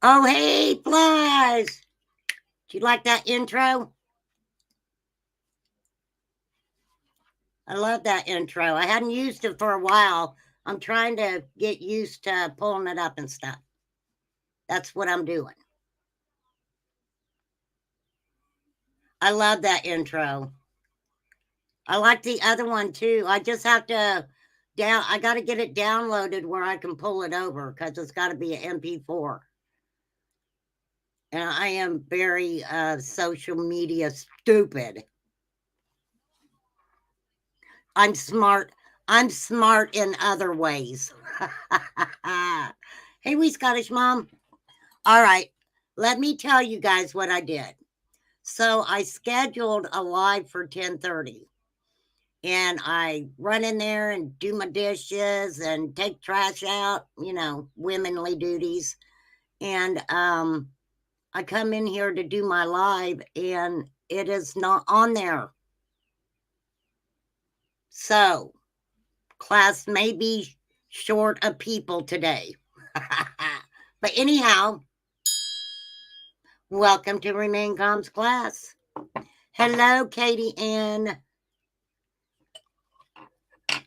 Oh, hey, flies. Do you like that intro? I love that intro. I hadn't used it for a while. I'm trying to get used to pulling it up and stuff. That's what I'm doing. I love that intro. I like the other one too. I just have to I got to get it downloaded where I can pull it over because it's got to be an MP4. And I am very social media stupid. I'm smart. I'm smart in other ways. Hey, wee Scottish mom. All right. Let me tell you guys what I did. So I scheduled a live for 10:30. And I run in there and do my dishes and take trash out, womanly duties. And I come in here to do my live and it is not on there. So class may be short of people today. But anyhow, welcome to Remain Calm's class. Hello, Katie Ann.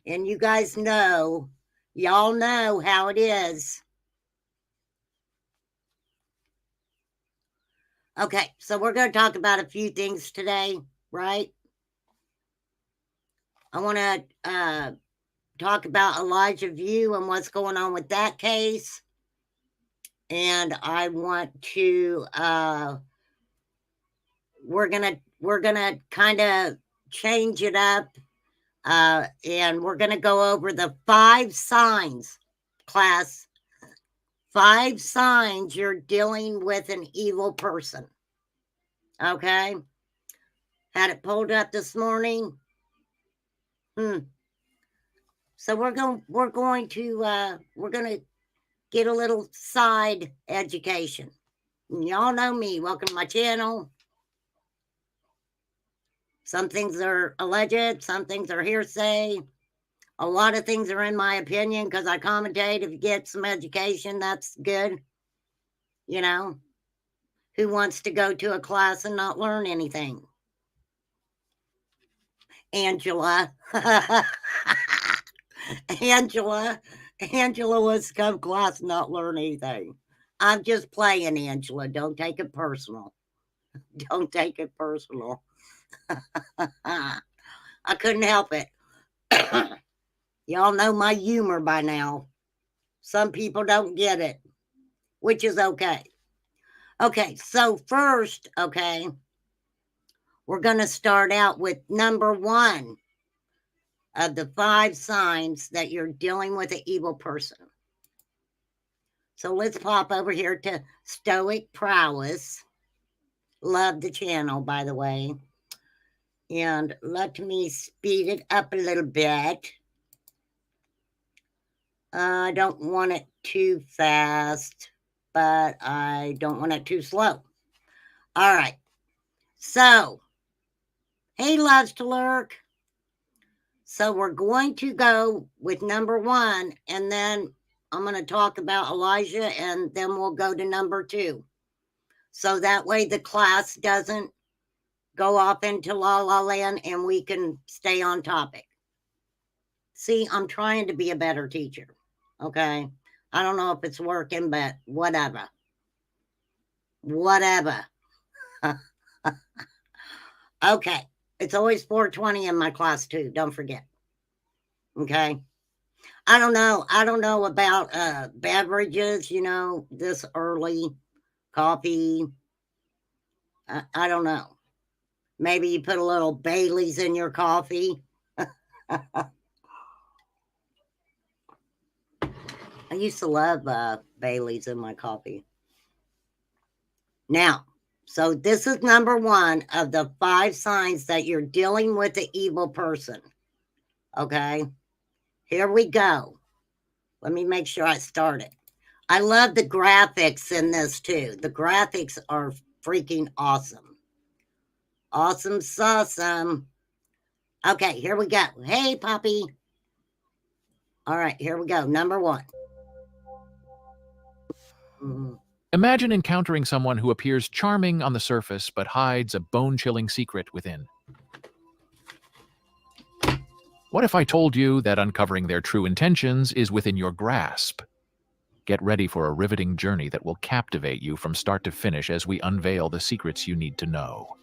And you guys know, y'all know how it is. Okay, so we're going to talk about a few things today, right? I want to talk about Elijah View and what's going on with that case. And I want to we're gonna kind of change it up, and we're gonna go over the 5 signs, class. 5 signs you're dealing with an evil person. Okay, had it pulled up this morning. So we're going to get a little side education. Y'all know me. Welcome to my channel. Some things are alleged, some things are hearsay. A lot of things are in my opinion because I commentate. If you get some education, that's good. Who wants to go to a class and not learn anything? Angela. Angela wants to come to class and not learn anything. I'm just playing, Angela. Don't take it personal. Don't take it personal. I couldn't help it. Y'all know my humor by now. Some people don't get it, which is okay. Okay, so first, we're going to start out with number 1 of the 5 signs that you're dealing with an evil person. So let's pop over here to Stoic Prowess. Love the channel, by the way. And let me speed it up a little bit. I don't want it too fast, but I don't want it too slow. All right. So, hey, loves to lurk. So we're going to go with number 1, and then I'm going to talk about Elijah, and then we'll go to number 2. So that way the class doesn't go off into la la land and we can stay on topic. See, I'm trying to be a better teacher. Okay. I don't know if it's working, but whatever. Whatever. Okay. It's always 4:20 in my class too. Don't forget. Okay. I don't know about beverages, this early. Coffee. I don't know. Maybe you put a little Bailey's in your coffee. I used to love Bailey's in my coffee. Now, so this is number 1 of the 5 signs that you're dealing with an evil person. Okay, here we go. Let me make sure I start it. I love the graphics in this too. The graphics are freaking awesome. Awesome sawsome. Okay, here we go. Hey, Poppy. All right, here we go. Number 1. Imagine encountering someone who appears charming on the surface but hides a bone-chilling secret within. What if I told you that uncovering their true intentions is within your grasp? Get ready for a riveting journey that will captivate you from start to finish as we unveil the secrets you need to know.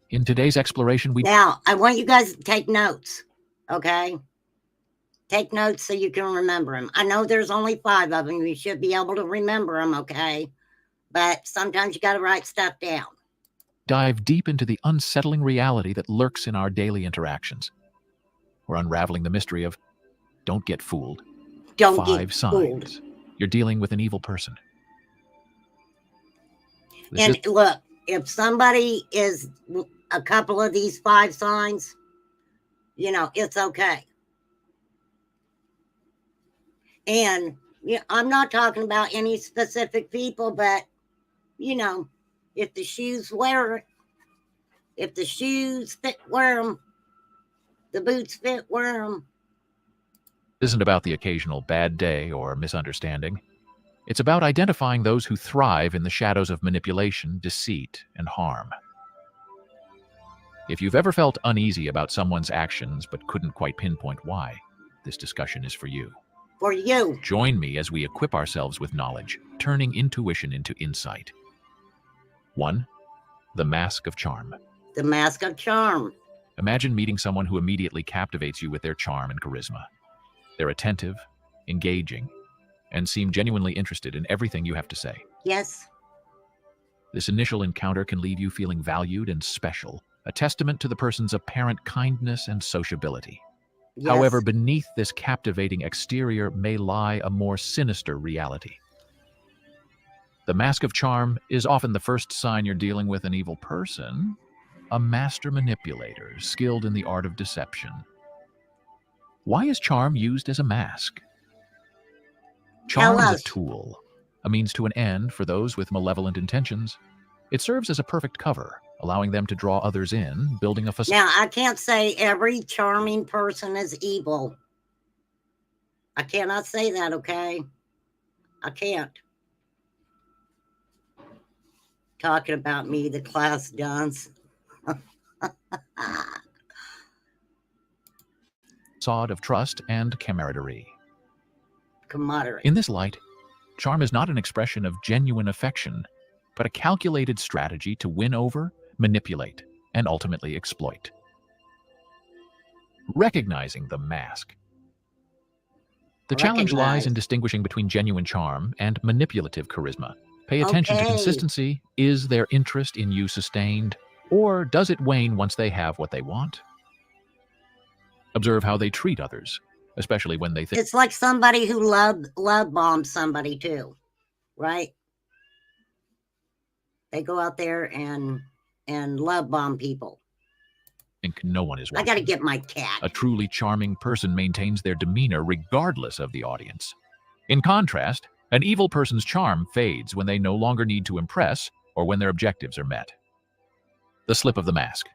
In today's exploration, Now, I want you guys to take notes, okay? Take notes so you can remember them. I know there's only 5 of them. You should be able to remember them, okay? But sometimes you got to write stuff down. dive deep into the unsettling reality that lurks in our daily interactions. We're unraveling the mystery of don't get fooled. Don't 5 get signs fooled. you're dealing with an evil person. And look, if somebody is a couple of these 5 signs, you know, it's okay. And I'm not talking about any specific people, but, you know, if the shoes wear it, if the shoes fit, wear them. The boots fit, wear them. This isn't about the occasional bad day or misunderstanding. It's about identifying those who thrive in the shadows of manipulation, deceit, and harm. If you've ever felt uneasy about someone's actions but couldn't quite pinpoint why, this discussion is for you. For you. Join me as we equip ourselves with knowledge, turning intuition into insight. 1. The Mask of Charm. The Mask of Charm. Imagine meeting someone who immediately captivates you with their charm and charisma. They're attentive, engaging, and seem genuinely interested in everything you have to say. Yes. This initial encounter can leave you feeling valued and special, a testament to the person's apparent kindness and sociability. Yes. However, beneath this captivating exterior may lie a more sinister reality. The Mask of Charm is often the first sign you're dealing with an evil person, a master manipulator skilled in the art of deception. Why is charm used as a mask? Charm is a tool, a means to an end for those with malevolent intentions. It serves as a perfect cover, allowing them to draw others in, building a facade. Now, I can't say every charming person is evil. I cannot say that, okay? I can't. Talking about me, the class does. Facade of trust and camaraderie. Camaraderie. In this light, charm is not an expression of genuine affection, but a calculated strategy to win over, manipulate, and ultimately exploit. Recognizing the mask. The challenge lies in distinguishing between genuine charm and manipulative charisma. Pay attention to consistency. Is their interest in you sustained, or does it wane once they have what they want? Observe how they treat others, especially when they think... It's like somebody who love bombs somebody too, right? They go out there and love bomb people. Think no one is watching. I got to get my cat. A truly charming person maintains their demeanor regardless of the audience. In contrast, an evil person's charm fades when they no longer need to impress or when their objectives are met. The slip of the mask.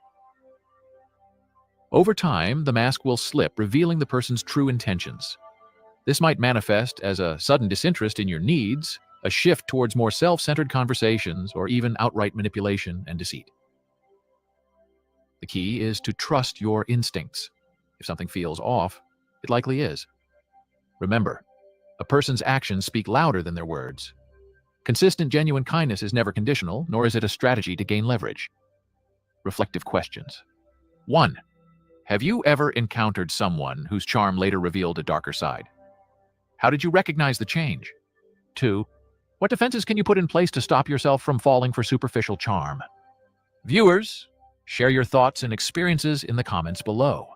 Over time, the mask will slip, revealing the person's true intentions. This might manifest as a sudden disinterest in your needs, a shift towards more self-centered conversations, or even outright manipulation and deceit. The key is to trust your instincts. If something feels off, it likely is. Remember, a person's actions speak louder than their words. Consistent, genuine kindness is never conditional, nor is it a strategy to gain leverage. Reflective questions. 1. Have you ever encountered someone whose charm later revealed a darker side? How did you recognize the change? 2. What defenses can you put in place to stop yourself from falling for superficial charm? Viewers, share your thoughts and experiences in the comments below.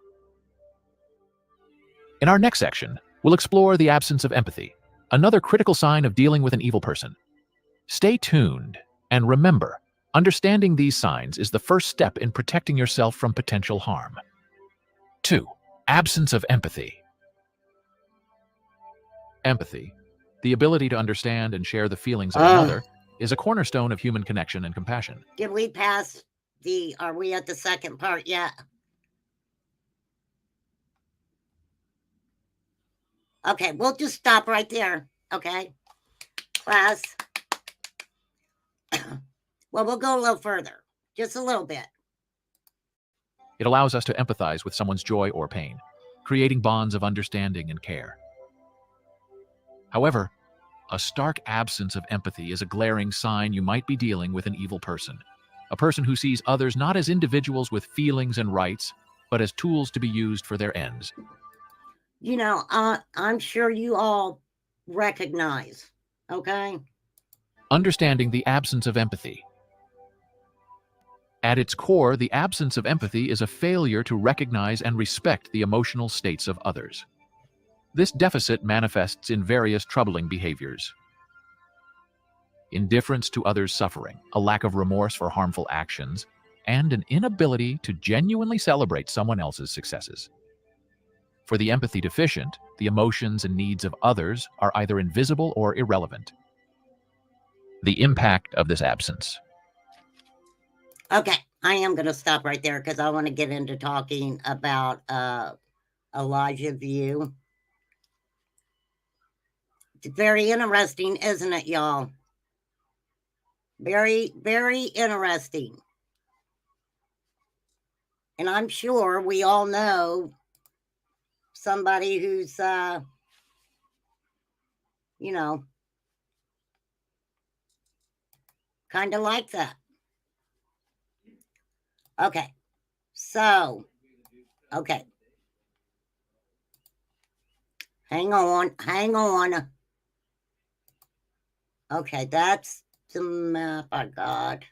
In our next section, we'll explore the absence of empathy, another critical sign of dealing with an evil person. Stay tuned, and remember, understanding these signs is the first step in protecting yourself from potential harm. 2. Absence of empathy. Empathy, the ability to understand and share the feelings of another, is a cornerstone of human connection and compassion. Did we pass are we at the second part yet? Okay, we'll just stop right there. Okay, class. Well, we'll go a little further, just a little bit. It allows us to empathize with someone's joy or pain, creating bonds of understanding and care. However, a stark absence of empathy is a glaring sign you might be dealing with an evil person, a person who sees others not as individuals with feelings and rights, but as tools to be used for their ends. You know, I'm sure you all recognize, okay? Understanding the absence of empathy. At its core, the absence of empathy is a failure to recognize and respect the emotional states of others. This deficit manifests in various troubling behaviors. Indifference to others' suffering, a lack of remorse for harmful actions, and an inability to genuinely celebrate someone else's successes. For the empathy deficient, the emotions and needs of others are either invisible or irrelevant. The impact of this absence. Okay, I am going to stop right there because I want to get into talking about Elijah View. It's very interesting, isn't it, y'all? Very, very interesting. And I'm sure we all know somebody who's, you know, kind of like that. Okay, so, okay. Hang on. Okay, that's the map I got.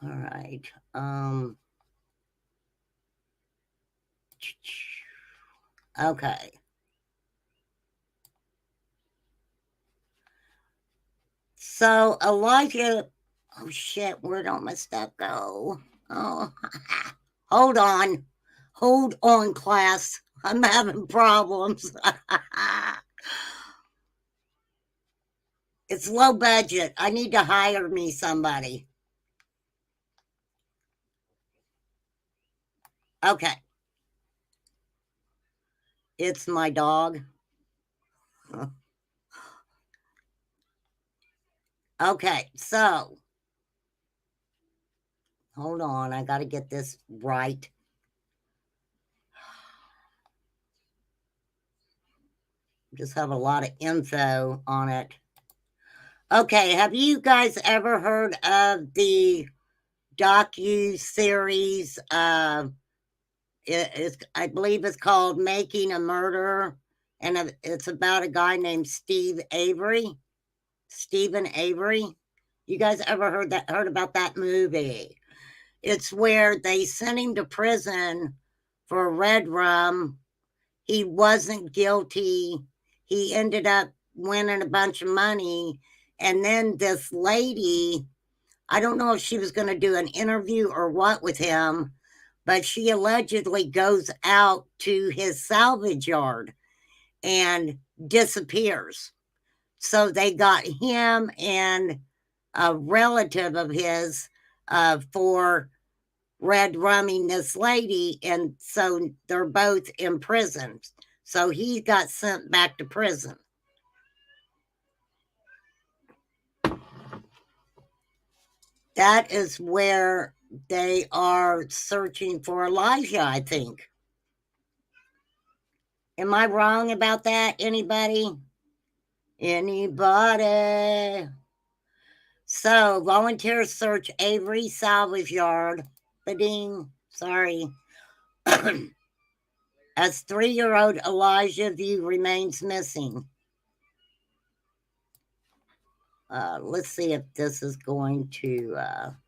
All right. Okay. So Elijah, oh shit, where'd all my stuff go? Oh, hold on, class. I'm having problems. It's low budget. I need to hire me somebody. Okay. It's my dog. Okay, so hold on. I got to get this right. Just have a lot of info on it. Okay, have you guys ever heard of the docu-series? I believe it's called Making a Murderer, and it's about a guy named Stephen Avery. You guys ever heard about that movie? It's where they sent him to prison for red rum. He wasn't guilty. He ended up winning a bunch of money. And then this lady, I don't know if she was going to do an interview or what with him, but she allegedly goes out to his salvage yard and disappears. So they got him and a relative of his for red rumming this lady, and so they're both in prison. So he got sent back to prison. That is where they are searching for Elijah, I think. Am I wrong about that? Anybody? So, volunteers search Avery salvage yard. Ba-ding. Sorry. As 3-year-old Elijah View remains missing. Let's see if this is going to,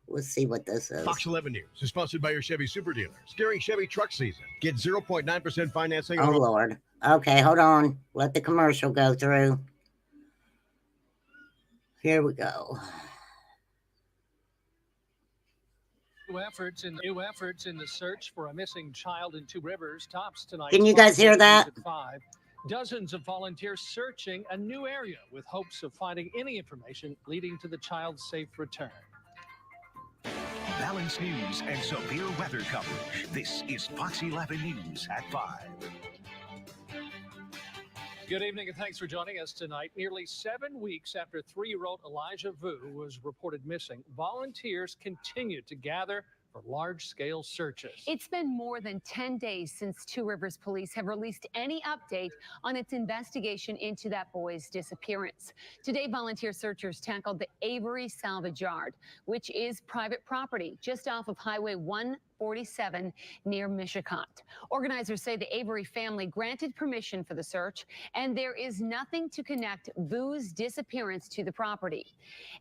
let's see what this is. Fox 11 News is sponsored by your Chevy Super Dealers. During Chevy truck season, get 0.9% financing. Oh, Lord. Okay, hold on. Let the commercial go through. Here we go. New efforts in the search for a missing child in Two Rivers tops tonight. Can you guys hear that? At 5. Dozens of volunteers searching a new area with hopes of finding any information leading to the child's safe return. Balanced news and severe weather coverage. This is Fox 11 News at 5. Good evening and thanks for joining us tonight. Nearly 7 weeks after 3-year-old Elijah Vu was reported missing, volunteers continue to gather for large-scale searches. It's been more than 10 days since Two Rivers Police have released any update on its investigation into that boy's disappearance. Today, volunteer searchers tackled the Avery Salvage Yard, which is private property just off of Highway 147 near Mishicot. Organizers say the Avery family granted permission for the search, and there is nothing to connect Vu's disappearance to the property.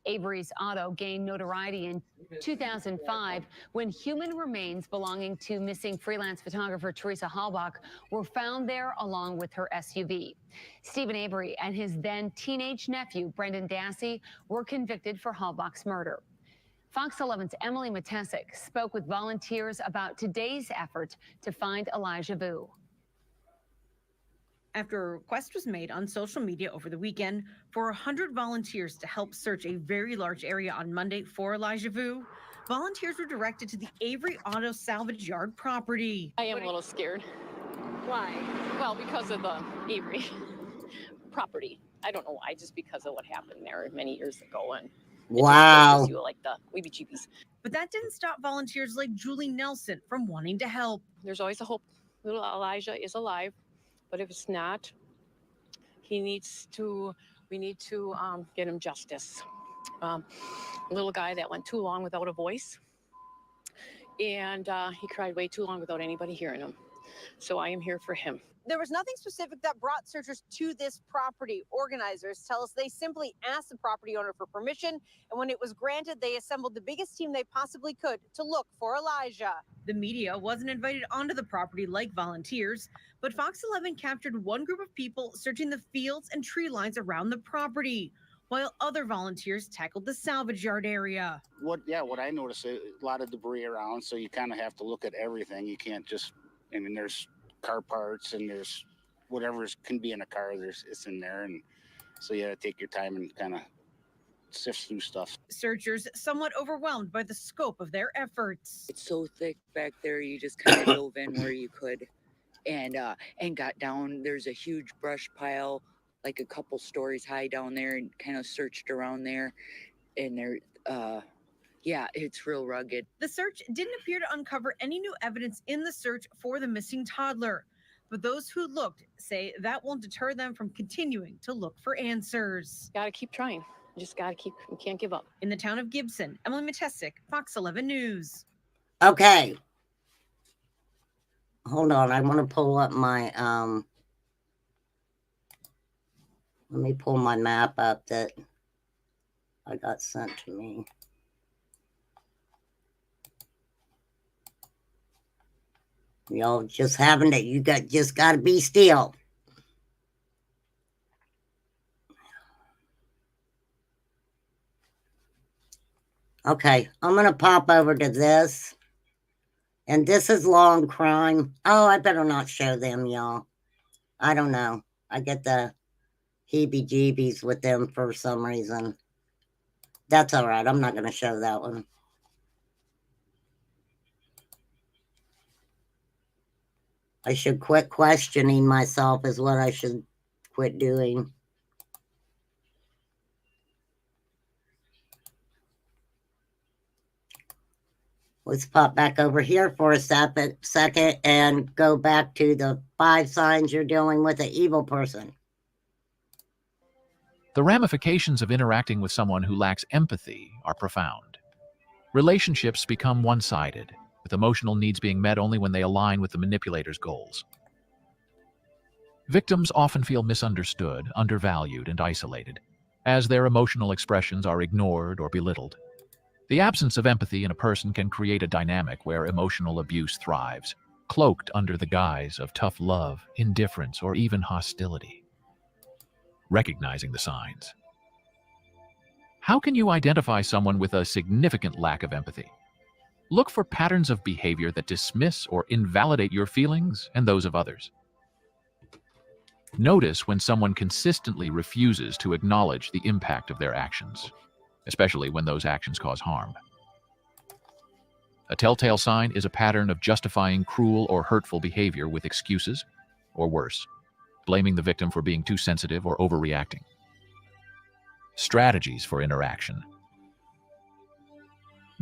Avery's auto gained notoriety in 2005 when human remains belonging to missing freelance photographer Teresa Halbach were found there along with her SUV. Stephen Avery and his then teenage nephew, Brendan Dassey, were convicted for Halbach's murder. Fox 11's Emily Matesic spoke with volunteers about today's effort to find Elijah Vu. After a request was made on social media over the weekend for 100 volunteers to help search a very large area on Monday for Elijah Vu, volunteers were directed to the Avery Auto Salvage Yard property. I am a little scared. Why? Well, because of the Avery property. I don't know why, just because of what happened there many years ago. And Wow. It just gives you like the weebie-cheebies. But that didn't stop volunteers like Julie Nelson from wanting to help. There's always a hope. Little Elijah is alive, but if it's not, we need to get him justice. A little guy that went too long without a voice, and he cried way too long without anybody hearing him. So I am here for him. There was nothing specific that brought searchers to this property. Organizers tell us they simply asked the property owner for permission, and when it was granted, they assembled the biggest team they possibly could to look for Elijah. The media wasn't invited onto the property like volunteers, but Fox 11 captured one group of people searching the fields and tree lines around the property, while other volunteers tackled the salvage yard area. What I noticed, a lot of debris around, so you kind of have to look at everything. You can't just, there's car parts and there's whatever can be in a car, it's in there, and so you got to take your time and kind of sift through stuff. Searchers somewhat overwhelmed by the scope of their efforts. It's so thick back there, you just kind of dove in where you could and got down. There's a huge brush pile, like a couple stories high down there, and kind of searched around there, and there it's real rugged. The search didn't appear to uncover any new evidence in the search for the missing toddler, but those who looked say that won't deter them from continuing to look for answers. Gotta keep trying. You can't give up. In the town of Gibson, Emily Matesic, Fox 11 News. Okay. Hold on. I want to pull up my, let me pull my map up that I got sent to me. Y'all just having it. You just got to be still. Okay, I'm going to pop over to this. And this is Law and Crime. Oh, I better not show them, y'all. I don't know. I get the heebie-jeebies with them for some reason. That's all right. I'm not going to show that one. I should quit questioning myself is what I should quit doing. Let's pop back over here for a second and go back to the 5 signs you're dealing with an evil person. The ramifications of interacting with someone who lacks empathy are profound. Relationships become one-sided, with emotional needs being met only when they align with the manipulator's goals. Victims often feel misunderstood, undervalued, and isolated, as their emotional expressions are ignored or belittled. The absence of empathy in a person can create a dynamic where emotional abuse thrives, cloaked under the guise of tough love, indifference, or even hostility. Recognizing the signs. How can you identify someone with a significant lack of empathy? Look for patterns of behavior that dismiss or invalidate your feelings and those of others. Notice when someone consistently refuses to acknowledge the impact of their actions, especially when those actions cause harm. A telltale sign is a pattern of justifying cruel or hurtful behavior with excuses, or worse, blaming the victim for being too sensitive or overreacting. Strategies for interaction.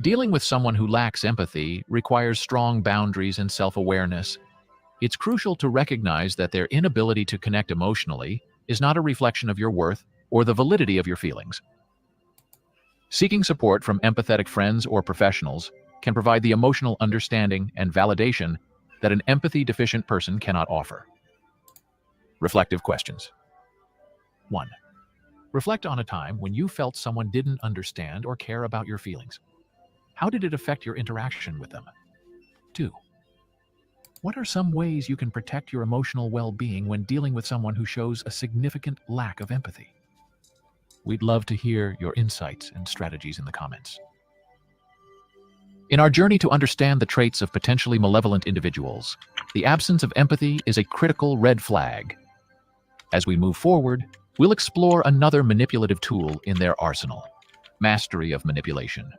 Dealing with someone who lacks empathy requires strong boundaries and self-awareness. It's crucial to recognize that their inability to connect emotionally is not a reflection of your worth or the validity of your feelings. Seeking support from empathetic friends or professionals can provide the emotional understanding and validation that an empathy-deficient person cannot offer. Reflective questions. 1. Reflect on a time when you felt someone didn't understand or care about your feelings. How did it affect your interaction with them? 2. What are some ways you can protect your emotional well-being when dealing with someone who shows a significant lack of empathy? We'd love to hear your insights and strategies in the comments. In our journey to understand the traits of potentially malevolent individuals, the absence of empathy is a critical red flag. As we move forward, we'll explore another manipulative tool in their arsenal: mastery of manipulation.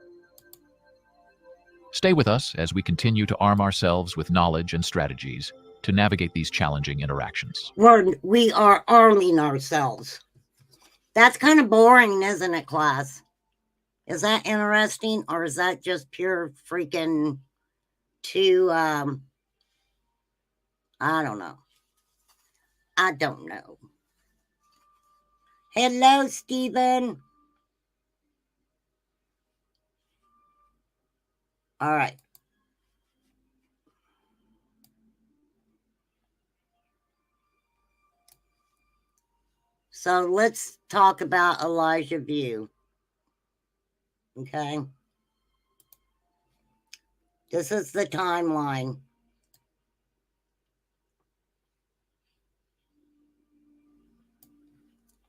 Stay with us as we continue to arm ourselves with knowledge and strategies to navigate these challenging interactions. We are arming ourselves. That's kind of boring, isn't it, class? Is that interesting, or is that just pure freaking I don't know. I don't know. Hello, Stephen. All right. So let's talk about Elijah View. Okay. This is the timeline.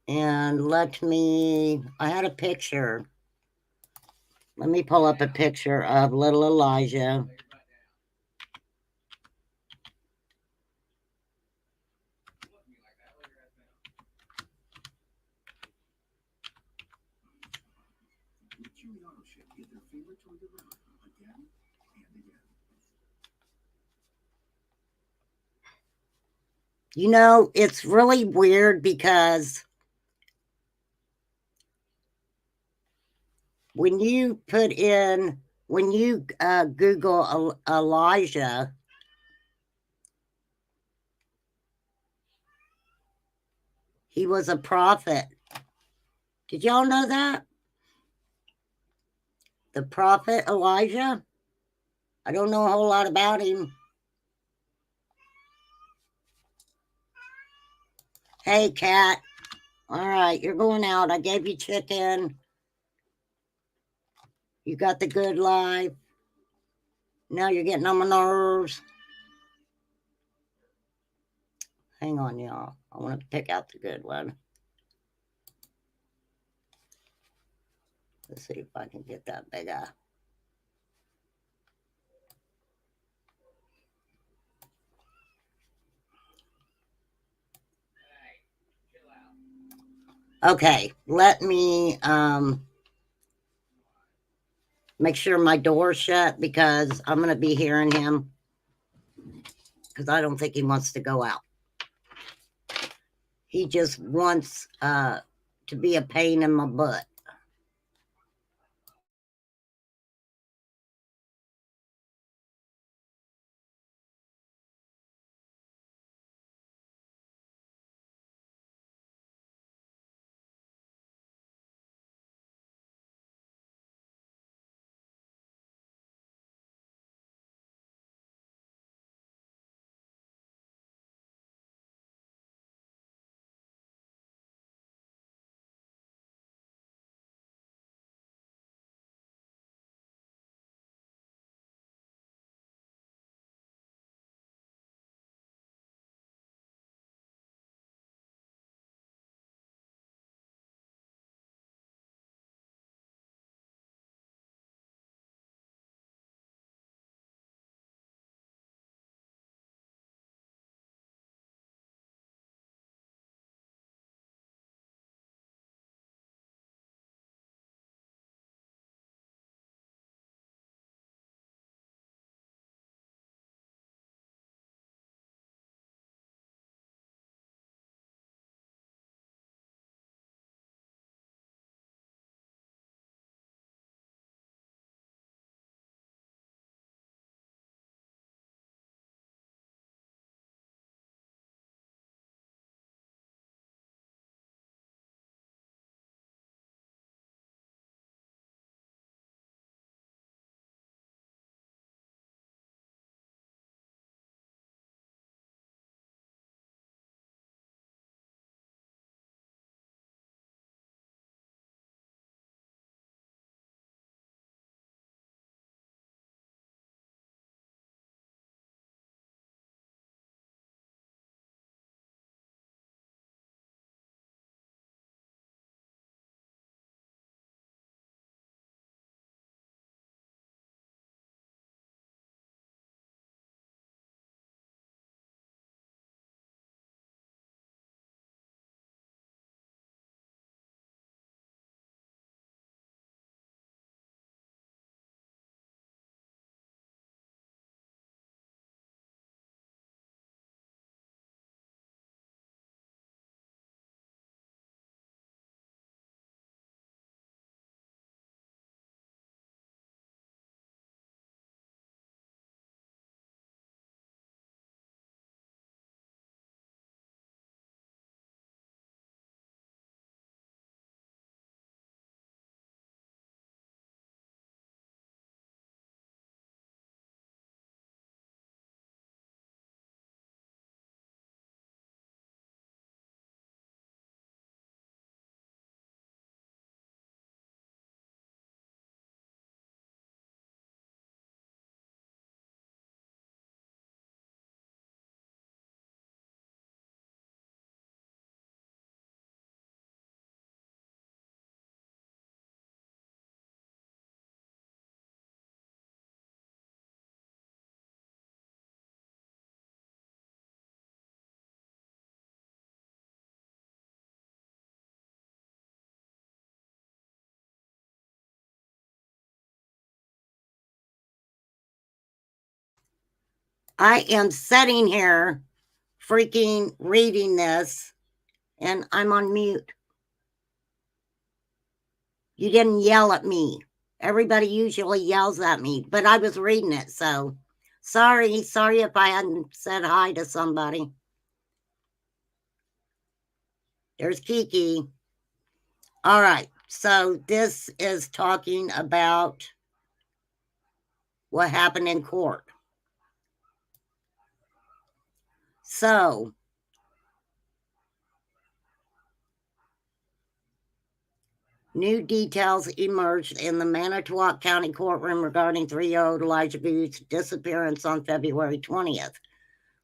And I had a picture. Let me pull up a picture of little Elijah. You know, it's really weird because when you Google Elijah, he was a prophet. Did y'all know that? The prophet Elijah? I don't know a whole lot about him. Hey, cat. All right, you're going out. I gave you chicken. You got the good life. Now you're getting on my nerves. Hang on, y'all. I want to pick out the good one. Let's see if I can get that big eye. Okay, let me make sure my door's shut because I'm going to be hearing him because I don't think he wants to go out. He just wants to be a pain in my butt. I am sitting here freaking reading this and I'm on mute. You didn't yell at me. Everybody usually yells at me, but I was reading it, so sorry if I hadn't said hi to somebody. There's Kiki. All right, so this is talking about what happened in court. So, new details emerged in the Manitowoc County courtroom regarding 3-year-old Elijah Vu's disappearance on February 20th.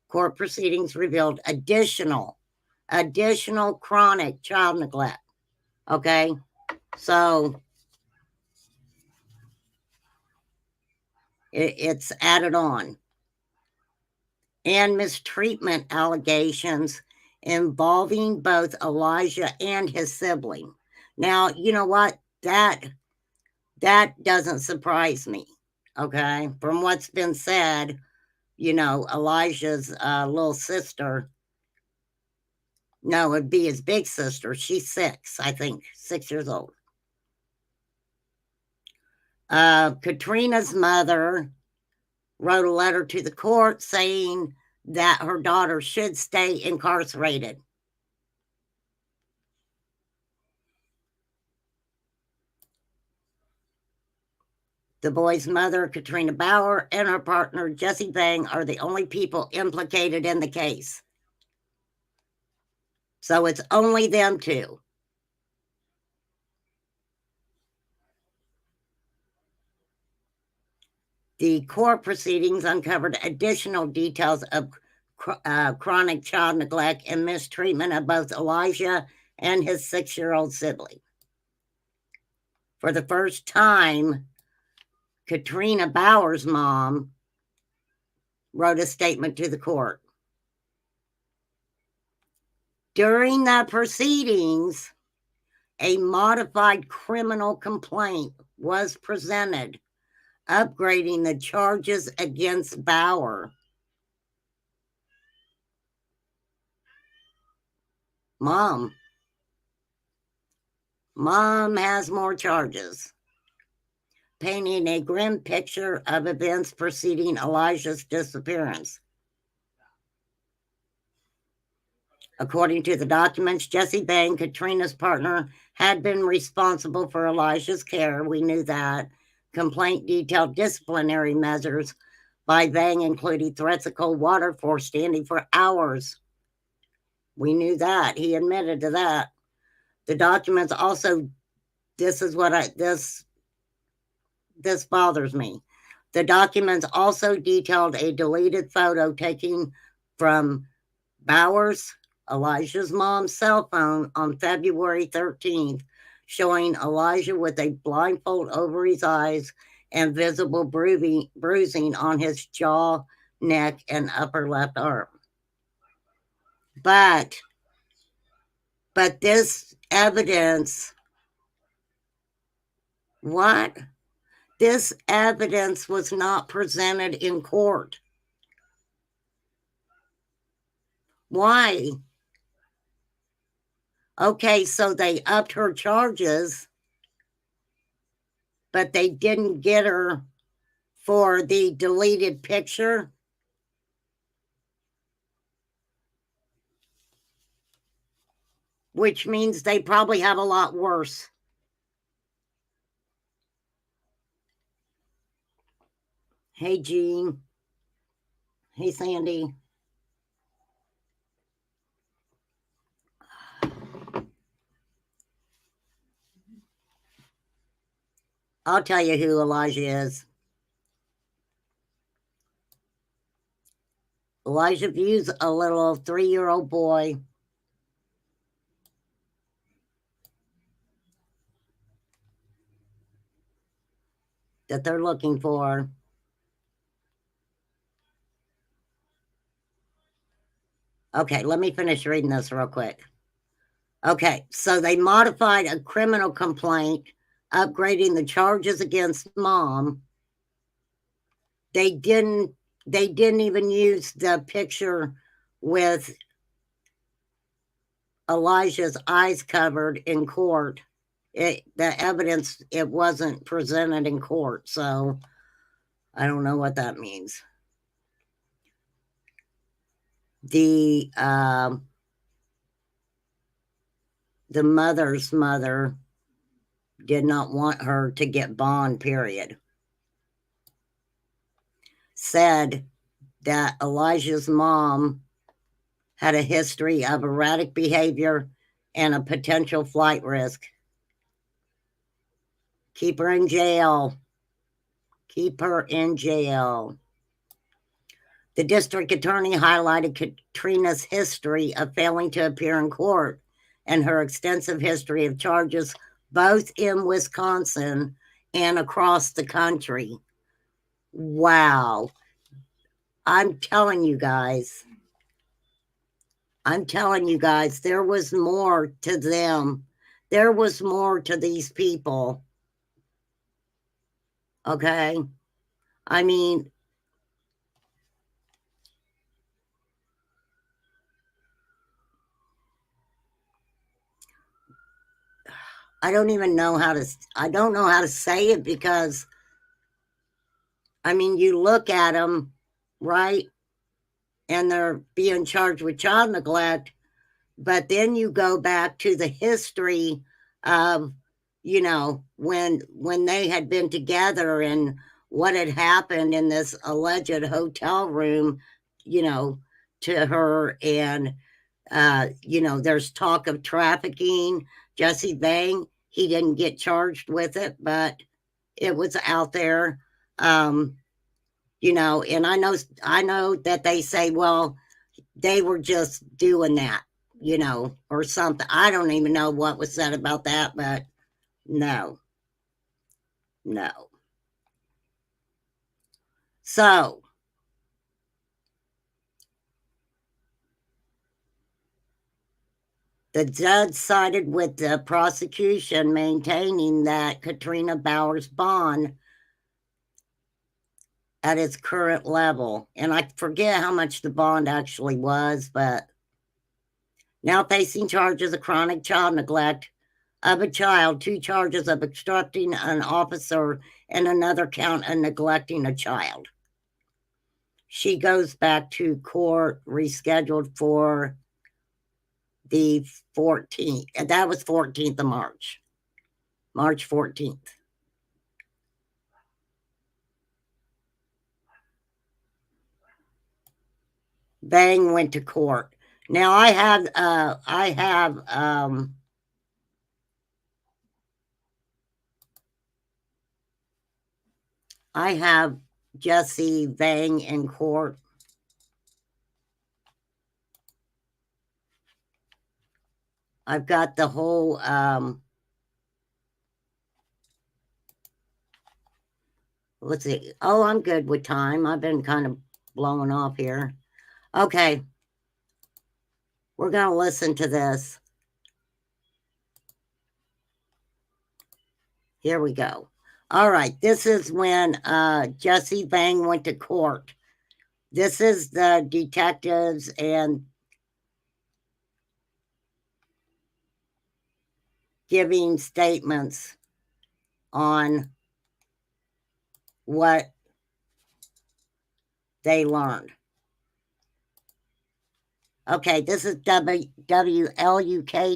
Court proceedings revealed additional chronic child neglect. Okay, so it's added on. And mistreatment allegations involving both Elijah and his sibling. Now, you know what? That doesn't surprise me, okay? From what's been said, you know, Elijah's little sister, no, it'd be his big sister. She's 6, I think, 6 years old. Katrina's mother wrote a letter to the court saying that her daughter should stay incarcerated. The boy's mother, Katrina Bauer, and her partner, Jesse Bang, are the only people implicated in the case. So it's only them two. The court proceedings uncovered additional details of chronic child neglect and mistreatment of both Elijah and his 6-year-old sibling. For the first time, Katrina Bauer's mom wrote a statement to the court. During the proceedings, a modified criminal complaint was presented, upgrading the charges against Bauer. Mom has more charges, painting a grim picture of events preceding Elijah's disappearance. According to the documents, Jesse Bang, Katrina's partner, had been responsible for Elijah's care. We knew that. Complaint detailed disciplinary measures by Bang, including threats of cold water for standing for hours. We knew that. He admitted to that. The documents also, this bothers me. The documents also detailed a deleted photo taken from Bauer's, Elijah's mom's cell phone on February 13th, showing Elijah with a blindfold over his eyes and visible bruising on his jaw, neck, and upper left arm. But this evidence, what? This evidence was not presented in court. Why? Okay, so they upped her charges, but they didn't get her for the deleted picture. Which means they probably have a lot worse. Hey, Jean. Hey, Sandy. I'll tell you who Elijah is. Elijah Vu's a little 3-year-old boy. That they're looking for. Okay, let me finish reading this real quick. Okay, so they modified a criminal complaint, upgrading the charges against mom. They didn't they didn't even use the picture with Elijah's eyes covered in court. The evidence, it wasn't presented in court, so I don't know what that means. The mother's mother did not want her to get bond, period. Said that Elijah's mom had a history of erratic behavior and a potential flight risk. Keep her in jail. Keep her in jail. The district attorney highlighted Katrina's history of failing to appear in court and her extensive history of charges both in Wisconsin and across the country. Wow. I'm telling you guys, there was more to them. There was more to these people. Okay? I mean, I don't know how to say it, because, I mean, you look at them, right? And they're being charged with child neglect, but then you go back to the history of, you know, when they had been together and what had happened in this alleged hotel room, you know, to her. And, you know, there's talk of trafficking. Jesse Vang, he didn't get charged with it, but it was out there. You know, and I know that they say, well, they were just doing that, you know, or something. I don't even know what was said about that, but no. So, the judge sided with the prosecution, maintaining that Katrina Bauer's bond at its current level. And I forget how much the bond actually was, but now facing charges of chronic child neglect of a child, 2 charges of obstructing an officer, and another count of neglecting a child. She goes back to court, rescheduled for the 14th. And that was 14th of March. March 14th. Vang went to court. Now I have Jesse Vang in court. I've got the whole let's see. Oh, I'm good with time. I've been kind of blowing off here. Okay. We're going to listen to this. Here we go. All right. This is when Jesse Vang went to court. This is the detectives and giving statements on what they learned. Okay, this is WLUK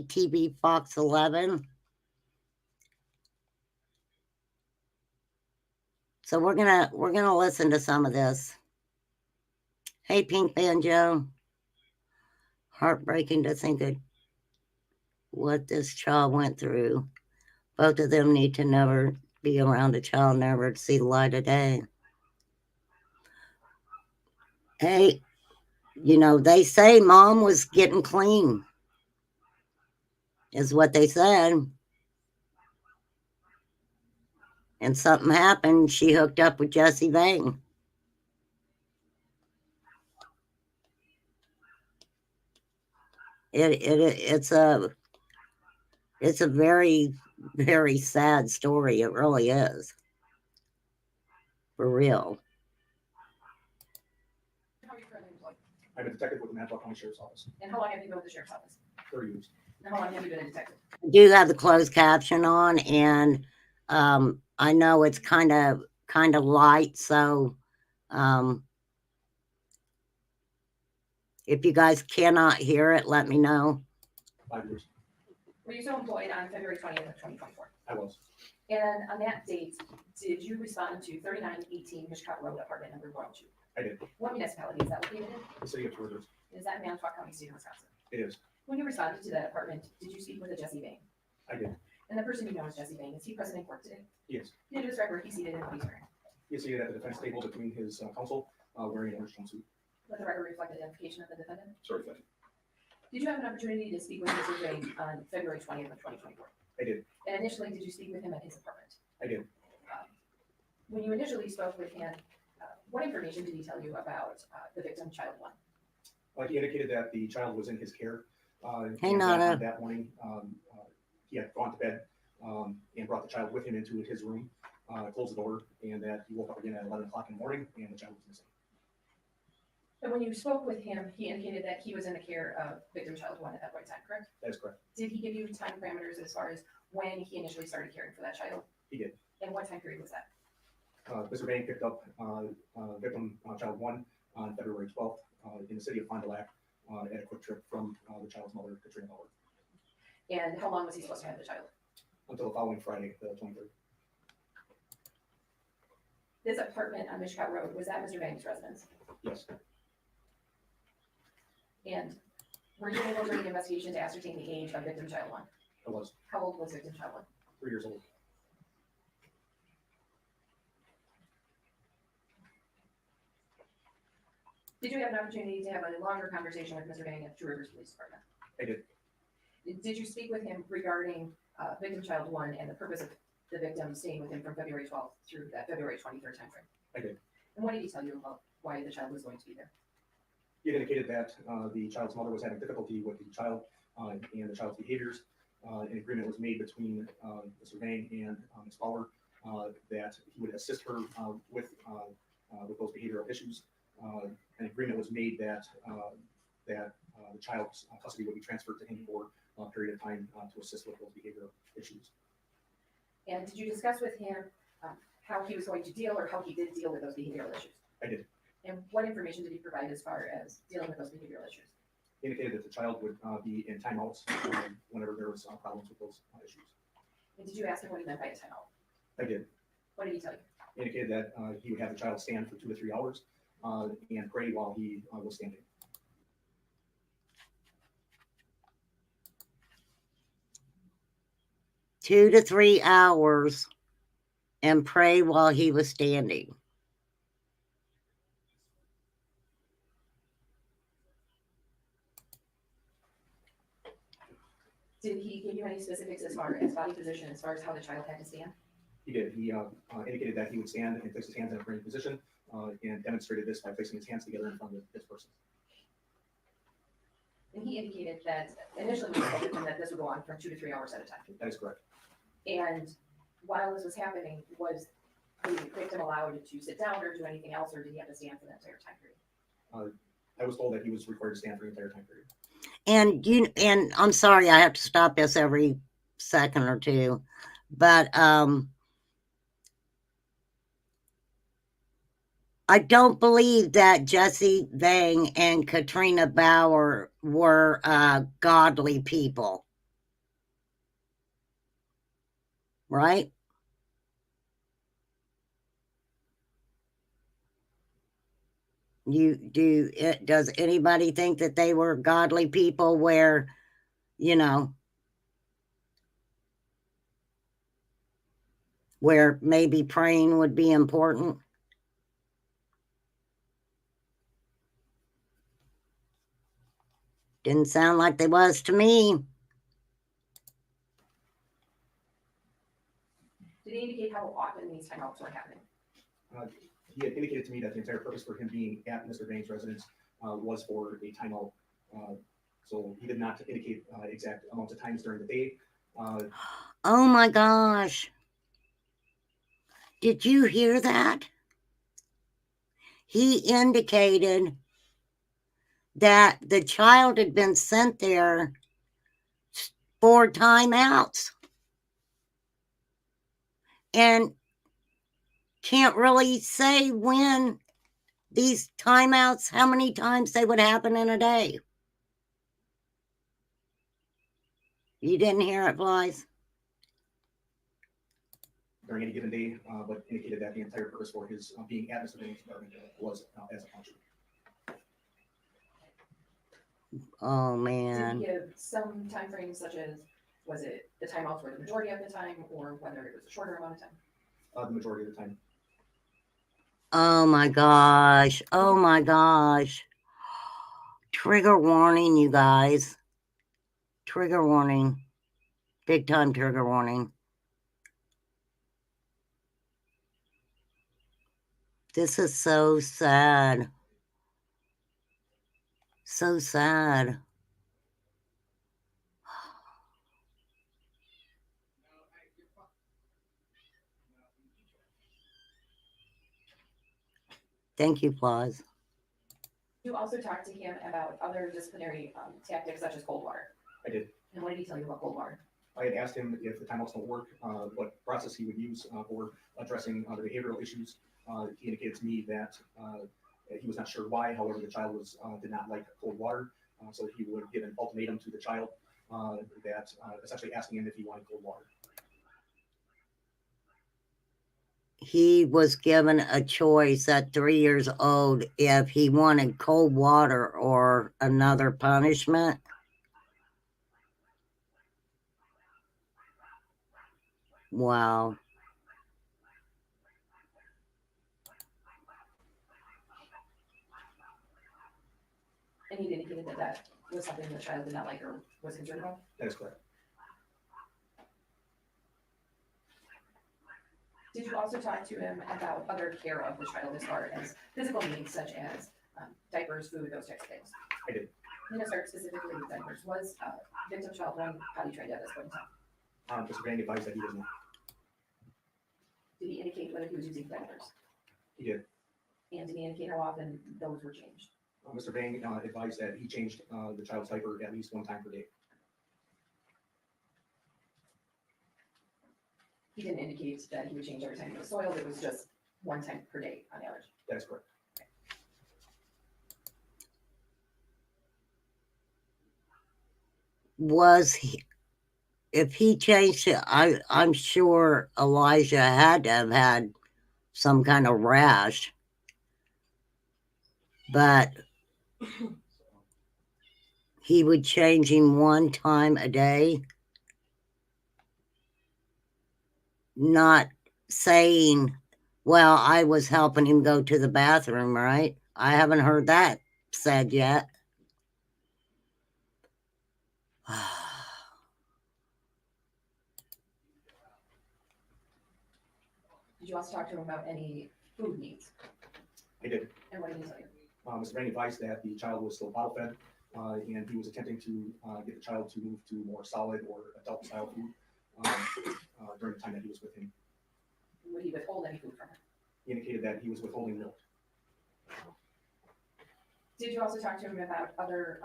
TV Fox 11. So we're gonna listen to some of this. Hey, Pink Banjo. Heartbreaking to think of what this child went through. Both of them need to never be around a child, never to see the light of day. Hey, you know, they say mom was getting clean, is what they said. And something happened. She hooked up with Jesse Vang. It's a very, very sad story. It really is. For real. I'm a detective with the Manitowoc County Sheriff's Office. And how long have you been with the sheriff's office? 30 years. And how long have you been a detective? I do have the closed caption on, and I know it's kind of light, so if you guys cannot hear it, let me know. 5 years. Were you so employed on February 20th of 2024? I was. And on that date, did you respond to 3918 Hitchcock Road, apartment number 102? I did. What municipality is that located in? The city of Two Rivers. Is that in Manitowoc County, state of Wisconsin? It is. When you responded to that apartment, did you speak with a Jesse Bang? I did. And the person you know as Jesse Bang, is he present in court today? Yes. Can you describe where he's seated and what he's wearing? He is seated at the defense table between his counsel, wearing an orange jumpsuit. Let the record reflect identification of the defendant. Sorry, Fletcher. Did you have an opportunity to speak with Mr. Bang on February 20th of 2024? I did. And initially, did you speak with him at his apartment? I did. When you initially spoke with him, what information did he tell you about the victim, child one? He indicated that the child was in his care. Hey, and Nada. that morning, he had gone to bed and brought the child with him into his room, closed the door, and that he woke up again at 11 o'clock in the morning and the child was missing. And when you spoke with him, he indicated that he was in the care of victim child one at that point in time, correct? That is correct. Did he give you time parameters as far as when he initially started caring for that child? He did. And what time period was that? Mr. Bang picked up victim child one on February 12th in the city of Fond du Lac at a quick trip from the child's mother, Katrina Bauer, And how long was he supposed to have the child? until the following Friday, the 23rd. This apartment on Mishcot Road, was that Mr. Bang's residence? Yes. And were you able during the investigation to ascertain the age of victim child one? I was How old was victim child one? 3 years old. Did you have an opportunity to have a longer conversation with Mr. Bang at Two Rivers Police Department? I did. Did you speak with him regarding victim child one and the purpose of the victim staying with him from February 12th through that February 23rd timeframe? I did. And what did he tell you about why the child was going to be there? He had indicated that the child's mother was having difficulty with the child and the child's behaviors. An agreement was made between Mr. Bang and Ms. Bauer that he would assist her with those behavioral issues. An agreement was made that the child's custody would be transferred to him for a period of time to assist with those behavioral issues. And did you discuss with him how he was going to deal or how he did deal with those behavioral issues? I did. And what information did he provide as far as dealing with those behavioral issues? He indicated that the child would be in timeouts whenever there was problems with those issues. And did you ask him what he meant by a timeout? I did. What did he tell you? He indicated that he would have the child stand for 2 to 3 hours and pray while he was standing. Two to 3 hours and pray while he was standing. Did he give you any specifics as far as body position, as far as how the child had to stand? He did. He indicated that he would stand and place his hands in a praying position and demonstrated this by placing his hands together in front of this person. And he indicated that initially we spoke with him that this would go on from 2 to 3 hours at a time. That is correct. And while this was happening, was the victim allowed to sit down or do anything else, or did he have to stand for the entire time period? I was told that he was required to stand for the entire time period. And I'm sorry, I have to stop this every second or two, but I don't believe that Jesse Bang and Katrina Bauer were godly people. Right? Does anybody think that they were godly people where, where maybe praying would be important? Didn't sound like they was to me. Did he indicate how often these timeouts were happening? He had indicated to me that the entire purpose for him being at Mr. Bang's residence was for a timeout. So he did not indicate exact amounts of times during the day. Oh my gosh. Did you hear that? He indicated that the child had been sent there for timeouts. And can't really say when these timeouts, how many times they would happen in a day. You didn't hear it, Blythe? During any given day, but indicated that the entire purpose for his being at Mr. Bang's apartment was as a punishment. Oh, Did man. he give some time frame, such as, was it the timeouts were the majority of the time, or whether it was a shorter amount of time? The majority of the time. Oh, my gosh. Oh, my gosh. Trigger warning, you guys. Trigger warning. Big time trigger warning. This is so sad. So sad. Thank you, Plaz. You also talked to him about other disciplinary tactics such as cold water. I did. And what did he tell you about cold water? I had asked him if the timeouts don't work, what process he would use for addressing the behavioral issues. He indicated to me that he was not sure why. However, the child did not like cold water, so he would give an ultimatum to the child that essentially asking him if he wanted cold water. He was given a choice at 3 years old if he wanted cold water or another punishment. Wow. And he indicated that that was something the child did not like or was concerned about? That is correct. Did you also talk to him about other care of the child as far as physical needs such as diapers, food, those types of things? I did. I'm going to start specifically with diapers. Was victim child one potty trained at this point in time? Mr. Bang advised that he was not. Did he indicate whether he was using diapers? He did. And did he indicate how often those were changed? Mr. Bang advised that he changed the child's diaper at least one time per day. He didn't indicate that he would change every time he was soiled. It was just one time per day on average. That is correct. Was he, if he changed it, I'm sure Elijah had to have had some kind of rash. But he would change him one time a day. Not saying, well, I was helping him go to the bathroom, right? I haven't heard that said yet. Did you also talk to him about any food needs? I did. And what did he tell you? Mr. Bang advised that the child was still bottle fed, and he was attempting to get the child to move to more solid or adult style food during the time that he was with him. Would he withhold any food from him? He indicated that he was withholding milk. Did you also talk to him about other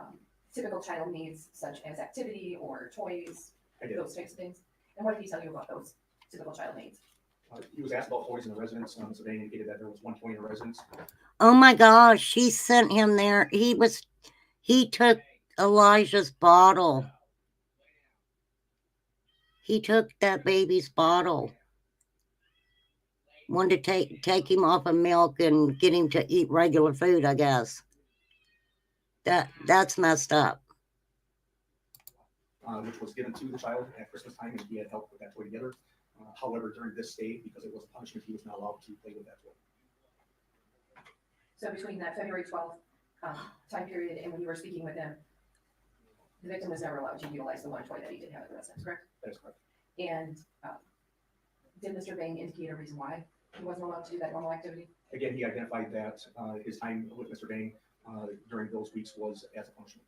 typical child needs such as activity or toys, I did. those types of things? And what did he tell you about those typical child needs? He was asked about toys in the residence. Mr. Bang indicated that there was one toy in the residence. Oh my gosh, she sent him there. He took Elijah's bottle. He took that baby's bottle. Wanted to take him off of milk and get him to eat regular food, I guess. That's messed up. Which was given to the child at Christmas time, and he had helped put that toy together. However, during this stay, because it was a punishment, he was not allowed to play with that toy. So between that February 12th time period and when you were speaking with him, the victim was never allowed to utilize the one toy that he did have at the residence, correct? That is correct. And did Mr. Bang indicate a reason why he wasn't allowed to do that normal activity? Again, he identified that his time with Mr. Bang during those weeks was as a punishment.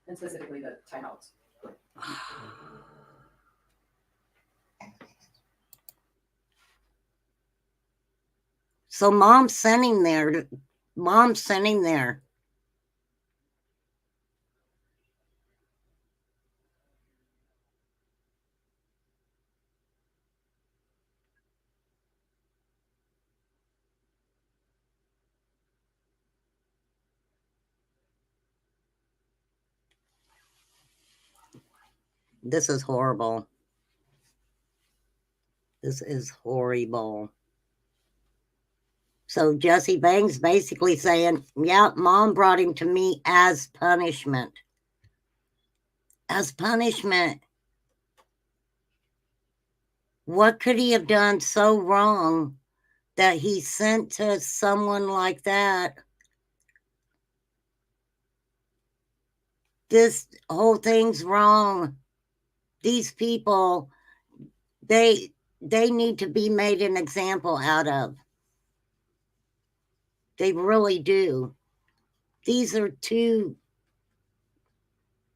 And specifically the timeouts. Correct. So mom's sending there. Mom's sending there This is horrible. This is horrible. So Jesse Bangs basically saying, yeah, mom brought him to me as punishment. As punishment. What could he have done so wrong that he sent to someone like that? This whole thing's wrong. These people, they need to be made an example out of. They really do. These are two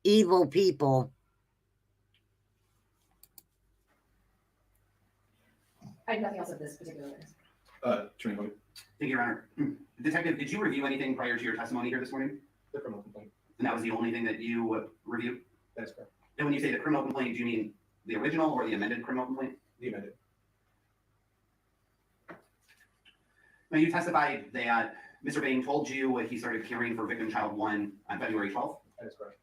evil people. I have nothing else of this particular witness. Attorney Hogan. Thank you, Your Honor. Detective, did you review anything prior to your testimony here this morning? The criminal complaint. And that was the only thing that you reviewed? That is correct. And when you say the criminal complaint, do you mean the original or the amended criminal complaint? The amended. Now, you testified that Mr. Bain told you he started caring for victim child 1 on February 12th? That is correct.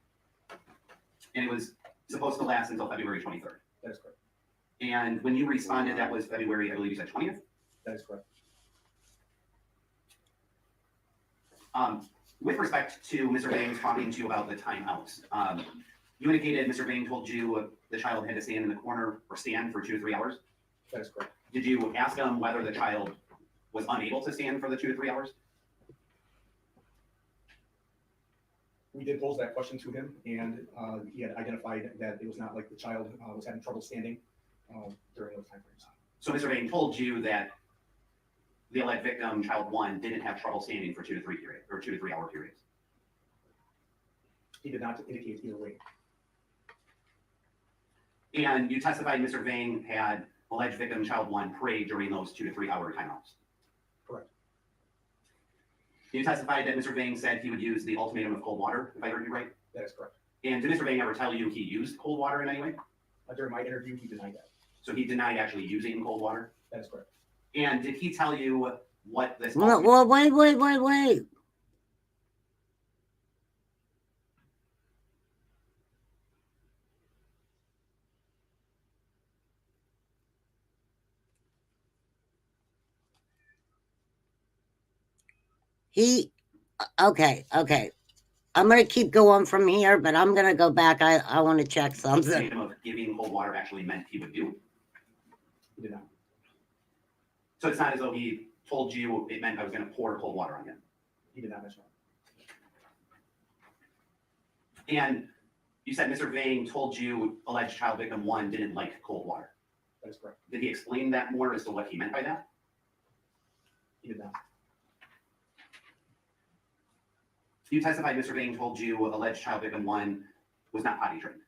And it was supposed to last until February 23rd? That is correct. And when you responded, that was February, I believe you said 20th? That is correct. With respect to Mr. Bain talking to you about the timeouts, you indicated Mr. Bain told you the child had to stand in the corner or stand for 2 to 3 hours? That is correct. Did you ask him whether the child was unable to stand for the 2 to 3 hours? We did pose that question to him, and he had identified that it was not like the child was having trouble standing during those time frames. So Mr. Bain told you that the alleged victim, child 1, didn't have trouble standing for 2 to 3 periods or 2 to 3 hour periods. He did not indicate either way. And you testified Mr. Bain had alleged victim, child 1, pray during those 2 to 3 hour timeouts. Correct. You testified that Mr. Bain said he would use the ultimatum of cold water, if I heard you right. That is correct. And did Mr. Bain ever tell you he used cold water in any way? During my interview, he denied that. So he denied actually using cold water? That is correct. And did he tell you what this? Well, wait. Okay. I'm going to keep going from here, but I'm going to go back. I want to check something. Of giving cold water actually meant he would do? He did not. So it's not as though he told you it meant I was going to pour cold water on you? He did not mention that. And you said Mr. Bain told you alleged child victim 1 didn't like cold water. That is correct. Did he explain that more as to what he meant by that? He did not. You testified Mr. Bain told you alleged child victim 1 was not potty trained.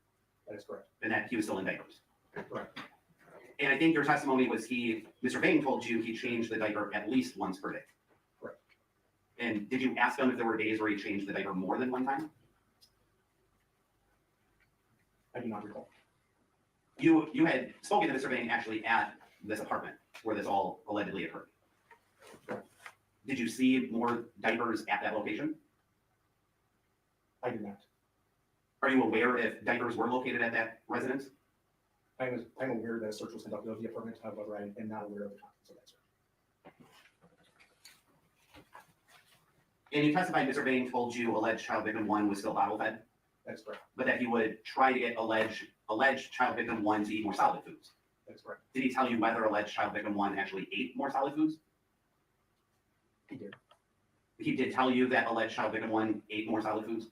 That is correct. And that he was still in diapers. Correct. And I think your testimony was Mr. Bain told you he changed the diaper at least once per day. Correct. And did you ask him if there were days where he changed the diaper more than one time? I do not recall. You had spoken to Mr. Bain actually at this apartment where this all allegedly occurred. Correct. Did you see more diapers at that location? I did not. Are you aware if diapers were located at that residence? I'm aware that a search was conducted of the apartment, however, I am not aware of the contents of that search. And you testified Mr. Bain told you alleged child victim 1 was still bottle fed, That is correct. but that he would try to get alleged child victim 1 to eat more solid foods. That is correct. Did he tell you whether alleged child victim 1 actually ate more solid foods? He did. He did tell you that alleged child victim 1 ate more solid foods?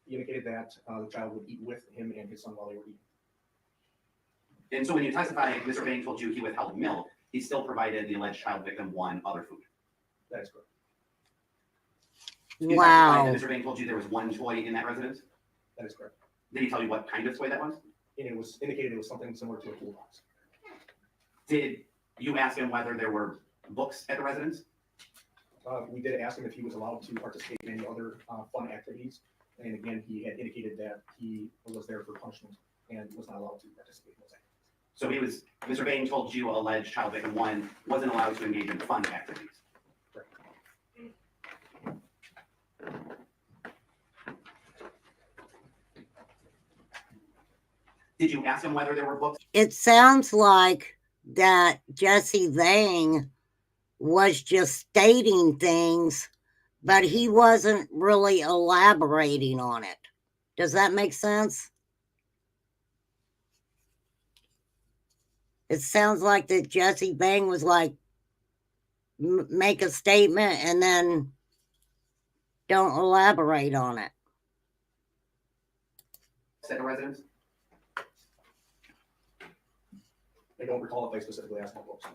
He indicated that the child would eat with him and his son while they were eating. And so when you testified, Mr. Bain told you he withheld milk, he still provided the alleged child victim 1 other food. That is correct. You testified Wow. that Mr. Bain told you there was 1 toy in that residence? That is correct. Did he tell you what kind of toy that was? And it was indicated it was something similar to a toolbox. Did you ask him whether there were books at the residence? We did ask him if he was allowed to participate in any other fun activities. And again, he had indicated that he was there for punishment and was not allowed to participate in those activities. So Mr. Bain told you alleged child victim 1 wasn't allowed to engage in fun activities. Correct. Did you ask him whether there were books? It sounds like that Jesse Vang was just stating things, but he wasn't really elaborating on it. Does that make sense? It sounds like that Jesse Vang was like, make a statement and then don't elaborate on it. At the residence? I don't recall if I specifically asked about books.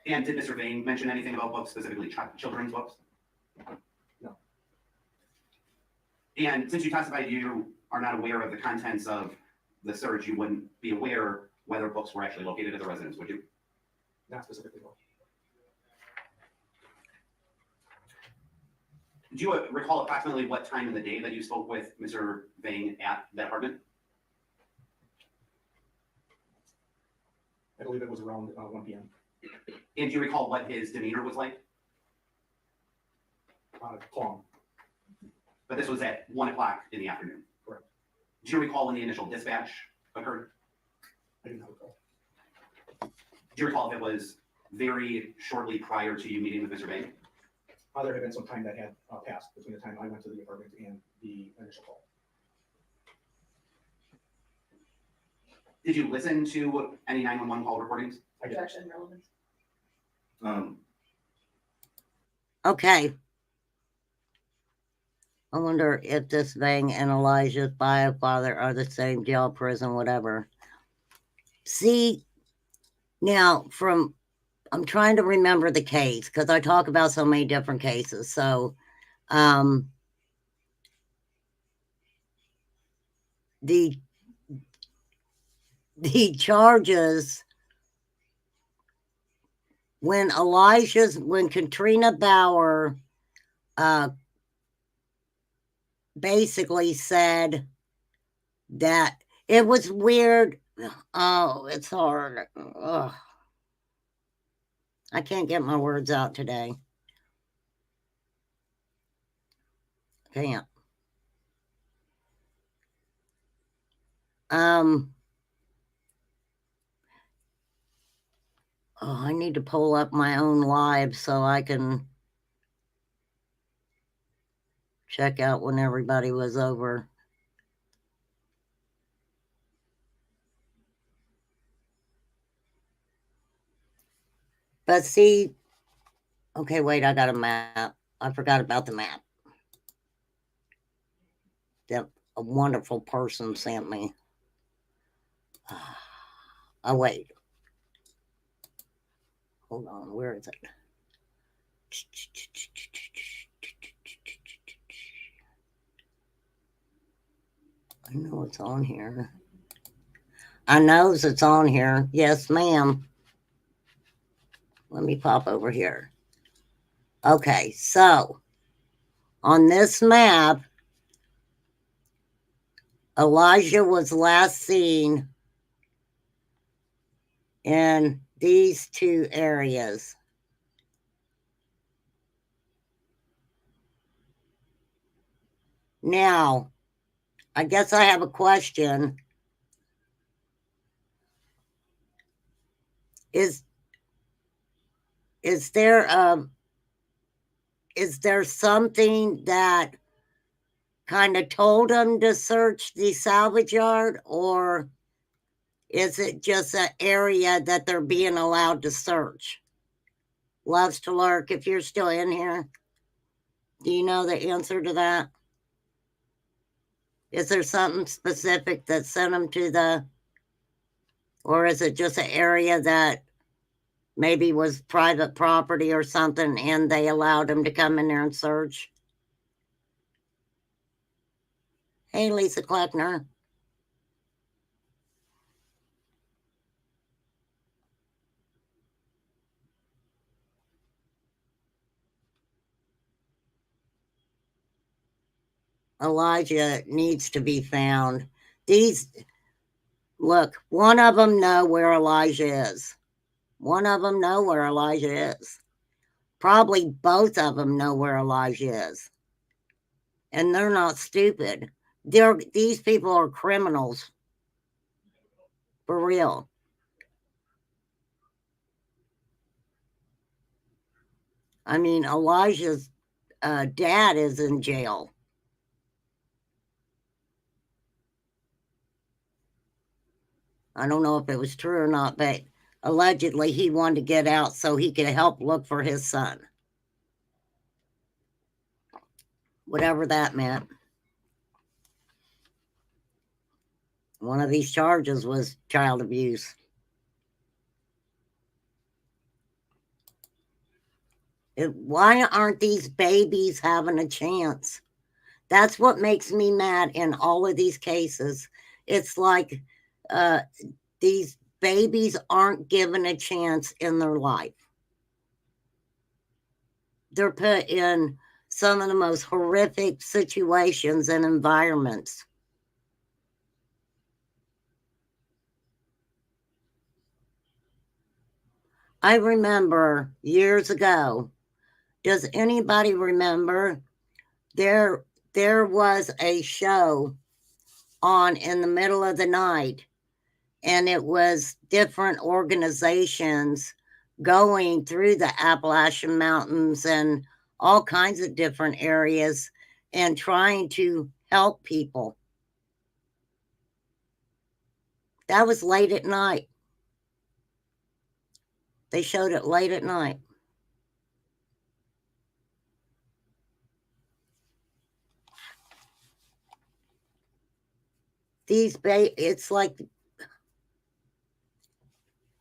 And did Mr. Vane mention anything about books, specifically children's books? No. And since you testified you are not aware of the contents of the search, you wouldn't be aware whether books were actually located at the residence, would you? Not specifically, no. Do you recall approximately what time in the day that you spoke with Mr. Vane at that apartment? I believe it was around 1 p.m. And do you recall what his demeanor was like? Calm. But this was at 1 o'clock in the afternoon. Correct. Do you recall when the initial dispatch occurred? I do not recall. Do you recall if it was very shortly prior to you meeting with Mr. Vane? There had been some time that had passed between the time I went to the apartment and the initial call. Did you listen to any 911 call recordings? I did. Objection, relevance. Okay. I wonder if this Vang and Elijah's bio father are the same, jail, prison, whatever. See, now I'm trying to remember the case because I talk about so many different cases. So, the charges when Katrina Bauer basically said that it was weird. Oh, it's hard. Ugh. I can't get my words out today. Can't. I need to pull up my own live so I can check out when everybody was over. But see, okay, wait, I got a map. I forgot about the map that a wonderful person sent me. Oh, wait. Hold on, where is it? I know it's on here. I know it's on here. Yes, ma'am. Let me pop over here. Okay, so on this map, Elijah was last seen in these two areas. Now, I guess I have a question. Is there something that kind of told them to search the salvage yard, or is it just an area that they're being allowed to search? Loves to Lurk, if you're still in here, do you know the answer to that? Is there something specific that sent them to the, or is it just an area that maybe was private property or something and they allowed them to come in there and search? Hey, Lisa Kleckner. Elijah needs to be found. Look, one of them know where Elijah is. One of them know where Elijah is. Probably both of them know where Elijah is. And they're not stupid. These people are criminals. For real. I mean, Elijah's dad is in jail. I don't know if it was true or not, but allegedly he wanted to get out so he could help look for his son. Whatever that meant. One of these charges was child abuse. Why aren't these babies having a chance? That's what makes me mad in all of these cases. It's like these babies aren't given a chance in their life. They're put in some of the most horrific situations and environments. I remember years ago, does anybody remember there was a show on in the middle of the night, and it was different organizations going through the Appalachian Mountains and all kinds of different areas and trying to help people. That was late at night. They showed it late at night. It's like,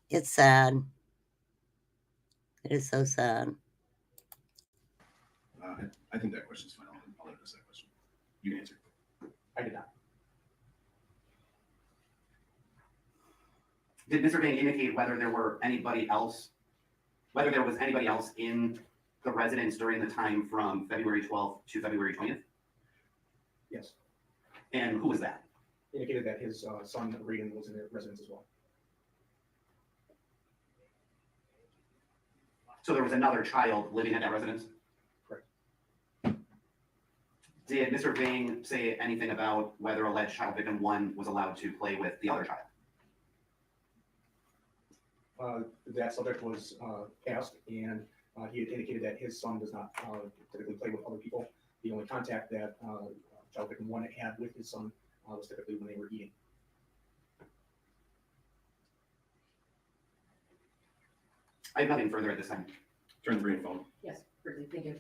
it's sad. It is so sad. I think that question's fine. I'll address that question. You can answer. I did not. Did Mr. Vang indicate whether there was anybody else in the residence during the time from February 12th to February 20th? Yes. And who was that? Indicated that his son, Reagan, was in the residence as well. So there was another child living at that residence? Correct. Did Mr. Vang say anything about whether alleged child victim 1 was allowed to play with the other child? That subject was asked, and he had indicated that his son does not typically play with other people. The only contact that child victim 1 had with his son was typically when they were eating. I have nothing further at this time. Turn the green phone. Yes, briefly, thank you.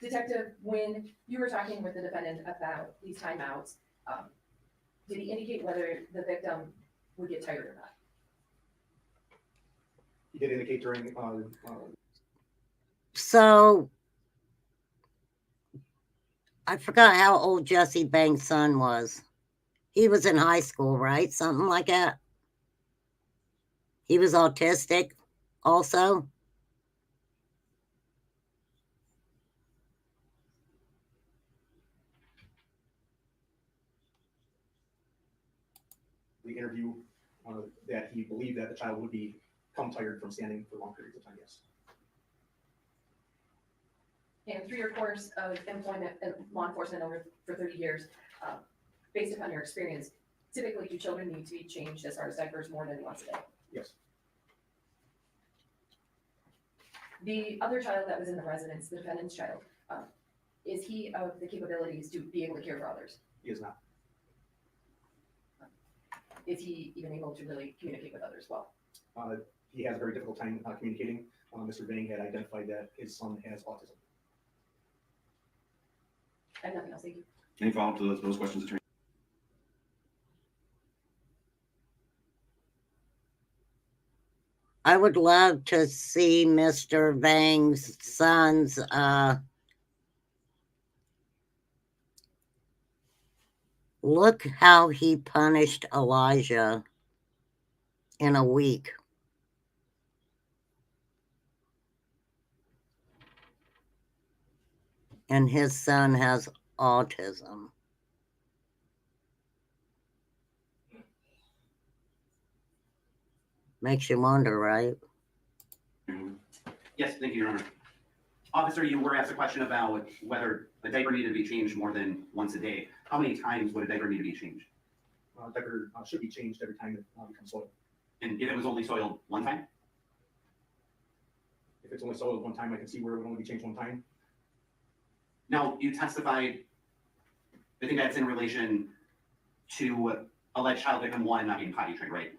Detective, when you were talking with the defendant about these timeouts, did he indicate whether the victim would get tired or not? He did indicate during. So I forgot how old Jesse Banks' son was. He was in high school, right? Something like that. He was autistic also. The interview that he believed that the child would become tired from standing for long periods of time, yes. And through your course of employment in law enforcement for 30 years, based upon your experience, typically do children need to be changed as far as diapers more than once a day? Yes. The other child that was in the residence, the defendant's child, is he of the capabilities to be able to care for others? He is not. Is he even able to really communicate with others well? He has a very difficult time communicating. Mr. Vang had identified that his son has autism. I have nothing else, thank you. Any follow-up to those questions, attorney? I would love to see Mr. Vang's son's look how he punished Elijah in a week. And his son has autism. Makes you wonder, right? Yes, thank you, Your Honor. Officer, you were asked a question about whether a diaper needed to be changed more than once a day. How many times would a diaper need to be changed? diaper should be changed every time it becomes soiled. And if it was only soiled one time? If it's only soiled one time, I can see where it would only be changed one time. Now, you testified, I think that's in relation to alleged child victim 1 not being potty trained, right? Can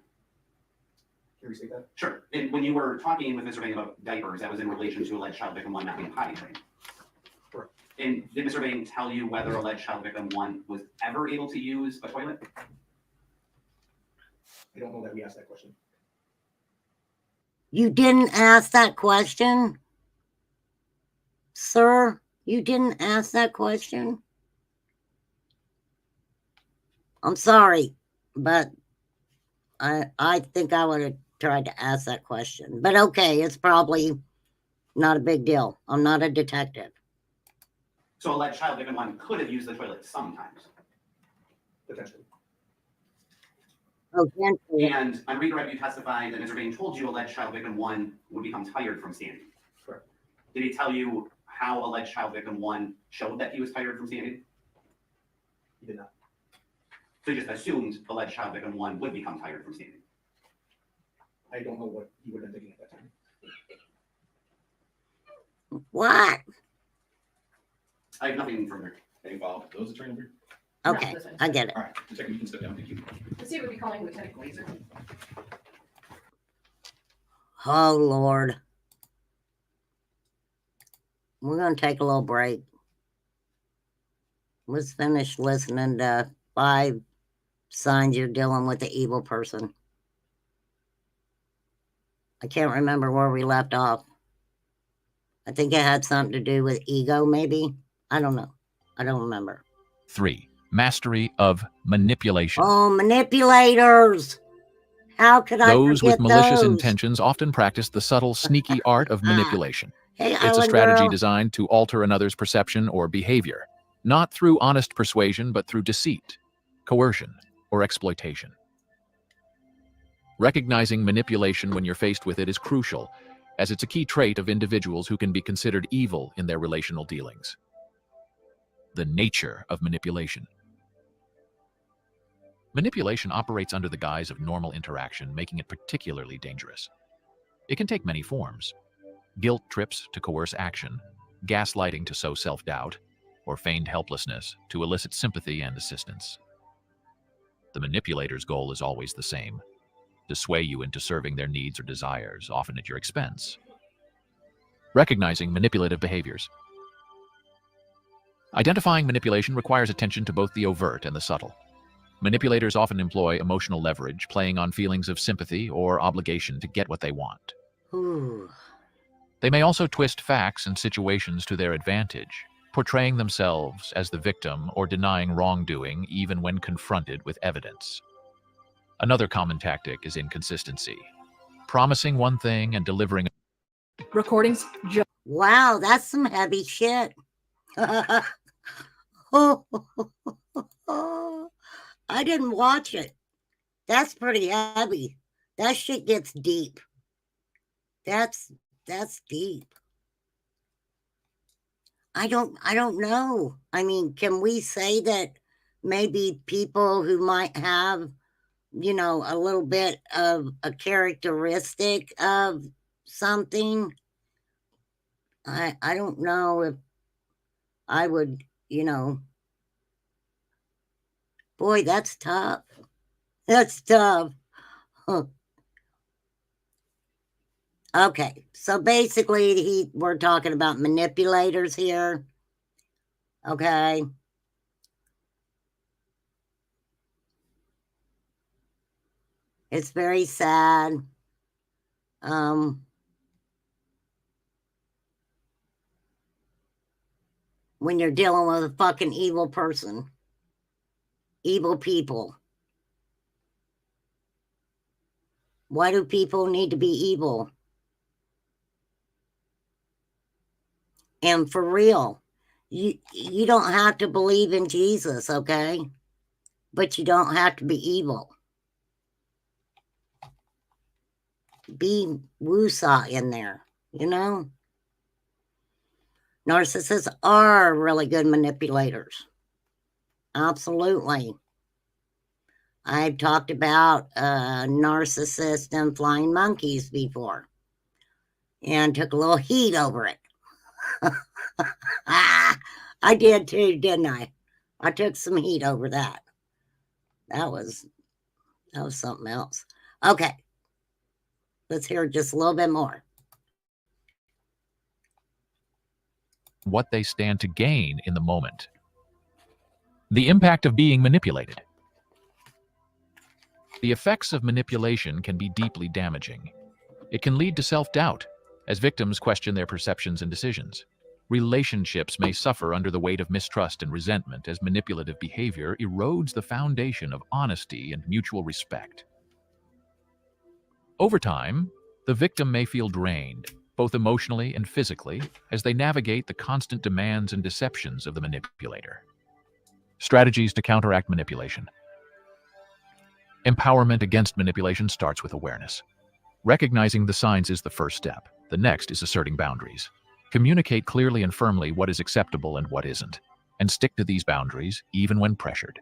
you restate that? Sure. And when you were talking with Mr. Bain about diapers, that was in relation to alleged child victim 1 not being potty trained. Correct. And did Mr. Bain tell you whether alleged child victim 1 was ever able to use a toilet? I don't know that we asked that question. You didn't ask that question? Sir, you didn't ask that question? I'm sorry, but I think I would have tried to ask that question. But okay, it's probably not a big deal. I'm not a detective. So alleged child victim 1 could have used the toilet sometimes. Potentially. Okay. And on redirect, you testified that Mr. Bain told you alleged child victim 1 would become tired from standing. Correct. Did he tell you how alleged child victim 1 showed that he was tired from standing? He did not. So you just assumed alleged child victim 1 would become tired from standing. I don't know what he would have been thinking at that time. What? I have nothing further. Any follow-up? Those attorney over here? Okay, I get it. All right, Detective, you can step down. Thank you. Let's see, we'll be calling Lieutenant Glazer. Oh, Lord. We're going to take a little break. Let's finish listening to 5 signs you're dealing with the evil person. I can't remember where we left off. I think it had something to do with ego, maybe. I don't know. I don't remember. 3. Mastery of manipulation. Oh, manipulators. How could I Those with forget malicious those? intentions often practice the subtle, sneaky art of manipulation. Hey, It's a Island strategy Girl. designed to alter another's perception or behavior, not through honest persuasion, but through deceit, coercion, or exploitation. Recognizing manipulation when you're faced with it is crucial, as it's a key trait of individuals who can be considered evil in their relational dealings. The nature of manipulation. Manipulation operates under the guise of normal interaction, making it particularly dangerous. It can take many forms: guilt trips to coerce action, gaslighting to sow self-doubt, or feigned helplessness to elicit sympathy and assistance. The manipulator's goal is always the same: to sway you into serving their needs or desires, often at your expense. Recognizing manipulative behaviors. Identifying manipulation requires attention to both the overt and the subtle. Manipulators often employ emotional leverage, playing on feelings of sympathy or obligation to get what they want. Ooh. They may also twist facts and situations to their advantage, portraying themselves as the victim or denying wrongdoing even when confronted with evidence. Another common tactic is inconsistency, promising one thing and delivering. Recordings. Wow, that's some heavy shit. I didn't watch it. That's pretty heavy. That shit gets deep. That's deep. I don't know. I mean, can we say that maybe people who might have, you know, a little bit of a characteristic of something? I don't know if I would, you know. Boy, that's tough. That's tough. Huh. Okay, so basically we're talking about manipulators here. Okay. It's very sad. When you're dealing with a fucking evil person. Evil people. Why do people need to be evil? And for real, you don't have to believe in Jesus, okay? But you don't have to be evil. Be woosah in there, you know? Narcissists are really good manipulators. Absolutely. I've talked about narcissists and flying monkeys before and took a little heat over it. I did too, didn't I? I took some heat over that. That was something else. Okay. Let's hear just a little bit more. What they stand to gain in the moment. The impact of being manipulated. The effects of manipulation can be deeply damaging. It can lead to self-doubt, as victims question their perceptions and decisions. Relationships may suffer under the weight of mistrust and resentment as manipulative behavior erodes the foundation of honesty and mutual respect. Over time, the victim may feel drained, both emotionally and physically, as they navigate the constant demands and deceptions of the manipulator. Strategies to counteract manipulation. Empowerment against manipulation starts with awareness. Recognizing the signs is the first step. The next is asserting boundaries. Communicate clearly and firmly what is acceptable and what isn't, and stick to these boundaries even when pressured.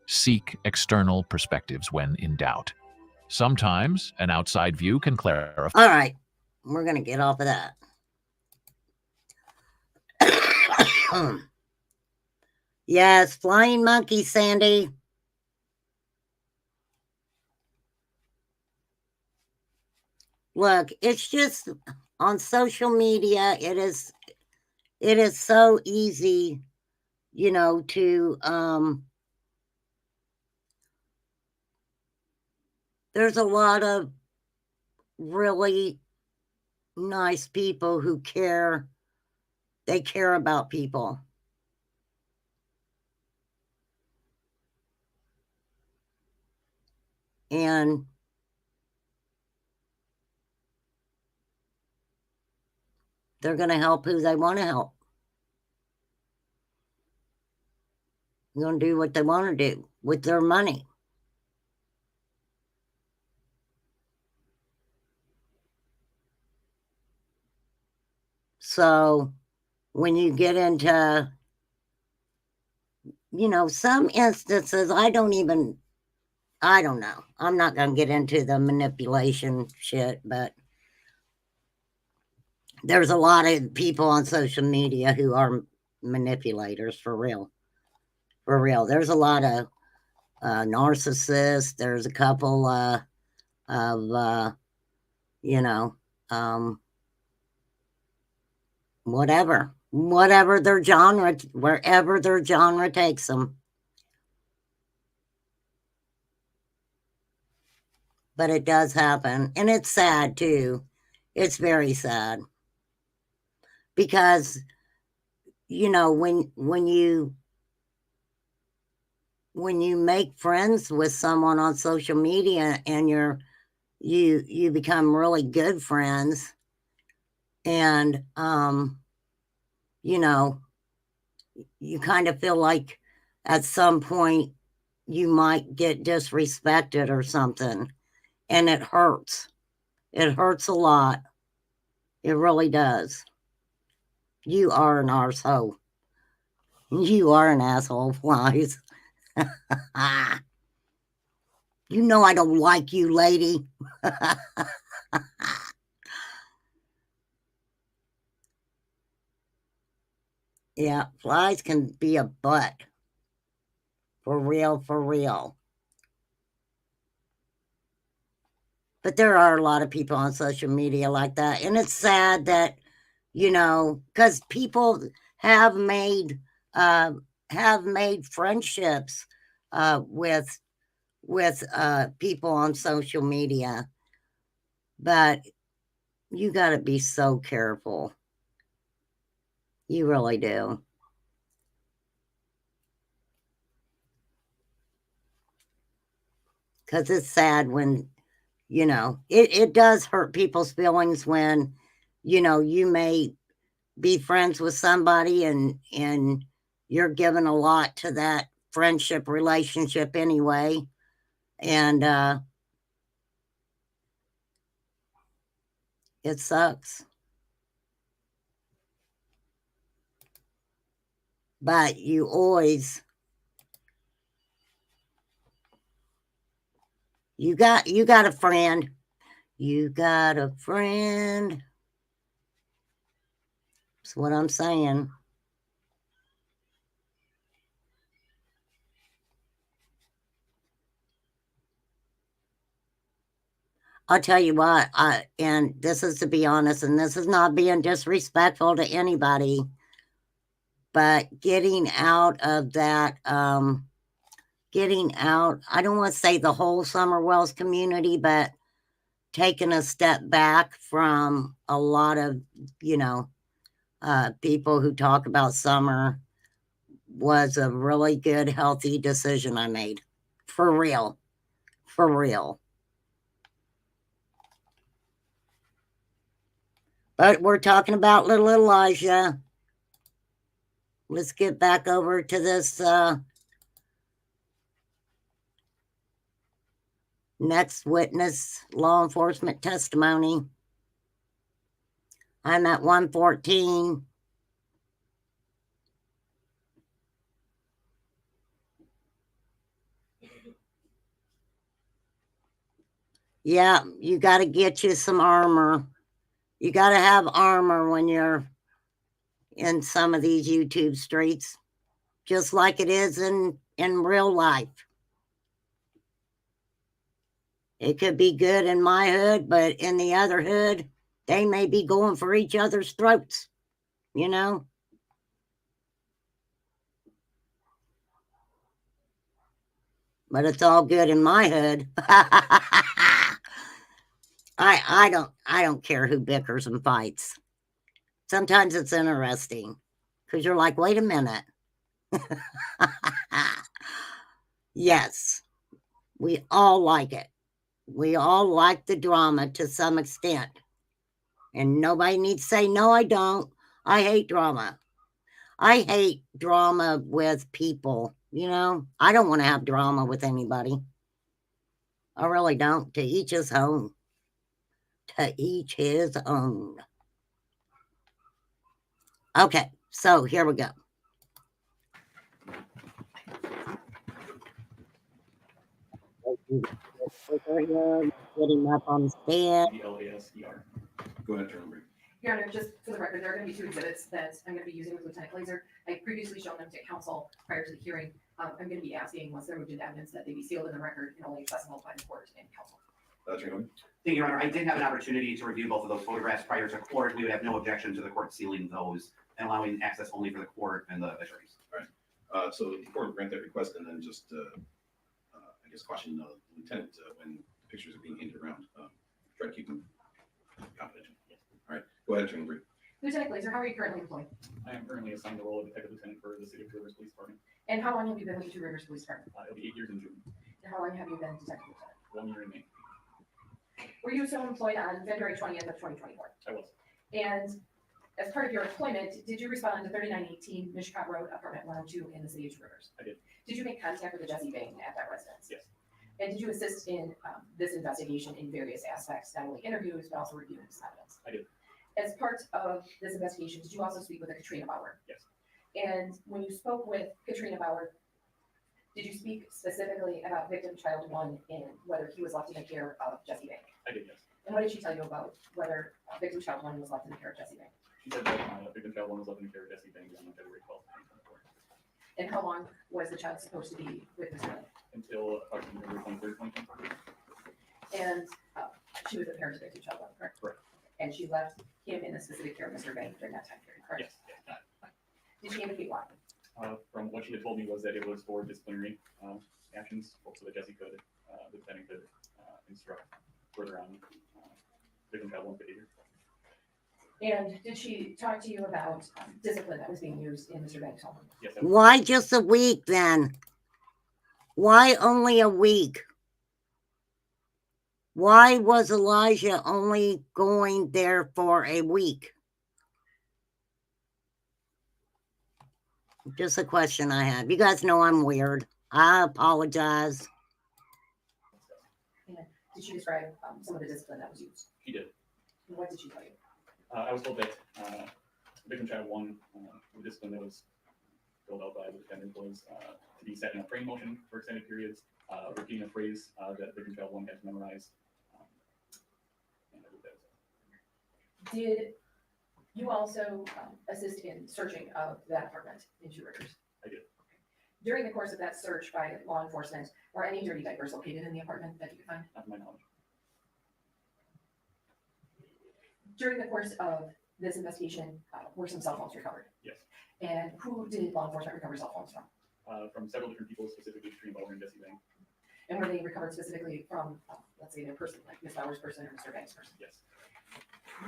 Seek external perspectives when in doubt. Sometimes an outside view can clarify. All right, we're going to get off of that. Yes, flying monkey, Sandy. Look, it's just on social media. It is so easy, you know, to there's a lot of really nice people who care. They care about people. And they're going to help who they want to help. They're going to do what they want to do with their money. So when you get into, you know, some instances, I don't know. I'm not going to get into the manipulation shit, but there's a lot of people on social media who are manipulators for real. For real. There's a lot of narcissists. There's a couple of, you know, whatever their genre, wherever their genre takes them. But it does happen. And it's sad too. It's very sad. Because, you know, when you make friends with someone on social media and you become really good friends, and you know, you kind of feel like at some point you might get disrespected or something, and it hurts. It hurts a lot. It really does. You are an arsehole. You are an asshole, Flies. You know I don't like you, lady. Yeah, Flies can be a butt. For real, for real. But there are a lot of people on social media like that. And it's sad that, you know, because people have made friendships with people on social media. But you got to be so careful. You really do. Because it's sad when, you know, it does hurt people's feelings when, you know, you may be friends with somebody and you're giving a lot to that friendship relationship anyway. And it sucks. But you always You got a friend. You got a friend. That's what I'm saying. I'll tell you what, and this is to be honest, and this is not being disrespectful to anybody, but getting out of that, getting out, I don't want to say the whole Summer Wells community, but taking a step back from a lot of, people who talk about summer was a really good, healthy decision I made. For real. For real. But we're talking about little Elijah. Let's get back over to this next witness law enforcement testimony. I'm at 114. Yeah, you got to get you some armor. You got to have armor when you're in some of these YouTube streets, just like it is in real life. It could be good in my hood, but in the other hood, they may be going for each other's throats, you know? But it's all good in my hood. I don't care who bickers and fights. Sometimes it's interesting because you're like, wait a minute. Yes, we all like it. We all like the drama to some extent. And nobody needs to say, no, I don't. I hate drama. I hate drama with people, you know? I don't want to have drama with anybody. I really don't. To each his own. To each his own. Okay, so here we go. Get him up on the stand. ELASER. Go ahead, Attorney. Your Honor, just for the record, there are going to be two exhibits that I'm going to be using with Lieutenant Glazer. I previously shown them to counsel prior to the hearing. I'm going to be asking, once they're moved into evidence, that they be sealed in the record and only accessible by the court and counsel. Thank you, Your Honor. I did have an opportunity to review both of those photographs prior to court. We would have no objection to the court sealing those and allowing access only for the court and the attorneys. All right. So the court will grant that request and then just, I guess, caution the lieutenant when pictures are being handed around. Try to keep them confidential. All right. Go ahead, Attorney Bree. Lieutenant Glazer, how are you currently employed? I am currently assigned the role of detective lieutenant for the City of Two Rivers Police Department. And how long have you been with the Two Rivers Police Department? It'll be 8 years in June. And how long have you been detective lieutenant? 1 year in May. Were you so employed on February 20th of 2024? I was. And as part of your employment, did you respond to 3918 Mishcot Road, apartment 102 in the City of Two Rivers? I did. Did you make contact with the Jesse Bang at that residence? Yes. And did you assist in this investigation in various aspects, not only interviews, but also reviewing this evidence? I did. As part of this investigation, did you also speak with Katrina Bauer? Yes. And when you spoke with Katrina Bauer, did you speak specifically about victim child 1 and whether he was left in the care of Jesse Bang? I did, yes. And what did she tell you about whether victim child 1 was left in the care of Jesse Bang? She said that victim child 1 was left in the care of Jesse Bang on February 12th, 2024. And how long was the child supposed to be with Mr. Bang? Until approximately November 23rd, 2024. And she was a parent to victim child 1, correct? Correct. And she left him in the specific care of Mr. Bang during that time period, correct? Yes. Did she indicate why? From what she had told me was that it was for disciplinary actions, so that Jesse could, the defendant could instruct further on victim child 1 behavior. And did she talk to you about discipline that was being used in Mr. Bang's home? Yes. Why just a week then? Why only a week? Why was Elijah only going there for a week? Just a question I have. You guys know I'm weird. I apologize. And did she describe some of the discipline that was used? She did. And what did she tell you? I was told that victim child 1, the discipline that was filled out by the defendant was to be set in a praying motion for extended periods, repeating a phrase that victim child one had to memorize. And I believe that was it. Did you also assist in searching of that apartment in Two Rivers? I did. During the course of that search by law enforcement, were any dirty diapers located in the apartment that you could find? Not to my knowledge. During the course of this investigation, were some cell phones recovered? Yes. And who did law enforcement recover cell phones from? From several different people, specifically Katrina Bauer and Jesse Vang. And were they recovered specifically from, let's say, their person, like Ms. Bauer's person or Mr. Vang's person? Yes.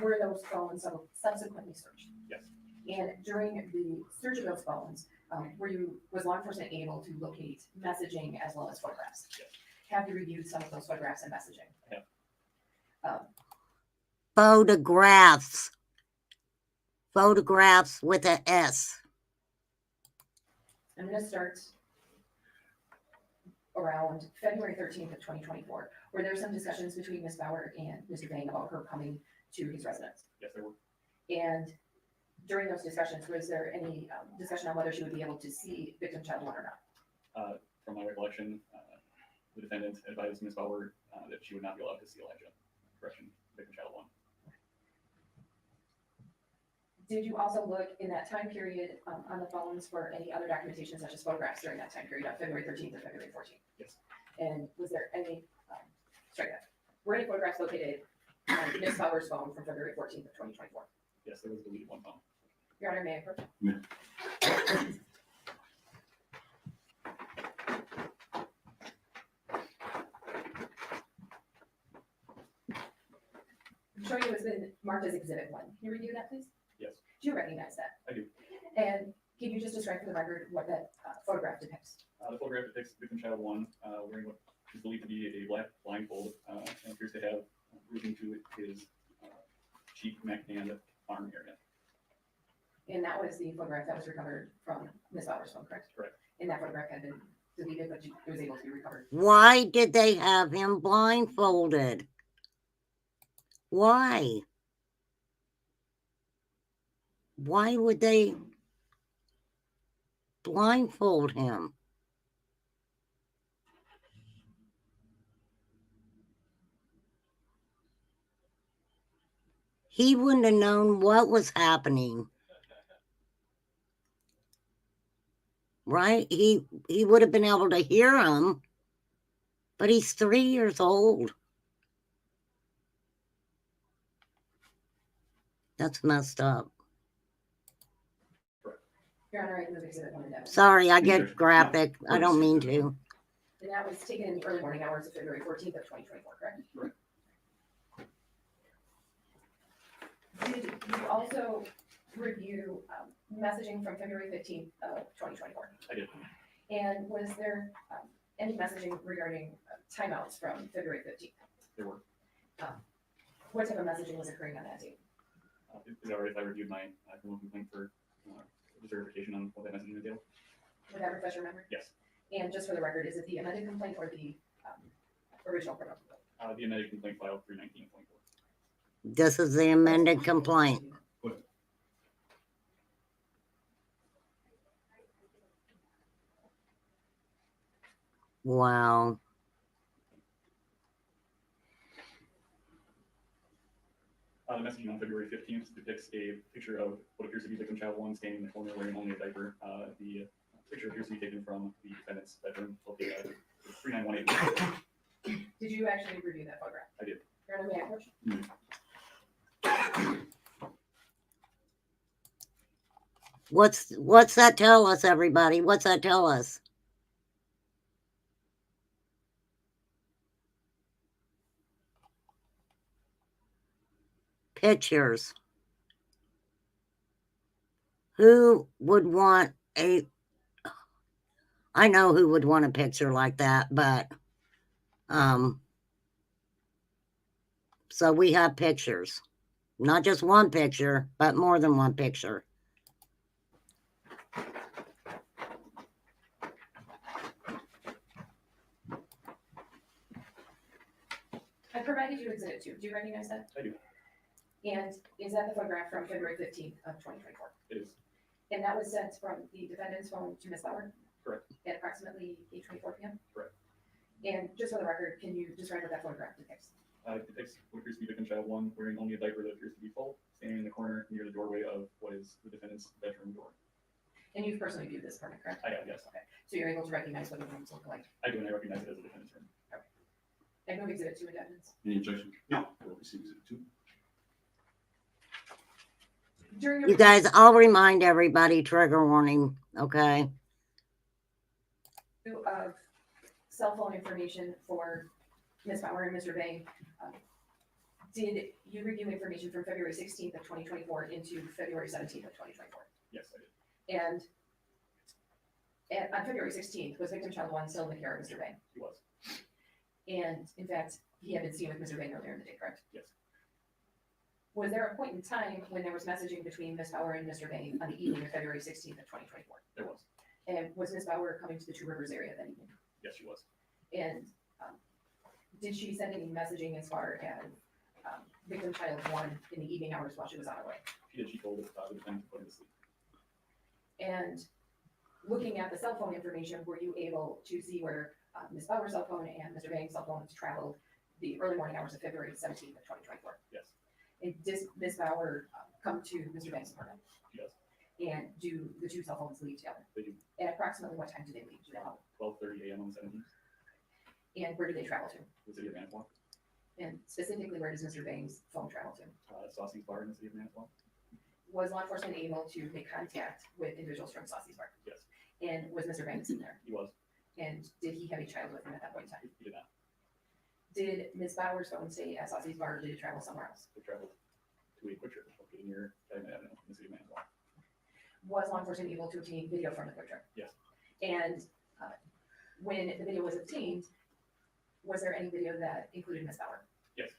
Were those phones subsequently searched? Yes. And during the search of those phones, was law enforcement able to locate messaging as well as photographs? Yes. Have you reviewed some of those photographs and messaging? I have. Photographs. Photographs with a S. I'm going to start around February 13th of 2024. Were there some discussions between Ms. Bauer and Mr. Vang about her coming to his residence? Yes, there were. And during those discussions, was there any discussion on whether she would be able to see victim child one or not? From my recollection, the defendant advised Ms. Bauer that she would not be allowed to see Elijah. Correction, victim child one. Did you also look in that time period on the phones for any other documentation such as photographs during that time period on February 13th or February 14th? Yes. And was there any, strike that, were any photographs located on Ms. Bauer's phone from February 14th of 2024? Yes, there was deleted one phone. Your Honor, may I approach? Showing you has been marked as Exhibit 1. Can you review that, please? Yes. Do you recognize that? I do. And can you just describe for the record what that photograph depicts? The photograph depicts victim child one wearing what is believed to be a black blindfold and appears to have bruising to his cheek, neck, and arm area. And that was the photograph that was recovered from Ms. Bauer's phone, correct? Correct. And that photograph had been deleted, but it was able to be recovered. Why did they have him blindfolded? Why? Why would they blindfold him? He wouldn't have known what was happening. Right? He would have been able to hear him, but he's 3 years old. That's messed up. Your Honor, I move Exhibit 1 and evidence. Sorry, I get graphic. I don't mean to. And that was taken in the early morning hours of February 14th of 2024, correct? Correct. Did you also review messaging from February 15th of 2024? I did. And was there any messaging regarding timeouts from February 15th? There were. What type of messaging was occurring on that date? Is it alright if I reviewed my criminal complaint for verification on what that messaging entailed? Would that refresh your memory? Yes. And just for the record, is it the amended complaint or the original criminal complaint? The amended complaint filed 3/19/24. This is the amended complaint. Wow. The messaging on February 15th depicts a picture of what appears to be victim child one standing in the corner wearing only a diaper. The picture appears to be taken from the defendant's bedroom located at 3918. Did you actually review that photograph? I did. Your Honor, may I approach? What's that tell us, everybody? What's that tell us? Pictures. Who would want I know who would want a picture like that, but so we have pictures. Not just one picture, but more than one picture. I provided you Exhibit 2. Do you recognize that? I do. And is that the photograph from February 15th of 2024? It is. And that was sent from the defendant's phone to Ms. Bauer? Correct. At approximately approximately 8:24 p.m.? Correct. And just for the record, can you describe what that photograph depicts? It depicts what appears to be victim child 1 wearing only a diaper that appears to be full, standing in the corner near the doorway of what is the defendant's bedroom door. And you've personally viewed this apartment, correct? I have, yes. Okay. So you're able to recognize what the rooms look like? I do, and I recognize it as a defendant's room. I move exhibit 2 into evidence. Any objection? No. We'll receive exhibit 2. During your You guys, I'll remind everybody, trigger warning, okay? review of cell phone information for Ms. Bauer and Mr. Bang, did you review information from February 16th of 2024 into February 17th of 2024? Yes, I did. And on February 16th, was victim child 1 still in the care of Mr. Bang? He was. And in fact, he had been seen with Mr. Bang earlier in the day, correct? Yes. Was there a point in time when there was messaging between Ms. Bauer and Mr. Bang on the evening of February 16th of 2024? There was. And was Ms. Bauer coming to the Two Rivers area that evening? Yes, she was. And did she send any messaging as far as victim child 1 in the evening hours while she was on her way? She did. She told the defendant to put him to sleep. And looking at the cell phone information, were you able to see where Ms. Bauer's cell phone and Mr. Bang's cell phones traveled the early morning hours of February 17th of 2024? Yes. And did Ms. Bauer come to Mr. Bang's apartment? She does. And do the two cell phones leave together? They do. And approximately what time do they leave? Do they know? 12:30 a.m. on the 17th. And where do they travel to? The city of Manitowoc. And specifically, where does Mr. Bang's phone travel to? Saucy's Bar in the city of Manitowoc. Was law enforcement able to make contact with individuals from Saucy's Bar? Yes. And was Mr. Banks in there? He was. And did he have a child with him at that point in time? He did not. Did Ms. Bauer's phone stay at Saucy's Bar or did it travel somewhere else? They traveled to a quick trip located near Diamond Avenue in the city of Manitowoc. Was law enforcement able to obtain video from the quick trip? Yes. And when the video was obtained, was there any video that included Ms. Bauer? Yes.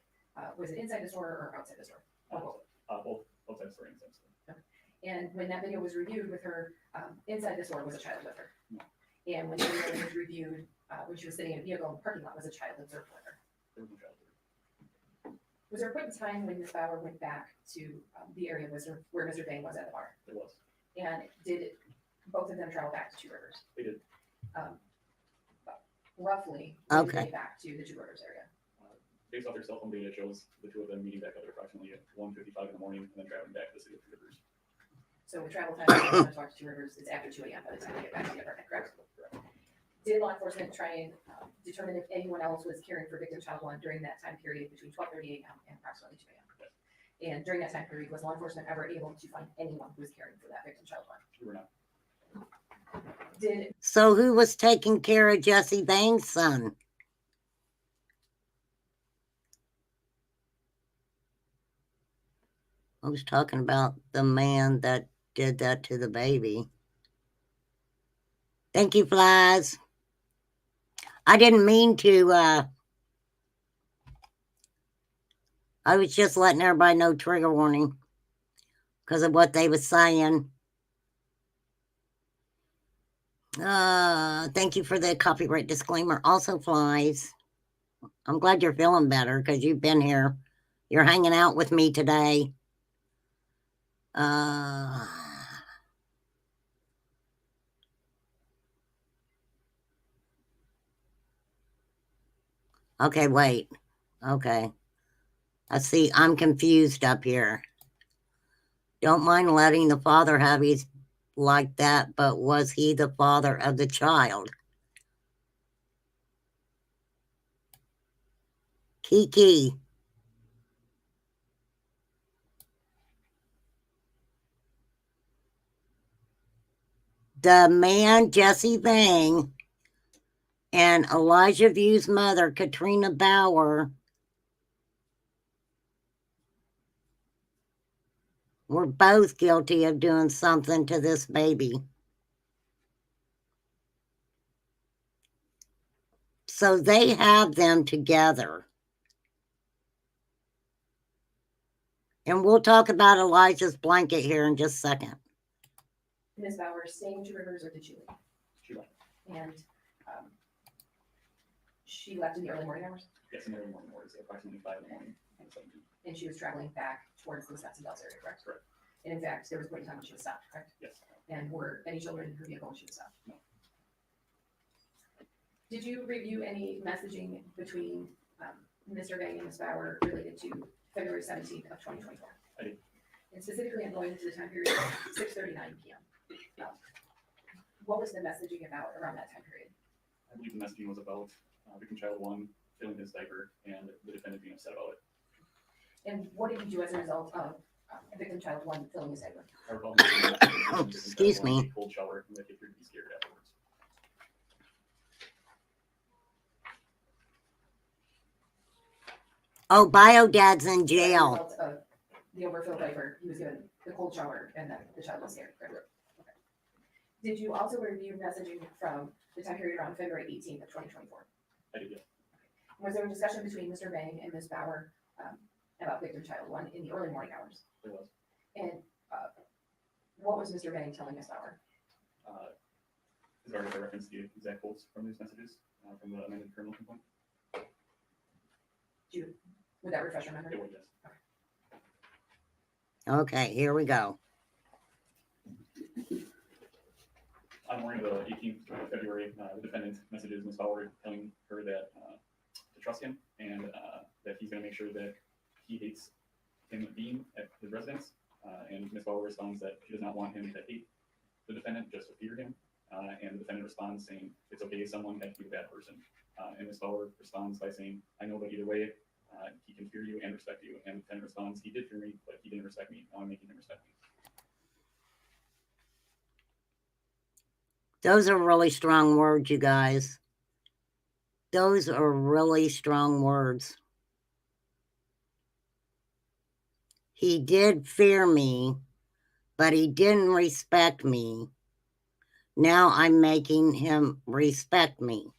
Was it inside the store or outside the store? Both outside the store and inside the store. And when that video was reviewed with her inside the store, was a child with her? No. And when the video was reviewed when she was sitting in a vehicle in the parking lot, was a child observed with her? There was no child there. Was there a point in time when Ms. Bauer went back to the area where Mr. Bang was at the bar? There was. And did both of them travel back to Two Rivers? They did. Roughly, when did Okay. they back to the Two Rivers area? Based off their cell phone data, it shows the two of them meeting back up at approximately 1:55 in the morning and then traveling back to the city of Two Rivers. So the travel time from Manitowoc to Two Rivers is after 2 a.m. by the time they get back to the apartment, correct? Did law enforcement try and determine if anyone else was caring for victim child 1 during that time period between 12:30 a.m. and approximately 2 a.m.? And during that time period, was law enforcement ever able to find anyone who was caring for that victim child 1? We were not. Did So who was taking care of Jesse Bang's son? I was talking about the man that did that to the baby. Thank you, Flies. I didn't mean to, I was just letting everybody know trigger warning because of what they was saying. Thank you for the copyright disclaimer. Also, Flies, I'm glad you're feeling better because you've been here. You're hanging out with me today. Okay, wait. Okay. I see. I'm confused up here. Don't mind letting the father have his like that, but was he the father of the child? Kiki. The man, Jesse Bang, and Elijah View's mother, Katrina Bauer, were both guilty of doing something to this baby. So they have them together. And we'll talk about Elijah's blanket here in just a second. Ms. Bauer stay in Two Rivers or did she leave? She left. And she left in the early morning hours? Yes, in the early morning hours, approximately 5 in the morning on the 17th. And she was traveling back towards the Wisconsin Dells area, correct? Correct. And in fact, there was a point in time when she was stopped, correct? Yes. And were any children in her vehicle when she was stopped? No. Did you review any messaging between Mr. Vang and Ms. Bauer related to February 17th of 2024? I did. And specifically, I'm going to the time period of 6:39 p.m. What was the messaging about around that time period? I believe the messaging was about victim child 1 filling his diaper and the defendant being upset about it. And what did you do as a result of victim child 1 filling his diaper? I recall Oh, excuse me. cold shower and that he appeared to be scared afterwards. Oh, Bio Dad's in As a jail. result of the overfilled diaper, he was given the cold shower and that the child was scared. Correct? Okay. Did you also review messaging from the time period around February 18th of 2024? I did, yes. Was there a discussion between Mr. Vang and Ms. Bauer about victim child 1 in the early morning hours? There was. And what was Mr. Vang telling Ms. Bauer? Is already reference the exact quotes from these messages from the amended criminal complaint? Would that refresh your memory? It would, yes. Okay, here we go. On the morning of the 18th of February, the defendant messages Ms. Bauer telling her that to trust him and that he's going to make sure that he hates him being at his residence. And Ms. Bauer responds that she does not want him to hate the defendant, just to fear him. And the defendant responds saying, it's okay, someone had to be a bad person. And Ms. Bauer responds by saying, I know, but either way, he can fear you and respect you. And the defendant responds, he did fear me, but he didn't respect me. Now I'm making him respect me. Those are really strong words, you guys. Those are really strong words. He did fear me, but he didn't respect me. Now I'm making him respect me.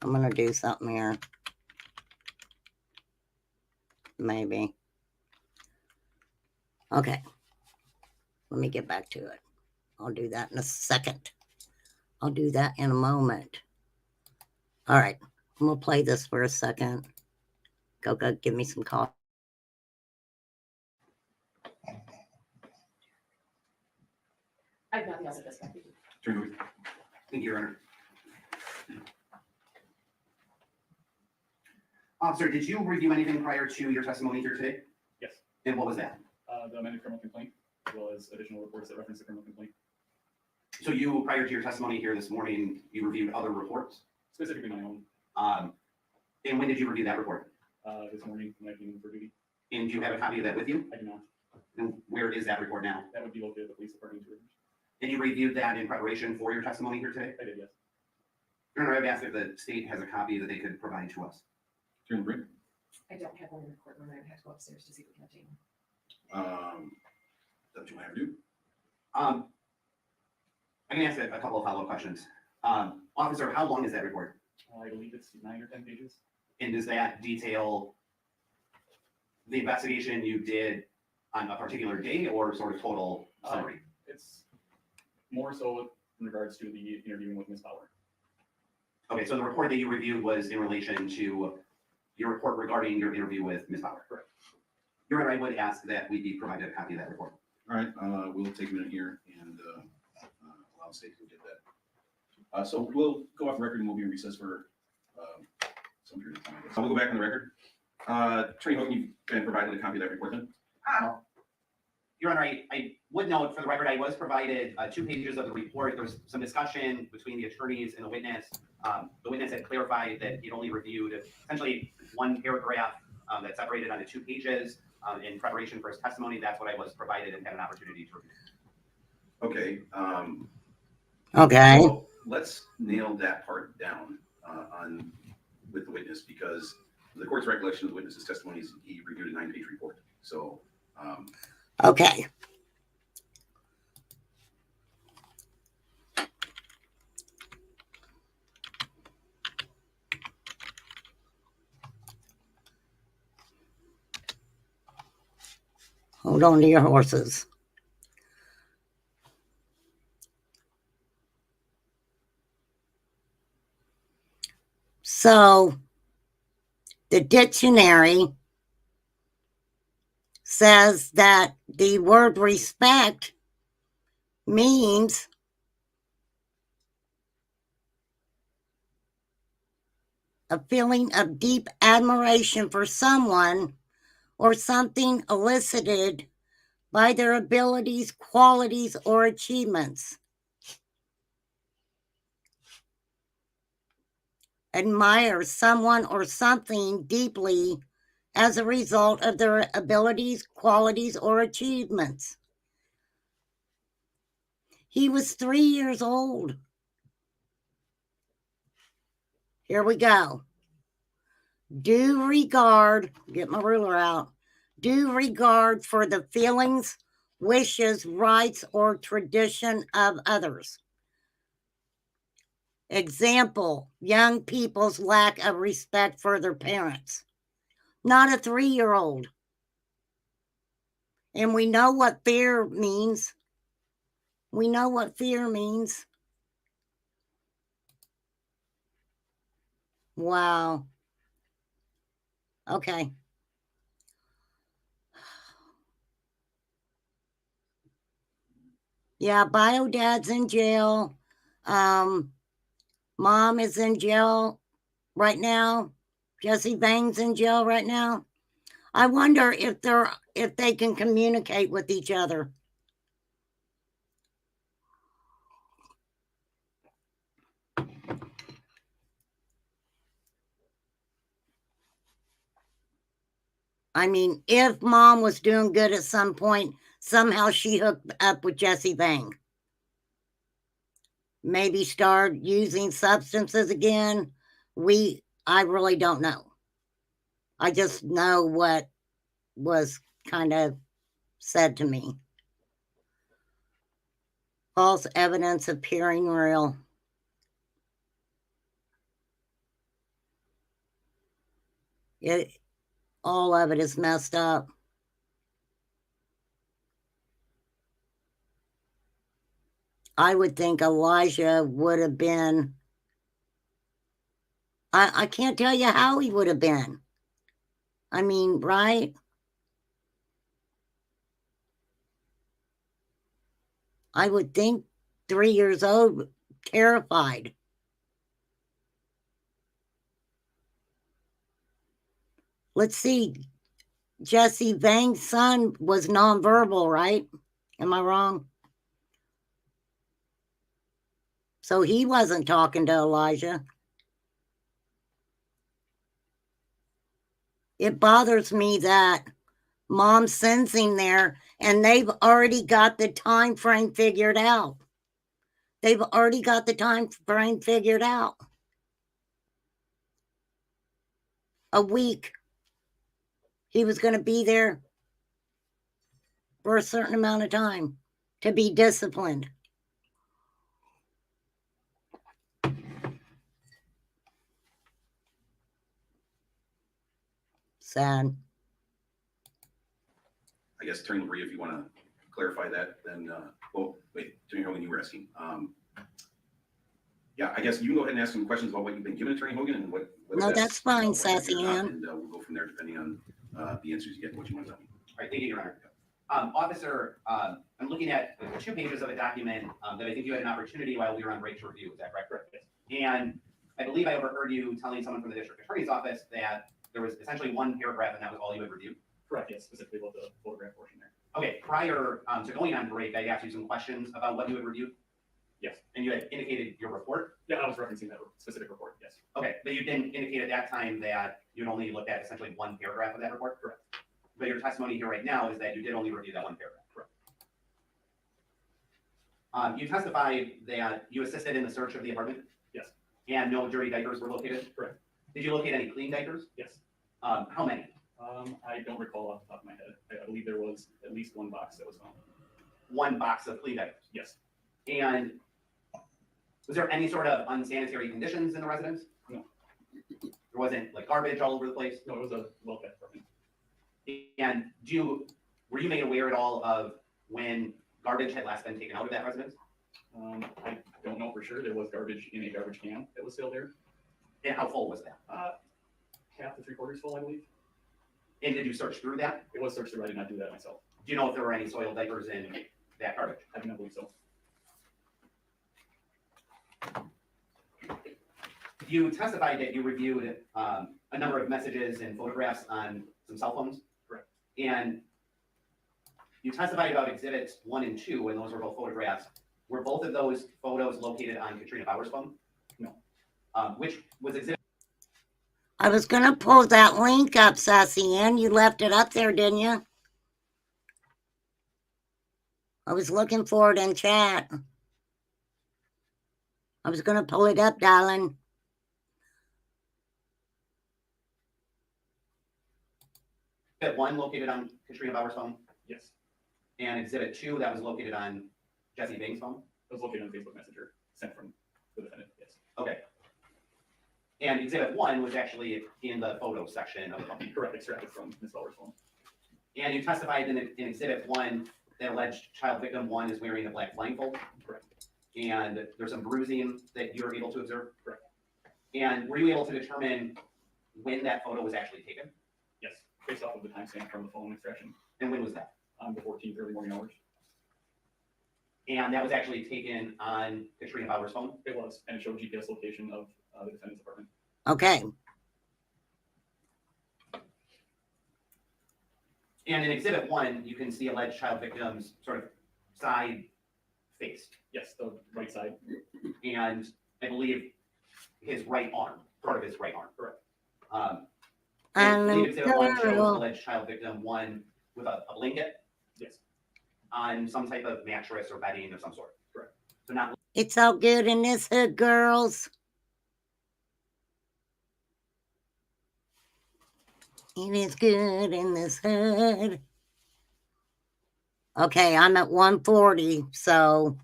I'm going to do something here. Maybe. Okay. Let me get back to it. I'll do that in a second. I'll do that in a moment. All right. I'm going to play this for a second. Go give me some coffee. I have nothing else at this point. Thank you, Your Honor. Officer, did you review anything prior to your testimony here today? Yes. And what was that? The amended criminal complaint, as well as additional reports that reference the criminal complaint. So you, prior to your testimony here this morning, you reviewed other reports? Specifically my own. And when did you review that report? This morning when I came in for duty. And do you have a copy of that with you? I do not. And where is that report now? That would be located at the police department in Two Rivers. And you reviewed that in preparation for your testimony here today? I did, yes. Your Honor, I've asked if the state has a copy that they could provide to us. Attorney Britt? I don't have one in the courtroom. I would have to go upstairs to see if we can obtain one. That you want to do? I'm gonna ask a couple of follow-up questions. Officer, how long is that report? I believe it's 9 or 10 pages. And does that detail the investigation you did on a particular day or sort of total summary? It's more so in regards to the interviewing with Ms. Bauer. Okay, so the report that you reviewed was in relation to your report regarding your interview with Ms. Bauer? Correct. Your Honor, I would ask that we be provided a copy of that report. All right, we'll take a minute here and allow the state to get that. So we'll go off the record and we'll be in recess for some period of time. So we'll go back on the record. Attorney Hogan, you've been provided a copy of that report then? Your Honor, I would note for the record, I was provided 2 pages of the report. There was some discussion between the attorneys and the witness. The witness had clarified that he'd only reviewed essentially 1 paragraph that separated onto 2 pages in preparation for his testimony. That's what I was provided and had an opportunity to review. Okay. Okay. So let's nail that part down with the witness, because the court's recollection of the witness's testimony is he reviewed a 9-page report. So okay. Hold on to your horses. So the dictionary says that the word respect means a feeling of deep admiration for someone or something elicited by their abilities, qualities, or achievements. Admire someone or something deeply as a result of their abilities, qualities, or achievements. He was 3 years old. Here we go. Due regard, get my ruler out, due regard for the feelings, wishes, rights, or tradition of others. Example, young people's lack of respect for their parents. Not a 3-year-old. And we know what fear means. We know what fear means. Wow. Okay. Yeah, Bio Dad's in jail. Mom is in jail right now. Jesse Vang's in jail right now. I wonder if they can communicate with each other. I mean, if Mom was doing good at some point, somehow she hooked up with Jesse Vang. Maybe start using substances again. I really don't know. I just know what was kind of said to me. False evidence appearing real. All of it is messed up. I would think Elijah would have been, I can't tell you how he would have been. I mean, right? I would think 3 years old, terrified. Let's see. Jesse Vang's son was nonverbal, right? Am I wrong? So he wasn't talking to Elijah. It bothers me that Mom sends him there and they've already got the time frame figured out. They've already got the time frame figured out. A week. He was going to be there for a certain amount of time to be disciplined. Sad. I guess, Attorney Marie, if you want to clarify that, then, well, wait, Attorney Hogan, you were asking. Yeah, I guess you can go ahead and ask some questions about what you've been given, Attorney Hogan, and what. No, that's fine, Sassy Ann. And we'll go from there depending on the answers you get and what you want to tell me. All right, thank you, Your Honor. Officer, I'm looking at 2 pages of a document that I think you had an opportunity while we were on break to review. Is that correct? Correct. And I believe I overheard you telling someone from the district attorney's office that there was essentially 1 paragraph and that was all you had reviewed. Correct, yes, specifically about the photograph portion there. Okay, prior to going on break, I asked you some questions about what you had reviewed. Yes. And you had indicated your report? Yeah, I was referencing that specific report, yes. Okay, but you didn't indicate at that time that you'd only looked at essentially 1 paragraph of that report? Correct. But your testimony here right now is that you did only review that 1 paragraph? Correct. You testified that you assisted in the search of the apartment? Yes. And no dirty diapers were located? Correct. Did you locate any clean diapers? Yes. How many? I don't recall off the top of my head. I believe there was at least 1 box that was found. 1 box of clean diapers? Yes. And was there any sort of unsanitary conditions in the residence? No. There wasn't like garbage all over the place? No, it was a well-kept apartment. And were you made aware at all of when garbage had last been taken out of that residence? I don't know for sure. There was garbage in a garbage can that was still there. And how full was that? Half to 3/4 full, I believe. And did you search through that? It was searched through. I did not do that myself. Do you know if there were any soiled diapers in that garbage? I do not believe so. You testified that you reviewed a number of messages and photographs on some cell phones. Correct. And you testified about exhibits 1 and 2, and those were both photographs. Were both of those photos located on Katrina Bauer's phone? No. Which was exhibit? I was going to pull that link up, Sassy Ann. You left it up there, didn't you? I was looking for it in chat. I was going to pull it up, darling. Exhibit 1 located on Katrina Bauer's phone? Yes. And exhibit 2 that was located on Jesse Bing's phone? It was located on Facebook Messenger, sent from the defendant. Yes. Okay. And exhibit 1 was actually in the photo section of the phone? Correct, extracted from Ms. Bauer's phone. And you testified in exhibit 1 that alleged child victim 1 is wearing a black blindfold? Correct. And there's some bruising that you were able to observe? Correct. And were you able to determine when that photo was actually taken? Yes, based off of the timestamp from the phone extraction. And when was that? On the 14th, early morning hours. And that was actually taken on Katrina Bauer's phone? It was, and it showed GPS location of the defendant's apartment. Okay. And in exhibit 1, you can see alleged child victim's sort of side face. Yes, the right side. And I believe his right arm, part of his right arm. Correct. I believe exhibit 1 shows alleged child victim 1 with a blanket. Yes. On some type of mattress or bedding of some sort. Correct. So not. It's all good in this hood, girls. It is good in this hood. Okay, I'm at 140, so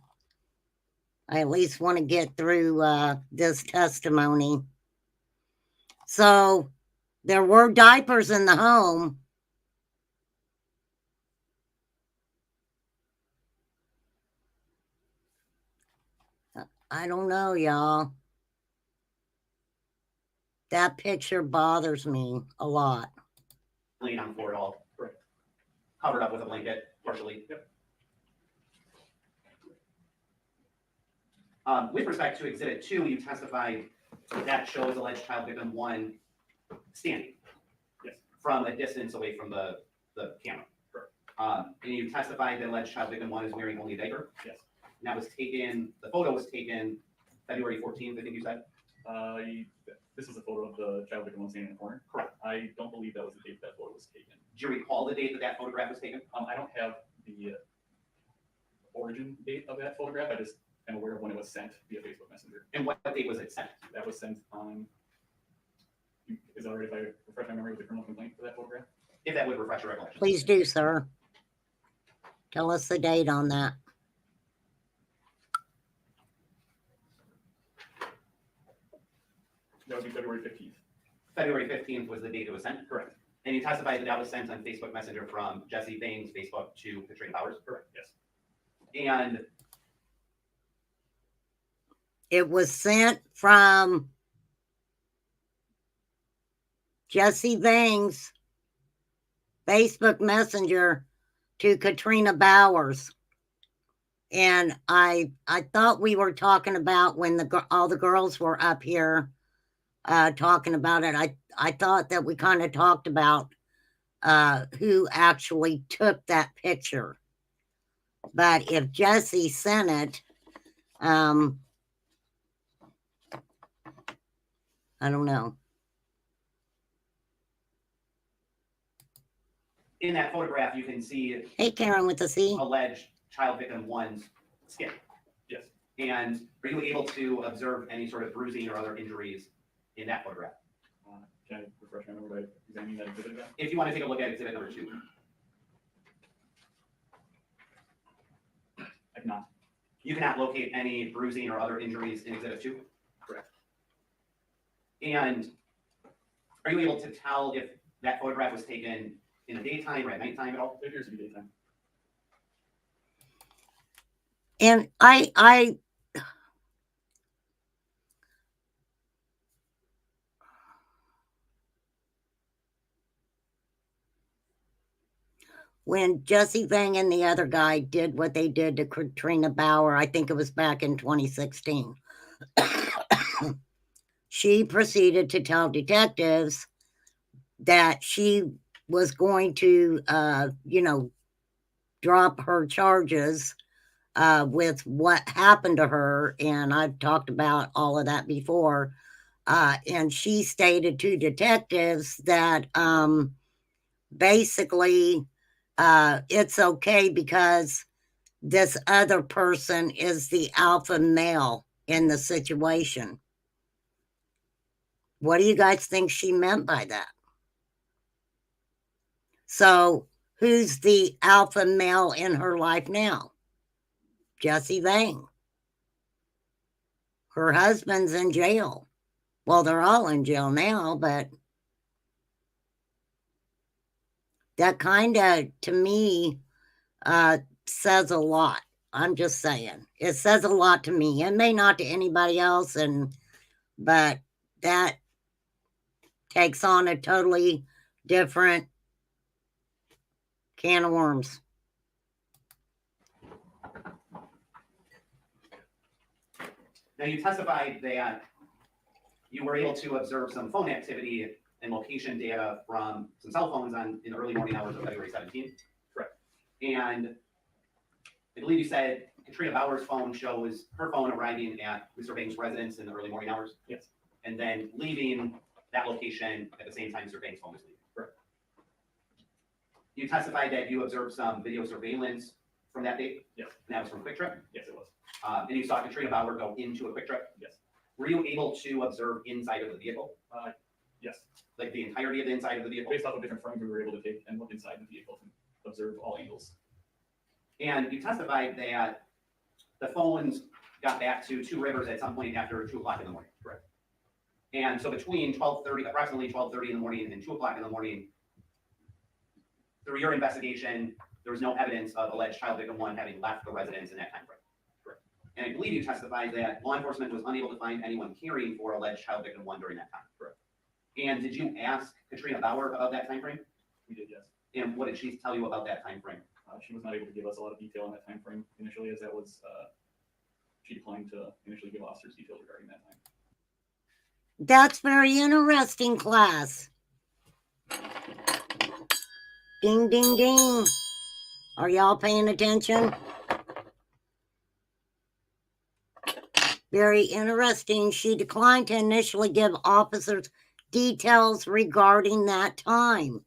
I at least want to get through this testimony. So there were diapers in the home. I don't know, y'all. That picture bothers me a lot. Laying on the floor at all. Correct. Covered up with a blanket, partially. Yep. With respect to exhibit 2, you testified that shows alleged child victim 1 standing. Yes. From a distance away from the camera. Correct. And you testified that alleged child victim 1 is wearing only a diaper. Yes. And that was taken, the photo was taken February 14th, I think you said? This is a photo of the child victim standing in the corner. Correct. I don't believe that was the date that photo was taken. Do you recall the date that that photograph was taken? I don't have the origin date of that photograph. I just am aware of when it was sent via Facebook Messenger. And what date was it sent? That was sent on, is that all right if I refresh my memory with the criminal complaint for that photograph? If that would refresh your recollection. Please do, sir. Tell us the date on that. That would be February 15th. February 15th was the date it was sent? Correct. And you testified that that was sent on Facebook Messenger from Jesse Bain's Facebook to Katrina Bowers? Correct, yes. And it was sent from Jesse Bain's Facebook Messenger to Katrina Bowers. And I thought we were talking about when all the girls were up here talking about it. I thought that we kind of talked about who actually took that picture. But if Jesse sent it, I don't know. in that photograph, you can see Hey, Karen with the C. alleged child victim 1's skin. Yes. And are you able to observe any sort of bruising or other injuries in that photograph? Can I refresh my memory by examining that exhibit again? If you want to take a look at exhibit number 2. I cannot. You cannot locate any bruising or other injuries in exhibit 2? Correct. And are you able to tell if that photograph was taken in the daytime or at nighttime at all? It appears to be daytime. And I when Jesse Vang and the other guy did what they did to Katrina Bauer, I think it was back in 2016, she proceeded to tell detectives that she was going to, drop her charges with what happened to her. And I've talked about all of that before. And she stated to detectives that basically it's okay because this other person is the alpha male in the situation. What do you guys think she meant by that? So who's the alpha male in her life now? Jesse Vang. Her husband's in jail. Well, they're all in jail now, but that kind of, to me, says a lot. I'm just saying. It says a lot to me. It may not to anybody else, but that takes on a totally different can of worms. Now, you testified that you were able to observe some phone activity and location data from some cell phones in the early morning hours of February 17th. Correct. And I believe you said Katrina Bauer's phone shows her phone arriving at Mr. Vang's residence in the early morning hours. Yes. And then leaving that location at the same time Mr. Vang's phone was leaving. Correct. You testified that you observed some video surveillance from that date. Yes. And that was from Quick Trip. Yes, it was. And you saw Katrina Bauer go into a Quick Trip. Yes. Were you able to observe inside of the vehicle? Yes. Like the entirety of the inside of the vehicle? Based off of different frames we were able to take and look inside the vehicle to observe all angles. And you testified that the phones got back to Two Rivers at some point after 2 o'clock in the morning. Correct. And so between approximately 12:30 in the morning and 2 o'clock in the morning, through your investigation, there was no evidence of alleged child victim 1 having left the residence in that time frame. Correct. And I believe you testified that law enforcement was unable to find anyone caring for alleged child victim 1 during that time. Correct. And did you ask Katrina Bauer about that time frame? We did, yes. And what did she tell you about that time frame? She was not able to give us a lot of detail on that time frame initially, as that was she declined to initially give officers details regarding that time. That's very interesting, class. Ding, ding, ding. Are y'all paying attention? Very interesting. She declined to initially give officers details regarding that time.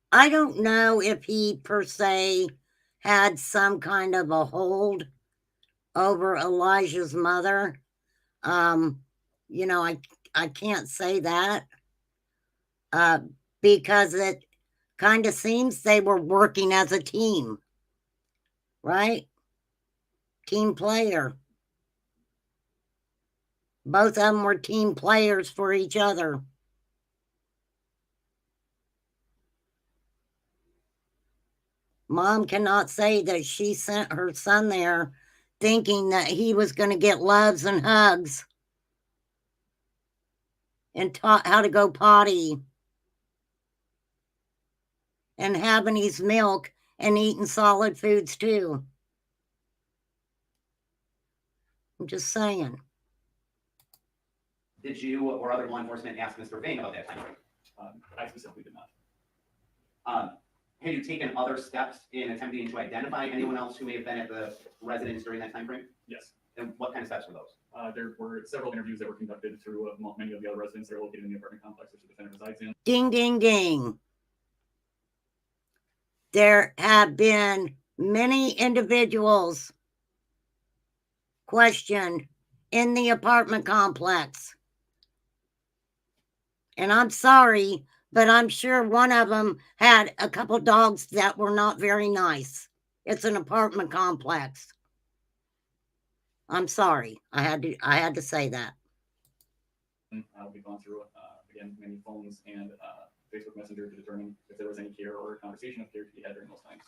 I don't know if he per se had some kind of a hold over Elijah's mother. I can't say that because it kind of seems they were working as a team, right? Team player. Both of them were team players for each other. Mom cannot say that she sent her son there thinking that he was going to get loves and hugs and taught how to go potty and having his milk and eating solid foods too. I'm just saying. Did you or other law enforcement ask Mr. Vang about that time frame? I specifically did not. Have you taken other steps in attempting to identify anyone else who may have been at the residence during that time frame? Yes. And what kind of steps were those? There were several interviews that were conducted through many of the other residents that are located in the apartment complex which the defendant resides in. Ding, ding, ding. There have been many individuals questioned in the apartment complex. And I'm sorry, but I'm sure one of them had a couple dogs that were not very nice. It's an apartment complex. I'm sorry. I had to say that. We've gone through, again, many phones and Facebook Messenger to determine if there was any care or conversation of care to be had during those times.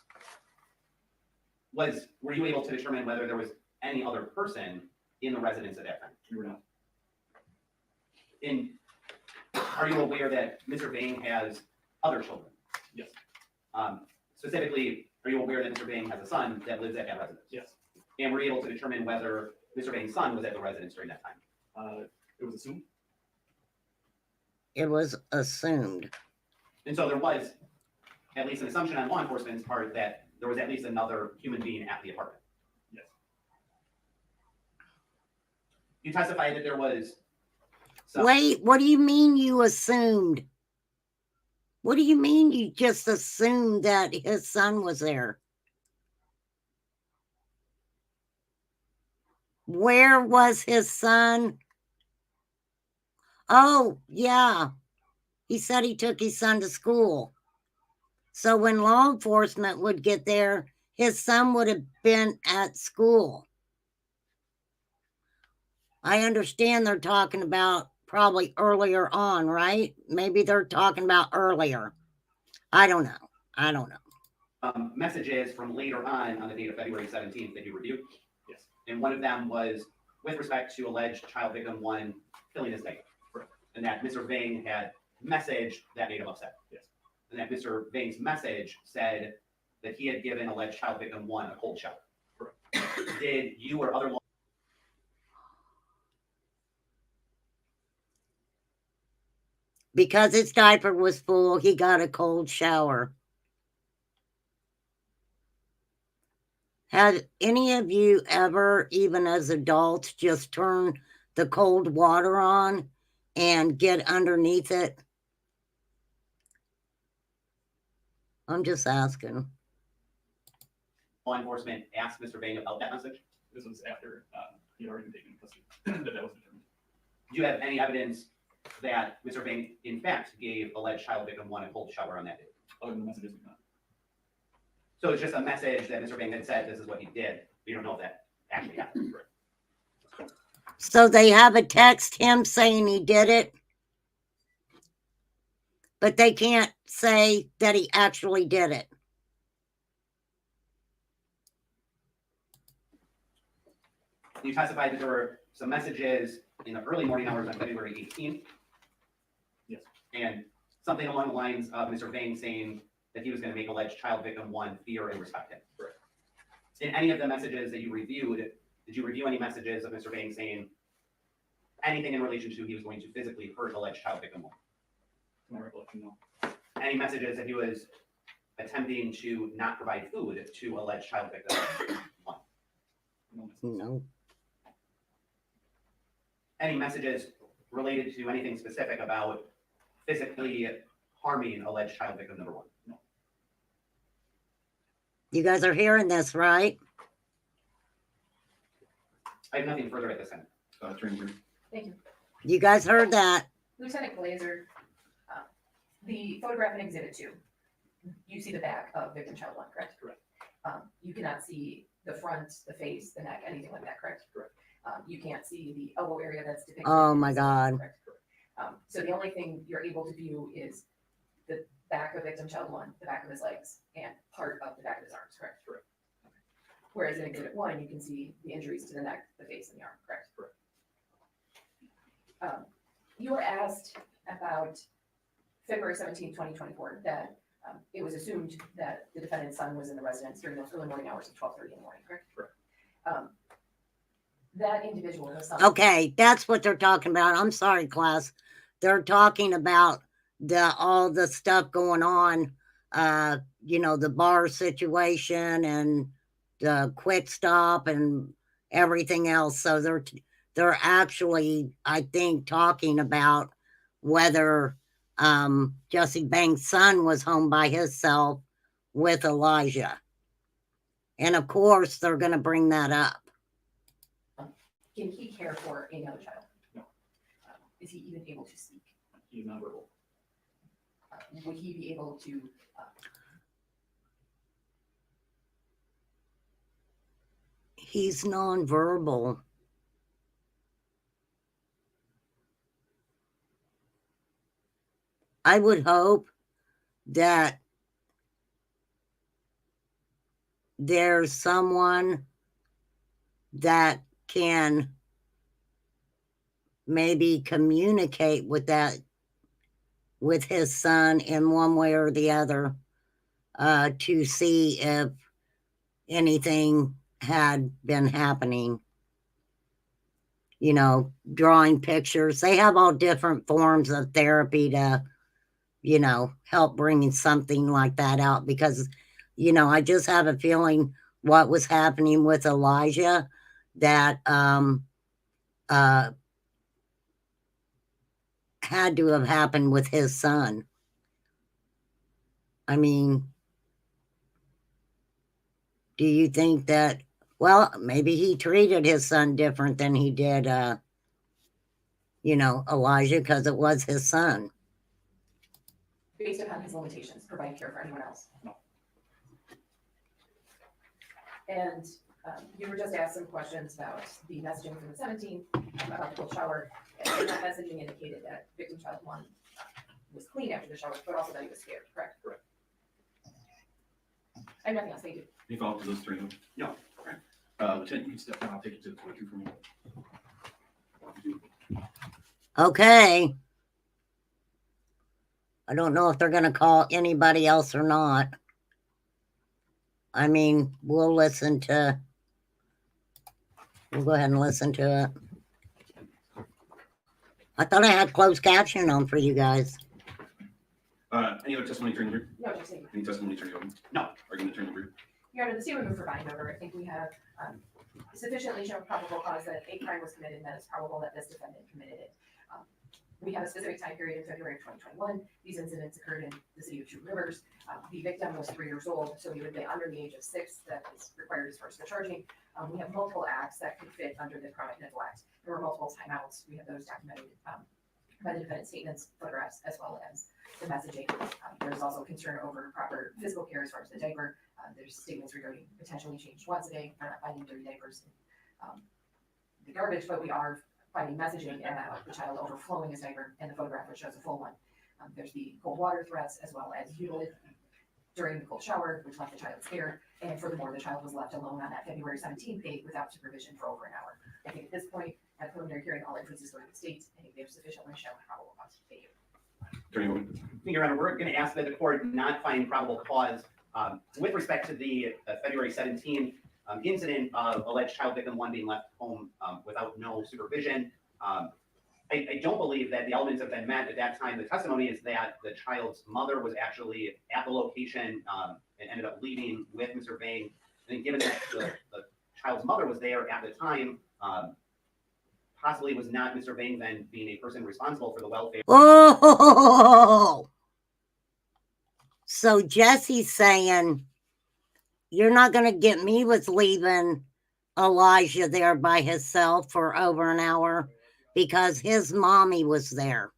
were you able to determine whether there was any other person in the residence at that time? You were not. Are you aware that Mr. Bain has other children? Yes. Specifically, are you aware that Mr. Bain has a son that lives at that residence? Yes. And were you able to determine whether Mr. Bain's son was at the residence during that time? It was assumed. It was assumed. And so there was at least an assumption on law enforcement's part that there was at least another human being at the apartment. Yes. You testified that there was Wait, what do you mean you assumed? What do you mean you just assumed that his son was there? Where was his son? Oh, yeah. He said he took his son to school. So when law enforcement would get there, his son would have been at school. I understand they're talking about probably earlier on, right? Maybe they're talking about earlier. I don't know. Messages from later on the date of February 17th that you reviewed. Yes. And one of them was with respect to alleged child victim 1 killing his neighbor. Correct. And that Mr. Vang had messaged that made him upset. Yes. And that Mr. Vang's message said that he had given alleged child victim 1 a cold shower. Correct. Did you or other law Because his diaper was full, he got a cold shower. Had any of you ever, even as adults, just turn the cold water on and get underneath it? I'm just asking. law enforcement asked Mr. Vang about that message? This was after he had already been taken custody, that was determined. Do you have any evidence that Mr. Vang, in fact, gave alleged child victim 1 a cold shower on that day? Other than the messages, we not. So it's just a message that Mr. Vang had said, this is what he did. We don't know if that actually happened. So they have a text him saying he did it, but they can't say that he actually did it. You testified that there were some messages in the early morning hours on February 18th. Yes. And something along the lines of Mr. Vang saying that he was going to make alleged child victim 1 fear and respect him. Correct. In any of the messages that you reviewed, did you review any messages of Mr. Vang saying anything in relation to he was going to physically hurt alleged child victim 1? To my recollection, no. Any messages that he was attempting to not provide food to alleged child victim 1? No. Any messages related to anything specific about physically harming alleged child victim number 1? No. You guys are hearing this, right? I have nothing further at this time. Thank you. You guys heard that. Lieutenant Glazer, the photograph in Exhibit 2, you see the back of victim child 1, correct? Correct. You cannot see the front, the face, the neck, anything like that, correct? Correct. You can't see the elbow area that's depicted. Oh in my the God. correct? So the only thing you're able to view is the back of victim child 1, the back of his legs, and part of the back of his arms, correct? Correct. Whereas in Exhibit 1, you can see the injuries to the neck, the face, and the arm, correct? Correct. You were asked about February 17, 2024, that it was assumed that the defendant's son was in the residence during those early morning hours of 12:30 in the morning, correct? Correct. That individual, the son. Okay, that's what they're talking about. I'm sorry, class. They're talking about all the stuff going on, the bar situation and the quick stop and everything else. So they're actually, I think, talking about whether Jesse Bank's son was home by himself with Elijah. And of course, they're going to bring that up. Can he care for any other child? No. Is he even able to speak? He is nonverbal. Would he be able to? He's nonverbal. I would hope that there's someone that can maybe communicate with his son in one way or the other, to see if anything had been happening. You know, drawing pictures. They have all different forms of therapy to, you know, help bringing something like that out, because, you know, I just have a feeling what was happening with Elijah, that had to have happened with his son. I mean, do you think that, well, maybe he treated his son different than he did, you know, Elijah, because it was his son. Based upon his limitations, provide care for anyone else. And you were just asked some questions about the messaging from the 17th about the cold shower. And that messaging indicated that victim child 1 was clean after the shower, but also that he was scared, correct? Correct. I have nothing else, thank you. Any follow-up to those three? No. All right. Lieutenant, you can step down. I'll take you to the 22 for me. Okay. I don't know if they're going to call anybody else or not. I mean, we'll go ahead and listen to it. I thought I had closed caption on for you guys. Any other testimony during the group? No, just saying. Any testimony during the group? No. Argument during the group? Your Honor, the state would move for binding over. I think we have sufficiently shown probable cause that a crime was committed, and that it's probable that this defendant committed it. We have a specific time period in February of 2021. These incidents occurred in the city of Two Rivers. The victim was 3 years old, so he would be under the age of 6. That is required as far as the charging. We have multiple acts that could fit under the chronic neglect. There were multiple timeouts. We have those documented by the defendant's statements, photographs, as well as the messaging. There's also concern over proper physical care as far as the diaper. There's statements regarding potentially changed once a day. We're not finding dirty diapers in the garbage, but we are finding messaging about the child overflowing his diaper, and the photograph which shows a full one. There's the cold water threats, as well as utility during the cold shower, which left the child scared. And furthermore, the child was left alone on that February 17th date without supervision for over an hour. I think at this point, at preliminary hearing, all inferences go to the state. I think they have sufficiently shown probable cause. Thank you. Your Honor, we're going to ask that the court not find probable cause with respect to the February 17th incident of alleged child victim 1 being left home without no supervision. I don't believe that the elements have been met at that time. The testimony is that the child's mother was actually at the location and ended up leaving with Mr. Vang. And given that the child's mother was there at the time, possibly was not Mr. Vang then being a person responsible for the welfare. Oh, so Jesse's saying, you're not going to get me with leaving Elijah there by himself for over an hour, because his mommy was there.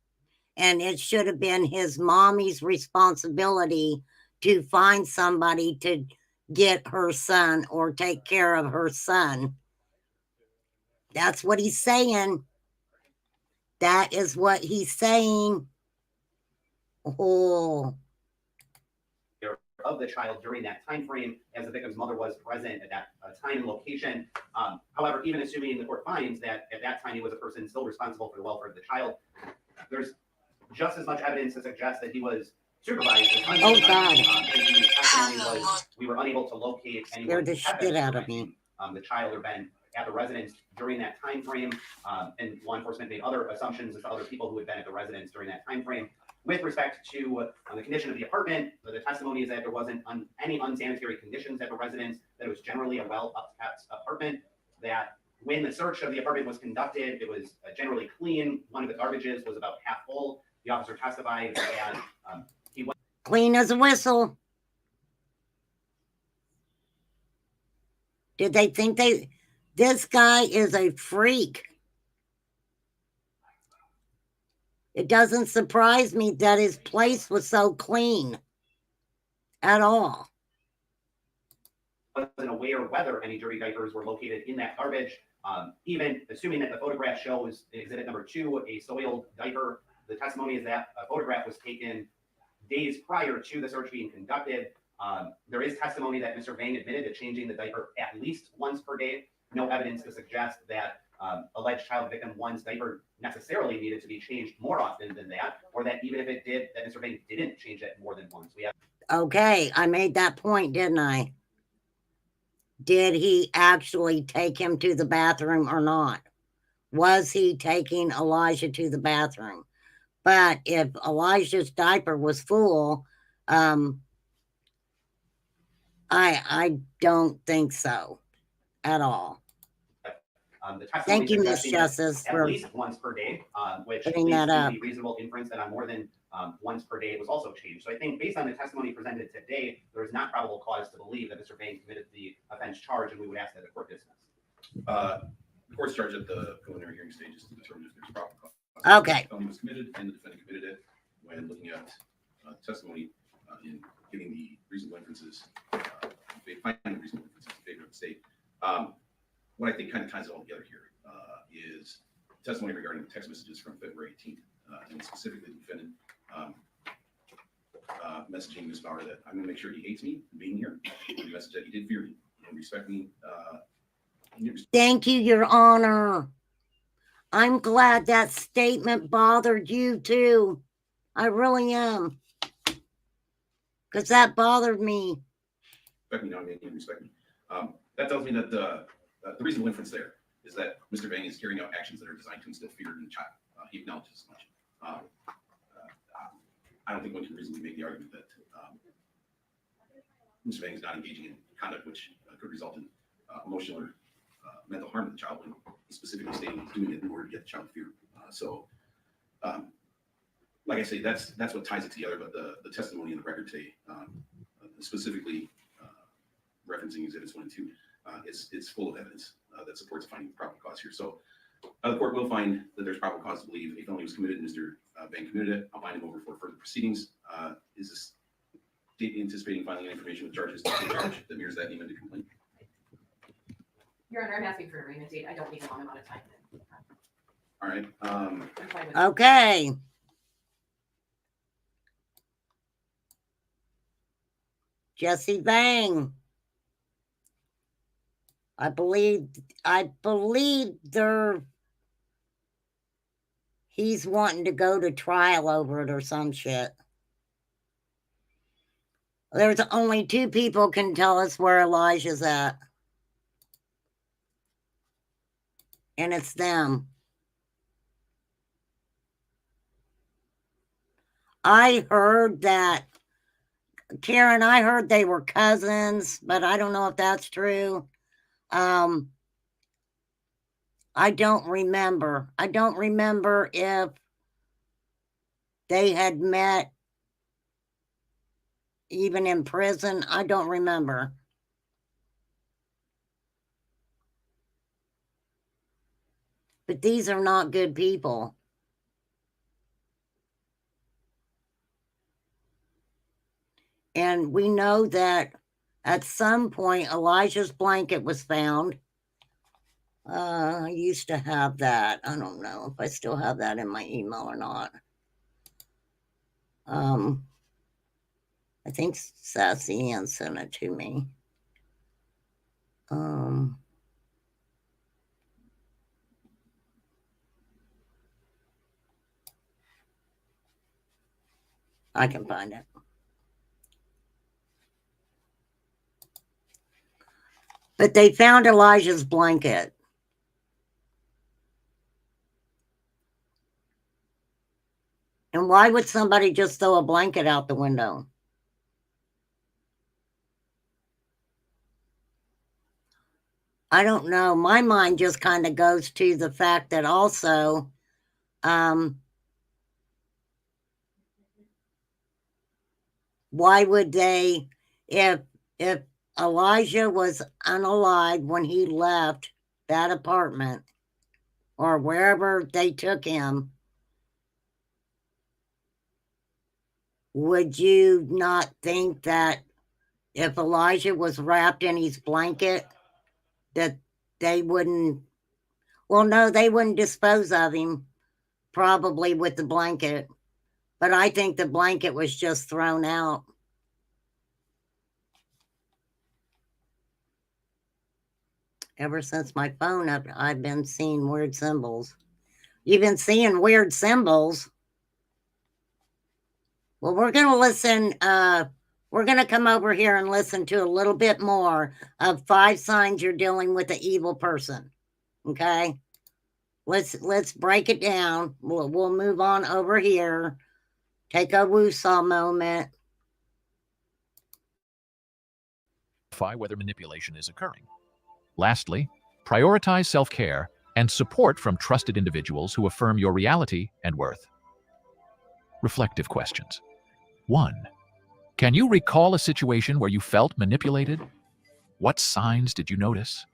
And it should have been his mommy's responsibility to find somebody to get her son or take care of her son. That's what he's saying. That is what he's saying. Oh. Of the child during that time frame, as the victim's mother was present at that time and location. However, even assuming the court finds that at that time he was a person still responsible for the welfare of the child, there's just as much evidence to suggest that he was supervised. Oh God! We were unable to locate anyone. Scared the shit out of me. The child or been at the residence during that time frame, and law enforcement made other assumptions as to other people who had been at the residence during that time frame. With respect to the condition of the apartment, the testimony is that there wasn't any unsanitary conditions at the residence, that it was generally a well-upkept apartment, that when the search of the apartment was conducted, it was generally clean. One of the garbages was about half full. The officer testified that he was clean as a whistle. Did they think this guy is a freak? It doesn't surprise me that his place was so clean at all. Wasn't aware whether any dirty diapers were located in that garbage. Even assuming that the photograph shows exhibit number 2, a soiled diaper, the testimony is that a photograph was taken days prior to the search being conducted. There is testimony that Mr. Vang admitted to changing the diaper at least once per day. No evidence to suggest that alleged child victim one's diaper necessarily needed to be changed more often than that, or that even if it did, that Mr. Vang didn't change it more than once. We have. Okay, I made that point, didn't I? Did he actually take him to the bathroom or not? Was he taking Elijah to the bathroom? But if Elijah's diaper was full, I don't think so at all. The testimony Thank you, Miss suggesting that Justice, at for least once per day, which putting leads that to up. the reasonable inference that on more than once per day it was also changed. So I think based on the testimony presented today, there is not probable cause to believe that Mr. Vang committed the offense charge, and we would ask that the court dismiss. The court's charge at the preliminary hearing stage is to determine if there's probable cause. Okay. The felony was committed and the defendant committed it. When looking at testimony in giving the reasonable inferences, finding the reasonable inferences in favor of the state, what I think kind of ties it all together here is testimony regarding the text messages from February 18th, and specifically the defendant messaging Ms. Bauer that I'm going to make sure he hates me for being here. The message that he did fear me and respect me. Thank you, Your Honor. I'm glad that statement bothered you too. I really am. Because that bothered me. Respect me, not make him respect me. That tells me that the reasonable inference there is that Mr. Vang is carrying out actions that are designed to instill fear in the child. He acknowledges as much. I don't think one can reasonably make the argument that Mr. Vang is not engaging in conduct which could result in emotional or mental harm to the child when he specifically stated he's doing it in order to get the child to fear. Like I say, that's what ties it together. But the testimony in the record today, specifically referencing exhibits 1 and 2, it's full of evidence that supports finding probable cause here. So the court will find that there's probable cause to believe a felony was committed and Mr. Vang committed it. I'll bind him over for further proceedings. Is this state anticipating filing information with charges to charge that mirrors that amended complaint? Your Honor, I'm asking for an arraignment date. I don't need a long amount of time. All right. I'm fine with Okay. Jesse Vang. I believe he's wanting to go to trial over it or some shit. There's only 2 people can tell us where Elijah's at. And it's them. I heard that, Karen, I heard they were cousins, but I don't know if that's true. I don't remember. I don't remember if they had met even in prison. I don't remember. But these are not good people. And we know that at some point Elijah's blanket was found. I used to have that. I don't know if I still have that in my email or not. I think Sassy Ann sent it to me. I can find it. But they found Elijah's blanket. And why would somebody just throw a blanket out the window? I don't know. My mind just kind of goes to the fact that also, why would they, if Elijah was unalive when he left that apartment or wherever they took him, would you not think that if Elijah was wrapped in his blanket, that they wouldn't, well, no, they wouldn't dispose of him probably with the blanket. But I think the blanket was just thrown out. Ever since my phone up, I've been seeing weird symbols. You've been seeing weird symbols? Well, we're going to listen. We're going to come over here and listen to a little bit more of 5 signs you're dealing with an evil person. Okay? Let's break it down. We'll move on over here. Take a woo-saw moment. Whether manipulation is occurring. Lastly, prioritize self-care and support from trusted individuals who affirm your reality and worth. Reflective questions. 1. Can you recall a situation where you felt manipulated? What signs did you notice?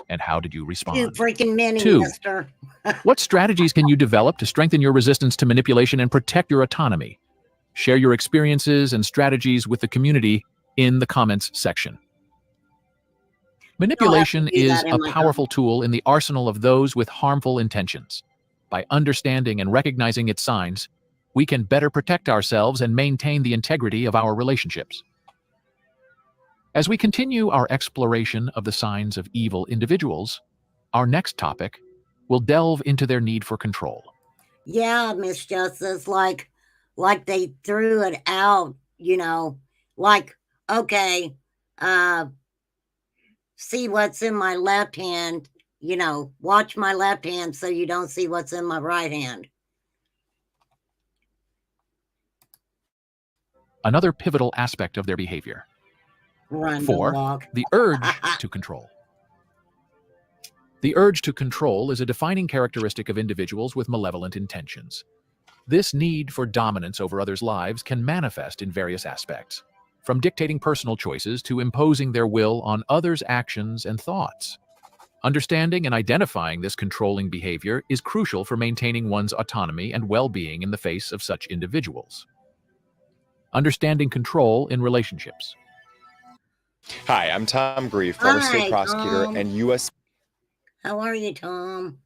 And how did you respond? Too freaking many, 2. mister. What strategies can you develop to strengthen your resistance to manipulation and protect your autonomy? Share your experiences and strategies with the community in the comments section. Manipulation is a powerful tool in the arsenal of those with harmful intentions. By understanding and recognizing its signs, we can better protect ourselves and maintain the integrity of our relationships. As we continue our exploration of the signs of evil individuals, our next topic will delve into their need for control. Yeah, Miss Justice, like they threw it out, you know, like, okay, see what's in my left hand, you know, watch my left hand so you don't see what's in my right hand. Another pivotal aspect of their behavior. 4. The urge to control. The urge to control is a defining characteristic of individuals with malevolent intentions. This need for dominance over others' lives can manifest in various aspects, from dictating personal choices to imposing their will on others' actions and thoughts. Understanding and identifying this controlling behavior is crucial for maintaining one's autonomy and well-being in the face of such individuals. Understanding control in relationships. Hi, I'm Tom Grief, former state prosecutor and U.S. How are you, Tom?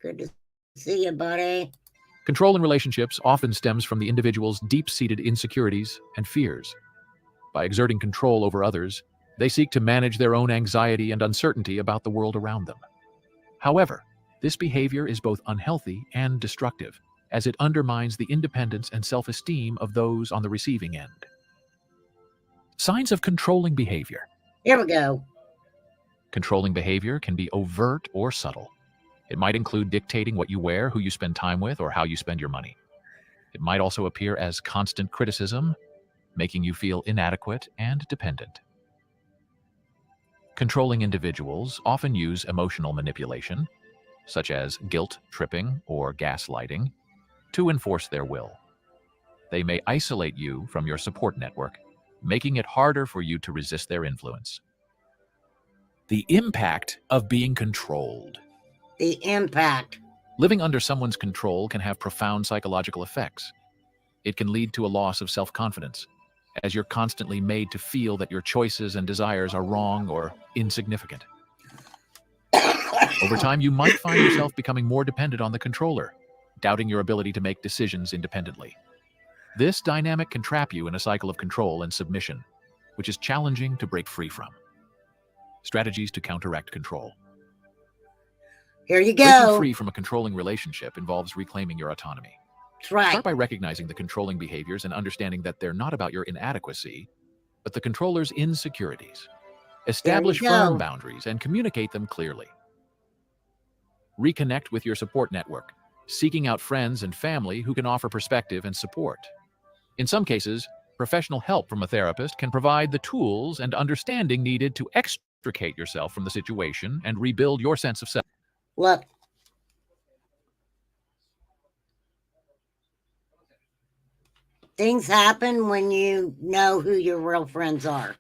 Good to see you, buddy. Control in relationships often stems from the individual's deep-seated insecurities and fears. By exerting control over others, they seek to manage their own anxiety and uncertainty about the world around them. However, this behavior is both unhealthy and destructive, as it undermines the independence and self-esteem of those on the receiving end. Signs of controlling behavior. Here we go. Controlling behavior can be overt or subtle. It might include dictating what you wear, who you spend time with, or how you spend your money. It might also appear as constant criticism, making you feel inadequate and dependent. Controlling individuals often use emotional manipulation, such as guilt tripping or gaslighting, to enforce their will. They may isolate you from your support network, making it harder for you to resist their influence. The impact of being controlled. The impact. Living under someone's control can have profound psychological effects. It can lead to a loss of self-confidence, as you're constantly made to feel that your choices and desires are wrong or insignificant. Over time, you might find yourself becoming more dependent on the controller, doubting your ability to make decisions independently. This dynamic can trap you in a cycle of control and submission, which is challenging to break free from. Strategies to counteract control. Here you go. Breaking free from a controlling relationship involves reclaiming your autonomy. That's right. Start by recognizing the controlling behaviors and understanding that they're not about your inadequacy, but the controller's insecurities. Establish firm boundaries and communicate them clearly. Reconnect with your support network, seeking out friends and family who can offer perspective and support. In some cases, professional help from a therapist can provide the tools and understanding needed to extricate yourself from the situation and rebuild your sense of self. Look. Things happen when you know who your real friends are.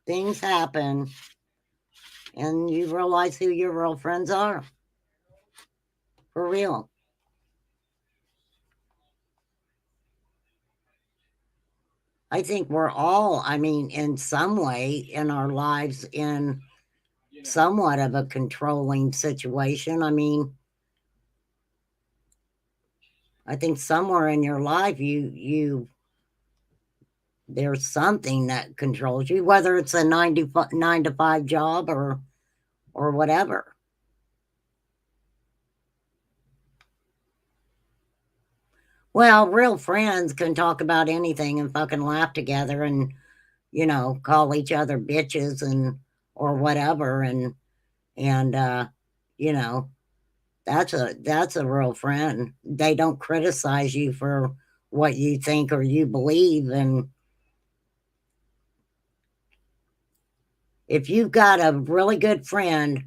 Things happen and you realize who your real friends are. For real. I think we're all, I mean, in some way in our lives in somewhat of a controlling situation. I mean, I think somewhere in your life you there's something that controls you, whether it's a 9 to 5 job or whatever. Well, real friends can talk about anything and fucking laugh together and, you know, call each other bitches and or whatever, and you know, that's a real friend. They don't criticize you for what you think or you believe. And if you've got a really good friend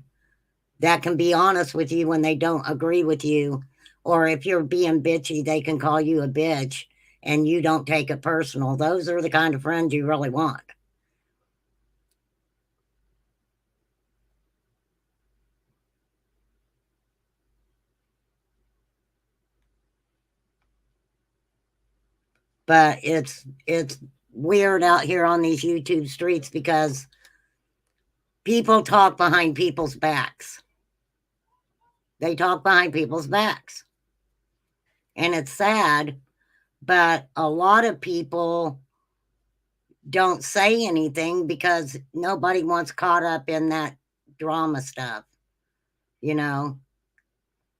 that can be honest with you when they don't agree with you, or if you're being bitchy, they can call you a bitch and you don't take it personal. Those are the kind of friends you really want. But it's weird out here on these YouTube streets because people talk behind people's backs. They talk behind people's backs. And it's sad, but a lot of people don't say anything because nobody wants caught up in that drama stuff, you know?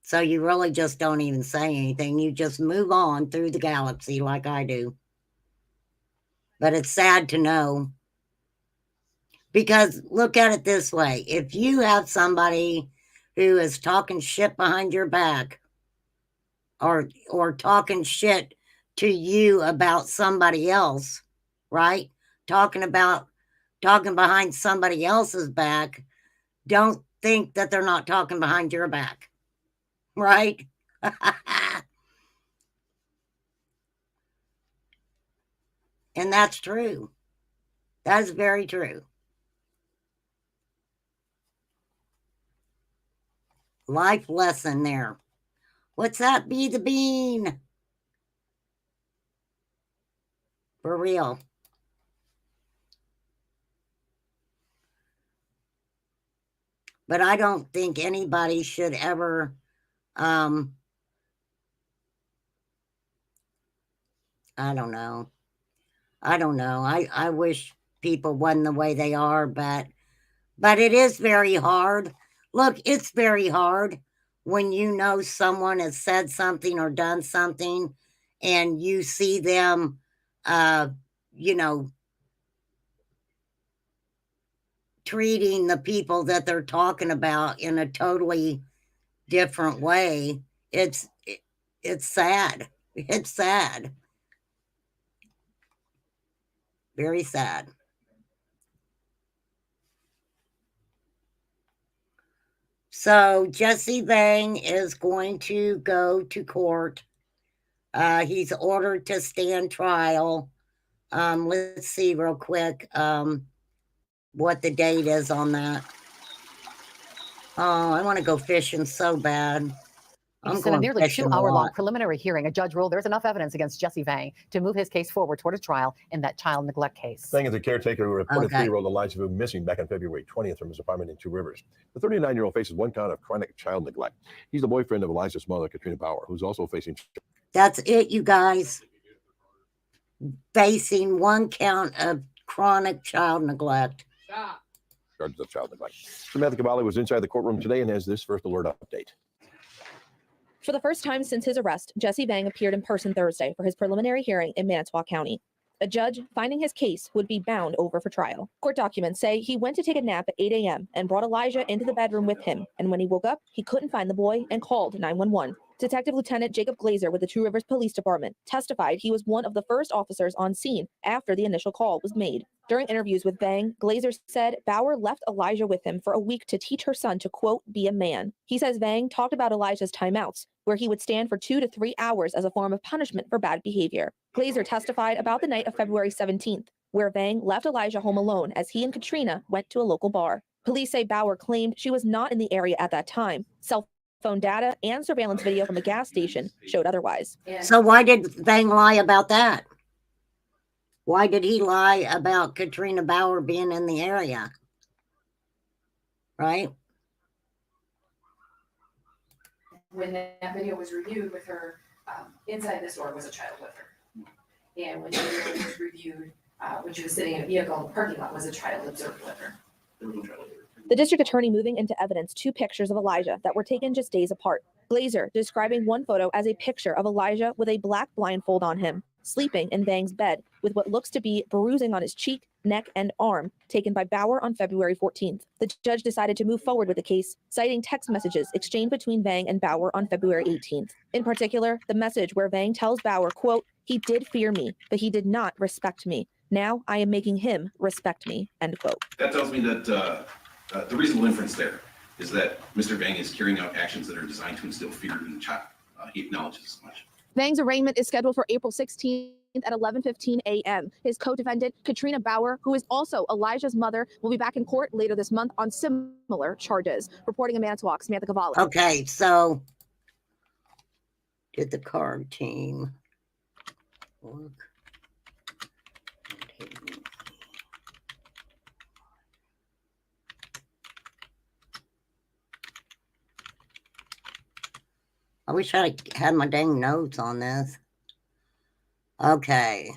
So you really just don't even say anything. You just move on through the galaxy like I do. But it's sad to know. Because look at it this way. If you have somebody who is talking shit behind your back or talking shit to you about somebody else, right? Talking behind somebody else's back, don't think that they're not talking behind your back, right? And that's true. That's very true. Life lesson there. What's that, Be the Bean? For real. But I don't think anybody should ever I don't know. I wish people wasn't the way they are, but it is very hard. Look, it's very hard when you know someone has said something or done something and you see them, you know, treating the people that they're talking about in a totally different way. It's sad. It's sad. Very sad. So Jesse Vang is going to go to court. He's ordered to stand trial. Let's see real quick what the date is on that. Oh, I want to go fishing so bad. In a nearly 2-hour-long preliminary hearing, a judge ruled there's enough evidence against Jesse Vang to move his case forward toward a trial in that child neglect case. Vang is a caretaker who reported 3-year-old Elijah Vu missing back on February 20th from his apartment in Two Rivers. The 39-year-old faces 1 count of chronic child neglect. He's the boyfriend of Elijah's mother, Katrina Bauer, who's also facing... That's it, you guys. Facing 1 count of chronic child neglect. Charges of child neglect. Samantha Cavalli was inside the courtroom today and has this first alert update. For the first time since his arrest, Jesse Vang appeared in person Thursday for his preliminary hearing in Manitowoc County. A judge finding his case would be bound over for trial. Court documents say he went to take a nap at 8 a.m. and brought Elijah into the bedroom with him. And when he woke up, he couldn't find the boy and called 911. Detective Lieutenant Jacob Glazer with the Two Rivers Police Department testified he was one of the first officers on scene after the initial call was made. During interviews with Vang, Glazer said Bauer left Elijah with him for a week to teach her son to, quote, be a man. He says Vang talked about Elijah's timeouts, where he would stand for 2 to 3 hours as a form of punishment for bad behavior. Glazer testified about the night of February 17th, where Vang left Elijah home alone as he and Katrina went to a local bar. Police say Bauer claimed she was not in the area at that time. Cell phone data and surveillance video from a gas station showed otherwise. So why did Vang lie about that? Why did he lie about Katrina Bauer being in the area? Right? When that video was reviewed with her, inside the store was a child with her. And when the video was reviewed, when she was sitting in a vehicle in the parking lot, was a child observed with her. There was no child. The district attorney moving into evidence 2 pictures of Elijah that were taken just days apart. Glazer describing one photo as a picture of Elijah with a black blindfold on him, sleeping in Vang's bed with what looks to be bruising on his cheek, neck, and arm, taken by Bauer on February 14th. The judge decided to move forward with the case, citing text messages exchanged between Vang and Bauer on February 18th. In particular, the message where Vang tells Bauer, quote, "He did fear me, but he did not respect me. Now I am making him respect me," end quote. That tells me that the reasonable inference there is that Mr. Vang is carrying out actions that are designed to instill fear in the child. He acknowledges as much. Vang's arraignment is scheduled for April 16th at 11:15 a.m. His co-defendant, Katrina Bauer, who is also Elijah's mother, will be back in court later this month on similar charges. Reporting in Manitowoc, Samantha Cavalli. Okay, so did the card team work? I wish I had my dang notes on this. Okay.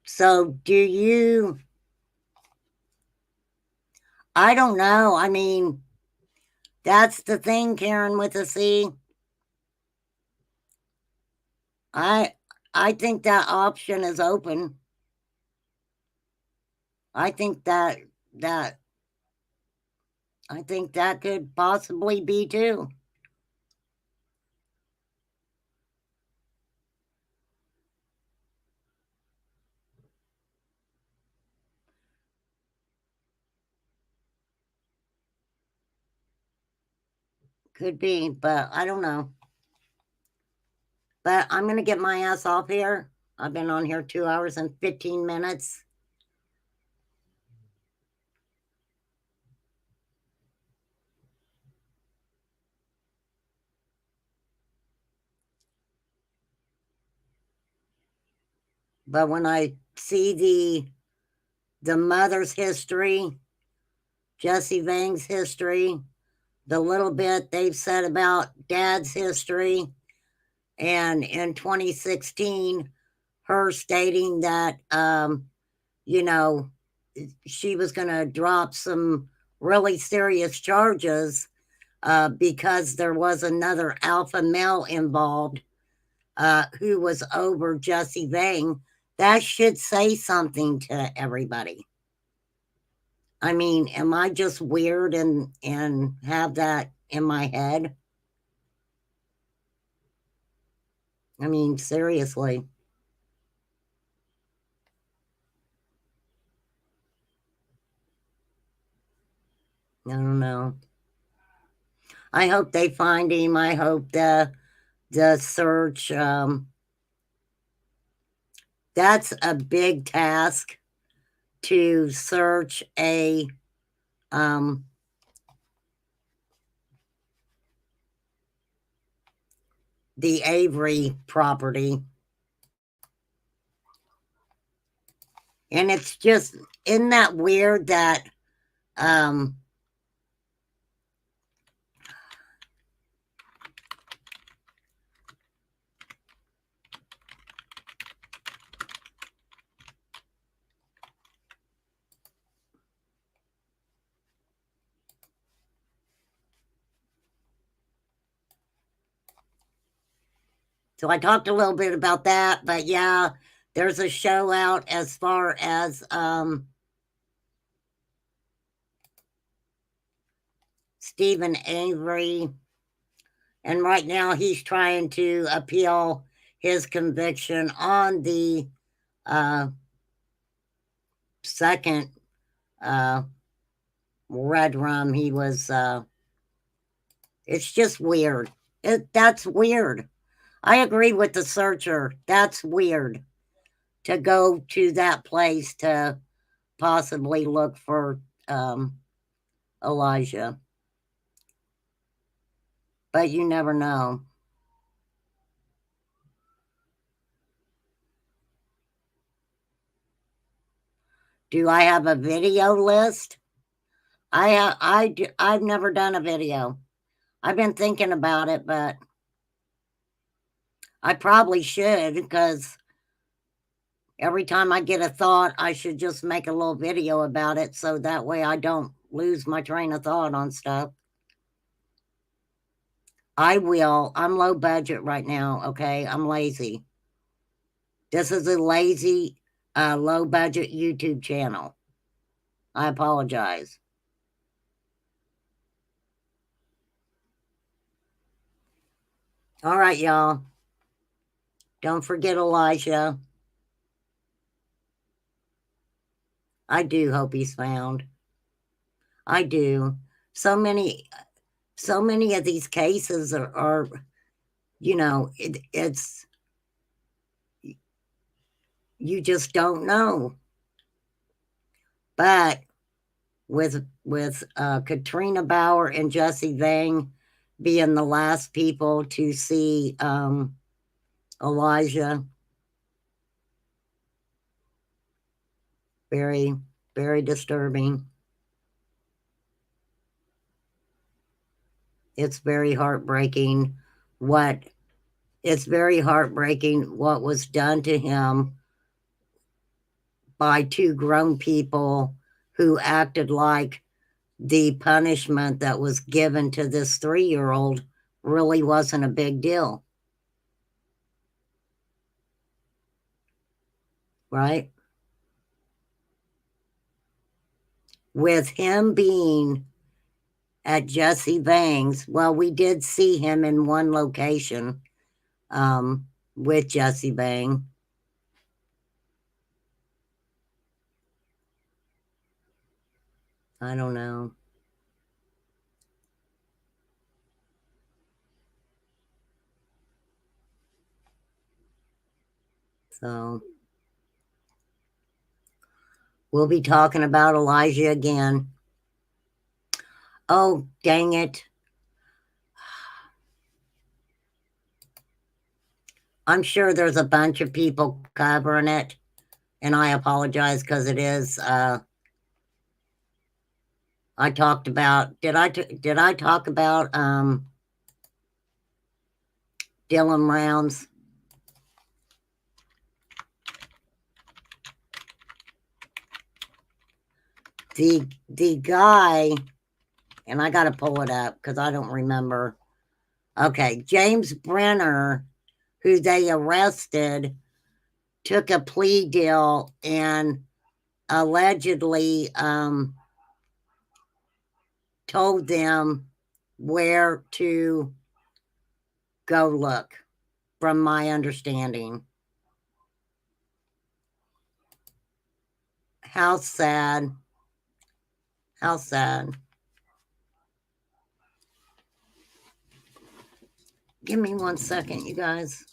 So do you, I don't know. I mean, that's the thing, Karen with a C. I think that option is open. I think that could possibly be too. Could be, but I don't know. But I'm going to get my ass off here. I've been on here 2 hours and 15 minutes. But when I see the mother's history, Jesse Vang's history, the little bit they've said about dad's history, and in 2016, her stating that, you know, she was going to drop some really serious charges because there was another alpha male involved who was over Jesse Vang. That should say something to everybody. I mean, am I just weird and have that in my head? I mean, seriously. I don't know. I hope they find him. I hope the search, that's a big task to search a the Avery property. And it's just, isn't that weird that so I talked a little bit about that, but yeah, there's a show out as far as Stephen Avery. And right now he's trying to appeal his conviction on the second red rum. He was, it's just weird. That's weird. I agree with the searcher. That's weird to go to that place to possibly look for Elijah. But you never know. Do I have a video list? I've never done a video. I've been thinking about it, but I probably should, because every time I get a thought, I should just make a little video about it, so that way I don't lose my train of thought on stuff. I will. I'm low budget right now, okay? I'm lazy. This is a lazy, low budget YouTube channel. I apologize. All right, y'all. Don't forget Elijah. I do hope he's found. I do. So many of these cases are you know, it's, you just don't know. But with Katrina Bauer and Jesse Vang being the last people to see Elijah, very, very disturbing. It's very heartbreaking what was done to him by two grown people who acted like the punishment that was given to this 3-year-old really wasn't a big deal. Right? With him being at Jesse Vang's, well, we did see him in one location with Jesse Vang. I don't know. So we'll be talking about Elijah again. Oh, dang it. I'm sure there's a bunch of people covering it, and I apologize because it is, I talked about, did I talk about Dylan Rounds? The guy, and I got to pull it up because I don't remember. Okay, James Brenner, who they arrested, took a plea deal and allegedly told them where to go look, from my understanding. How sad. How sad. Give me 1 second, you guys.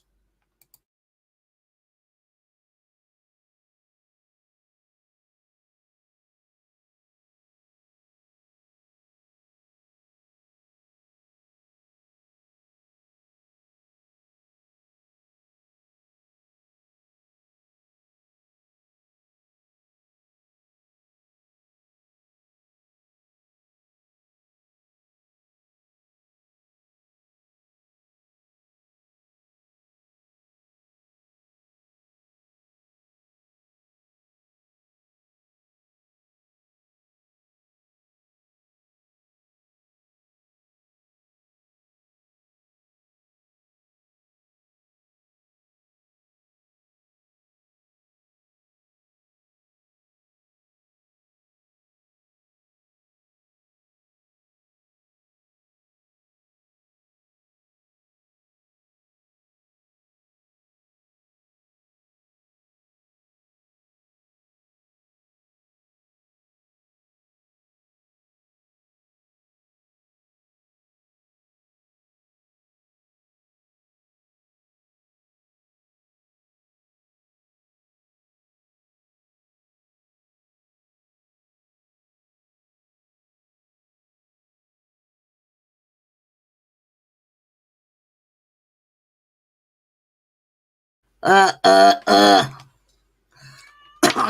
All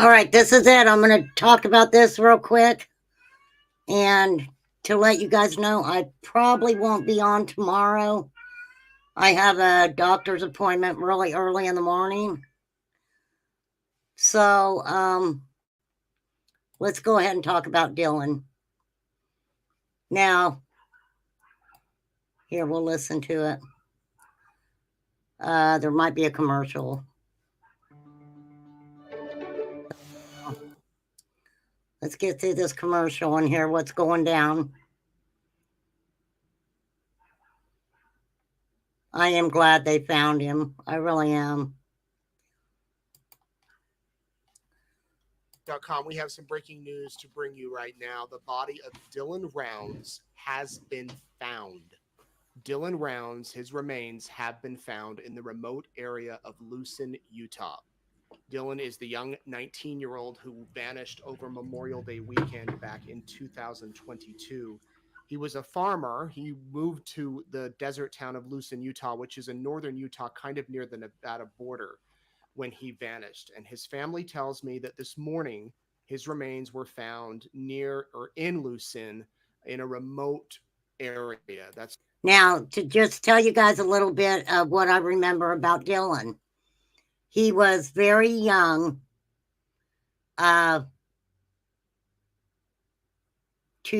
right, this is it. I'm going to talk about this real quick. And to let you guys know, I probably won't be on tomorrow. I have a doctor's appointment really early in the morning. So, let's go ahead and talk about Dylan. Now, here, we'll listen to it. There might be a commercial. Let's get through this commercial and hear what's going down. I am glad they found him. I really am. .com, we have some breaking news to bring you right now. The body of Dylan Rounds has been found. Dylan Rounds, his remains have been found in the remote area of Lucin, Utah. Dylan is the young 19-year-old who vanished over Memorial Day weekend back in 2022. He was a farmer. He moved to the desert town of Lucin, Utah, which is in northern Utah, kind of near the Nevada border, when he vanished. And his family tells me that this morning his remains were found near or in Lucin in a remote area. That's Now, to just tell you guys a little bit of what I remember about Dylan. He was very young to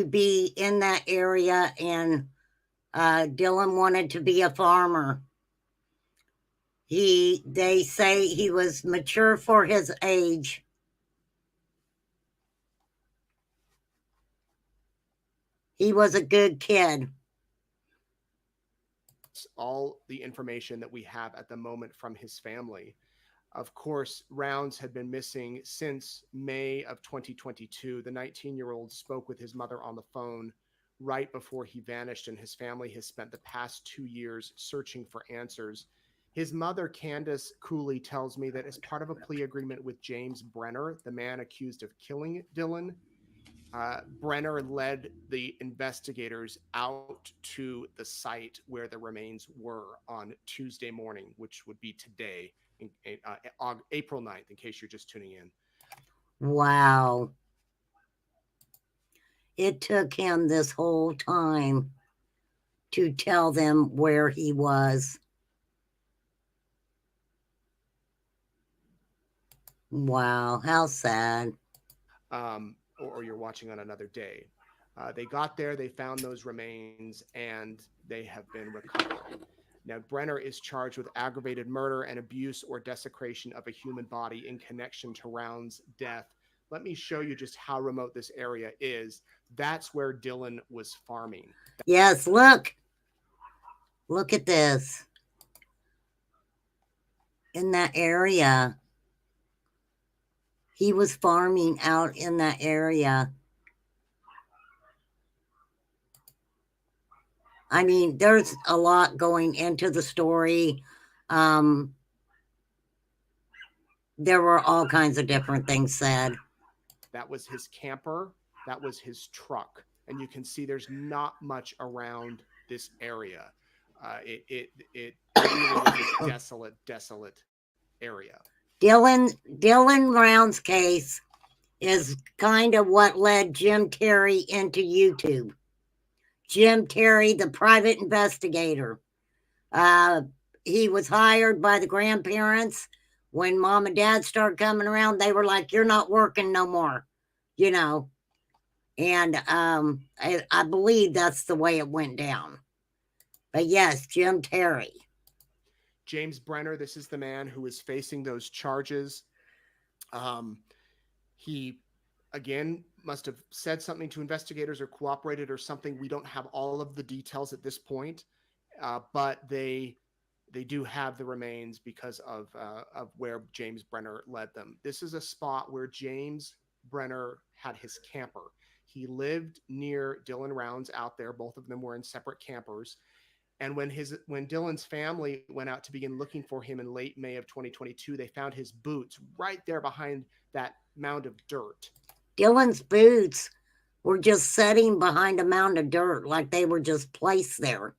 be in that area, and Dylan wanted to be a farmer. They say he was mature for his age. He was a good kid. all the information that we have at the moment from his family. Of course, Rounds had been missing since May of 2022. The 19-year-old spoke with his mother on the phone right before he vanished, and his family has spent the past 2 years searching for answers. His mother, Candace Cooley, tells me that as part of a plea agreement with James Brenner, the man accused of killing Dylan, Brenner led the investigators out to the site where the remains were on Tuesday morning, which would be today, April 9th, in case you're just tuning in. Wow. It took him this whole time to tell them where he was. Wow, how sad. Or you're watching on another day. They got there, they found those remains, and they have been recovered. Now, Brenner is charged with aggravated murder and abuse or desecration of a human body in connection to Rounds' death. Let me show you just how remote this area is. That's where Dylan was farming. Yes, look. Look at this. In that area. He was farming out in that area. I mean, there's a lot going into the story. There were all kinds of different things said. That was his camper. That was his truck. And you can see there's not much around this area. It really was a desolate area. Dylan Rounds' case is kind of what led Jim Terry into YouTube. Jim Terry, the private investigator. He was hired by the grandparents. When mom and dad started coming around, they were like, "You're not working no more," you know. And I believe that's the way it went down. But yes, Jim Terry. James Brenner, this is the man who is facing those charges. He, again, must have said something to investigators or cooperated or something. We don't have all of the details at this point, but they do have the remains because of where James Brenner led them. This is a spot where James Brenner had his camper. He lived near Dylan Rounds out there. Both of them were in separate campers. And when Dylan's family went out to begin looking for him in late May of 2022, they found his boots right there behind that mound of dirt. Dylan's boots were just sitting behind a mound of dirt, like they were just placed there.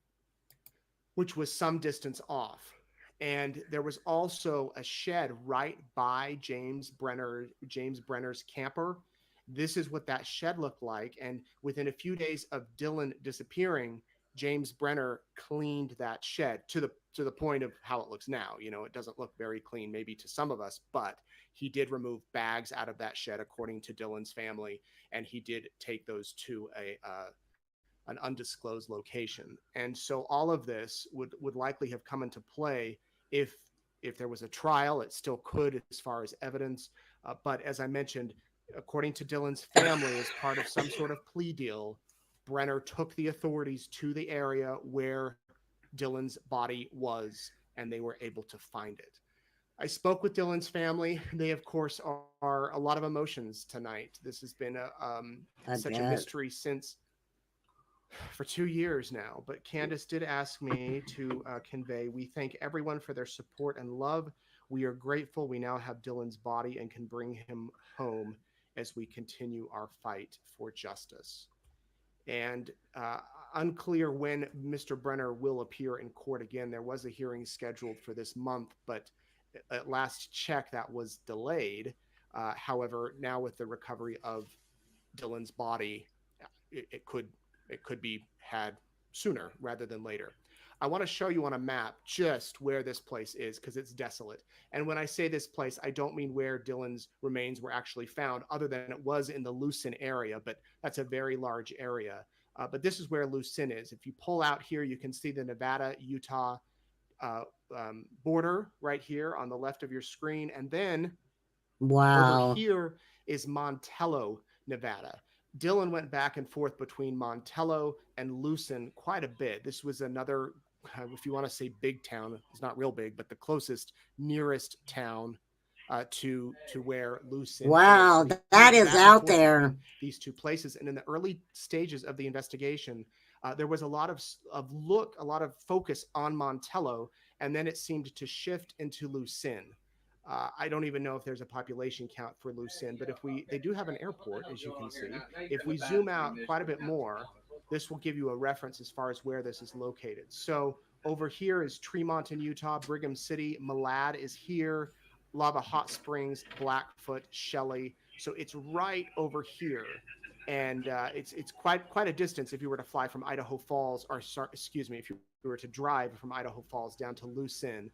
Which was some distance off. And there was also a shed right by James Brenner's camper. This is what that shed looked like. And within a few days of Dylan disappearing, James Brenner cleaned that shed to the point of how it looks now. You know, it doesn't look very clean, maybe to some of us, but he did remove bags out of that shed, according to Dylan's family, and he did take those to an undisclosed location. And so all of this would likely have come into play if there was a trial. It still could, as far as evidence. But as I mentioned, according to Dylan's family, as part of some sort of plea deal, Brenner took the authorities to the area where Dylan's body was, and they were able to find it. I spoke with Dylan's family. They, of course, are a lot of emotions tonight. This has been such a mystery for 2 years now. But Candace did ask me to convey, we thank everyone for their support and love. We are grateful we now have Dylan's body and can bring him home as we continue our fight for justice. And unclear when Mr. Brenner will appear in court again. There was a hearing scheduled for this month, but at last check that was delayed. However, now with the recovery of Dylan's body, it could be had sooner rather than later. I want to show you on a map just where this place is, because it's desolate. And when I say this place, I don't mean where Dylan's remains were actually found, other than it was in the Lucin area, but that's a very large area. But this is where Lucin is. If you pull out here, you can see the Nevada-Utah border right here on the left of your screen. And then over here is Montello, Nevada. Dylan went back and forth between Montello and Lucin quite a bit. This was another, if you want to say big town, it's not real big, but the closest nearest town to where Lucin Wow, is. So that is out there. These two places. And in the early stages of the investigation, there was a lot of focus on Montello, and then it seemed to shift into Lucin. I don't even know if there's a population count for Lucin, but they do have an airport, as you can see. If we zoom out quite a bit more, this will give you a reference as far as where this is located. So over here is Tremont in Utah, Brigham City, Malad is here, Lava Hot Springs, Blackfoot, Shelley. So it's right over here. And it's quite a distance if you were to fly from Idaho Falls, if you were to drive from Idaho Falls down to Lucin.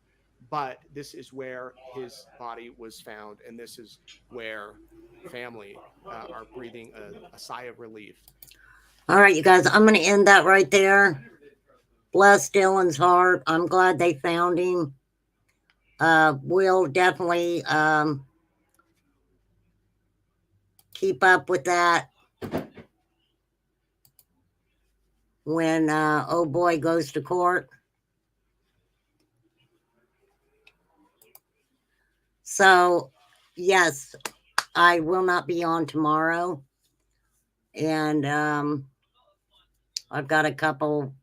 But this is where his body was found, and this is where family are breathing a sigh of relief. All right, you guys, I'm going to end that right there. Bless Dylan's heart. I'm glad they found him. We'll definitely keep up with that when oh boy goes to court. So, yes, I will not be on tomorrow. And I've got a couple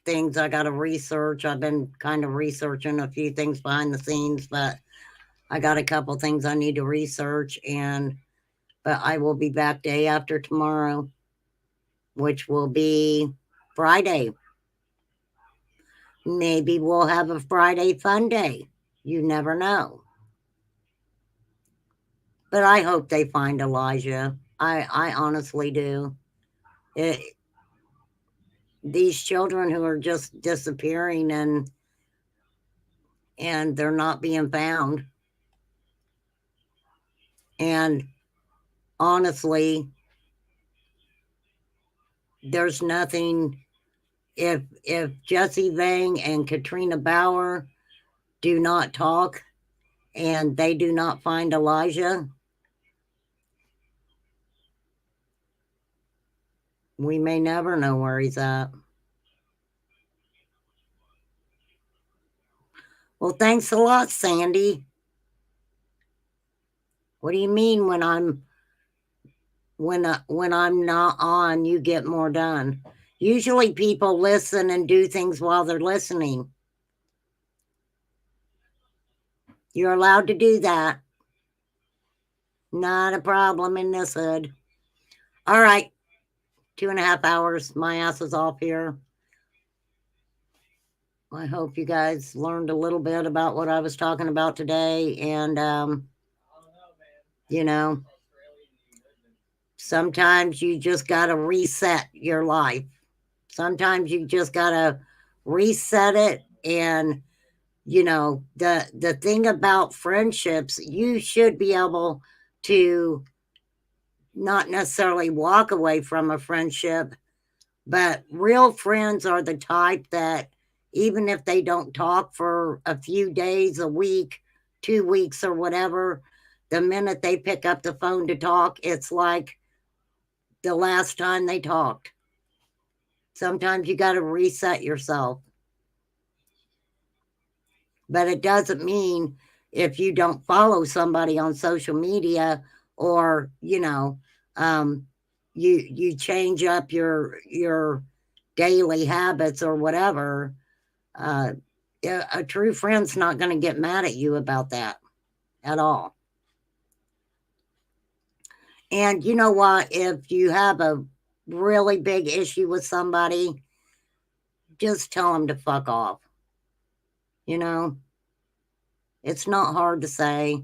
things I got to research. I've been kind of researching a few things behind the scenes, but I got a couple things I need to research. But I will be back day after tomorrow, which will be Friday. Maybe we'll have a Friday fun day. You never know. But I hope they find Elijah. I honestly do. These children who are just disappearing and they're not being found. And honestly, there's nothing. If Jesse Vang and Katrina Bauer do not talk and they do not find Elijah, we may never know where he's at. Well, thanks a lot, Sandy. What do you mean when I'm not on, you get more done? Usually people listen and do things while they're listening. You're allowed to do that. Not a problem in this hood. All right. 2.5 hours. My ass is off here. I hope you guys learned a little bit about what I was talking about today. And, Sometimes you just got to reset your life. Sometimes you just got to reset it. And, you know, the thing about friendships, you should be able to not necessarily walk away from a friendship, but real friends are the type that even if they don't talk for a few days, a week, 2 weeks or whatever, the minute they pick up the phone to talk, it's like the last time they talked. Sometimes you got to reset yourself. But it doesn't mean if you don't follow somebody on social media or, you know, you change up your daily habits or whatever. A true friend's not going to get mad at you about that at all. And you know what? If you have a really big issue with somebody, just tell them to fuck off. You know, it's not hard to say.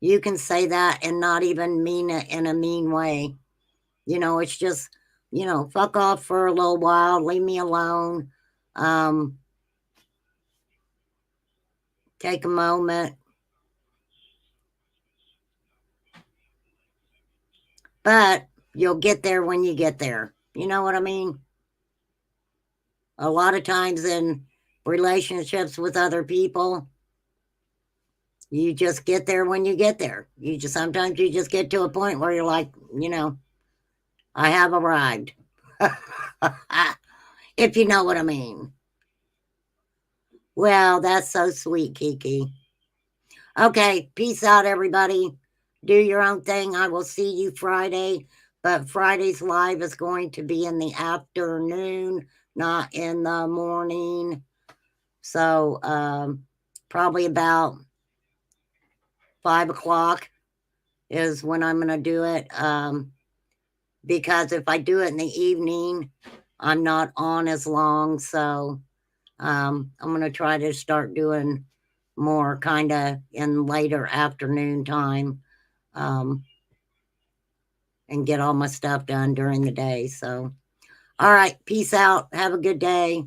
You can say that and not even mean it in a mean way. You know, it's just, you know, fuck off for a little while, leave me alone. Take a moment. But you'll get there when you get there. You know what I mean? A lot of times in relationships with other people, you just get there when you get there. Sometimes you just get to a point where you're like, you know, I have arrived. If you know what I mean. Well, that's so sweet, Kiki. Okay, peace out, everybody. Do your own thing. I will see you Friday, but Friday's live is going to be in the afternoon, not in the morning. So probably about 5 o'clock is when I'm going to do it. Because if I do it in the evening, I'm not on as long. So I'm going to try to start doing more kind of in later afternoon time. And get all my stuff done during the day. So, all right, peace out. Have a good day.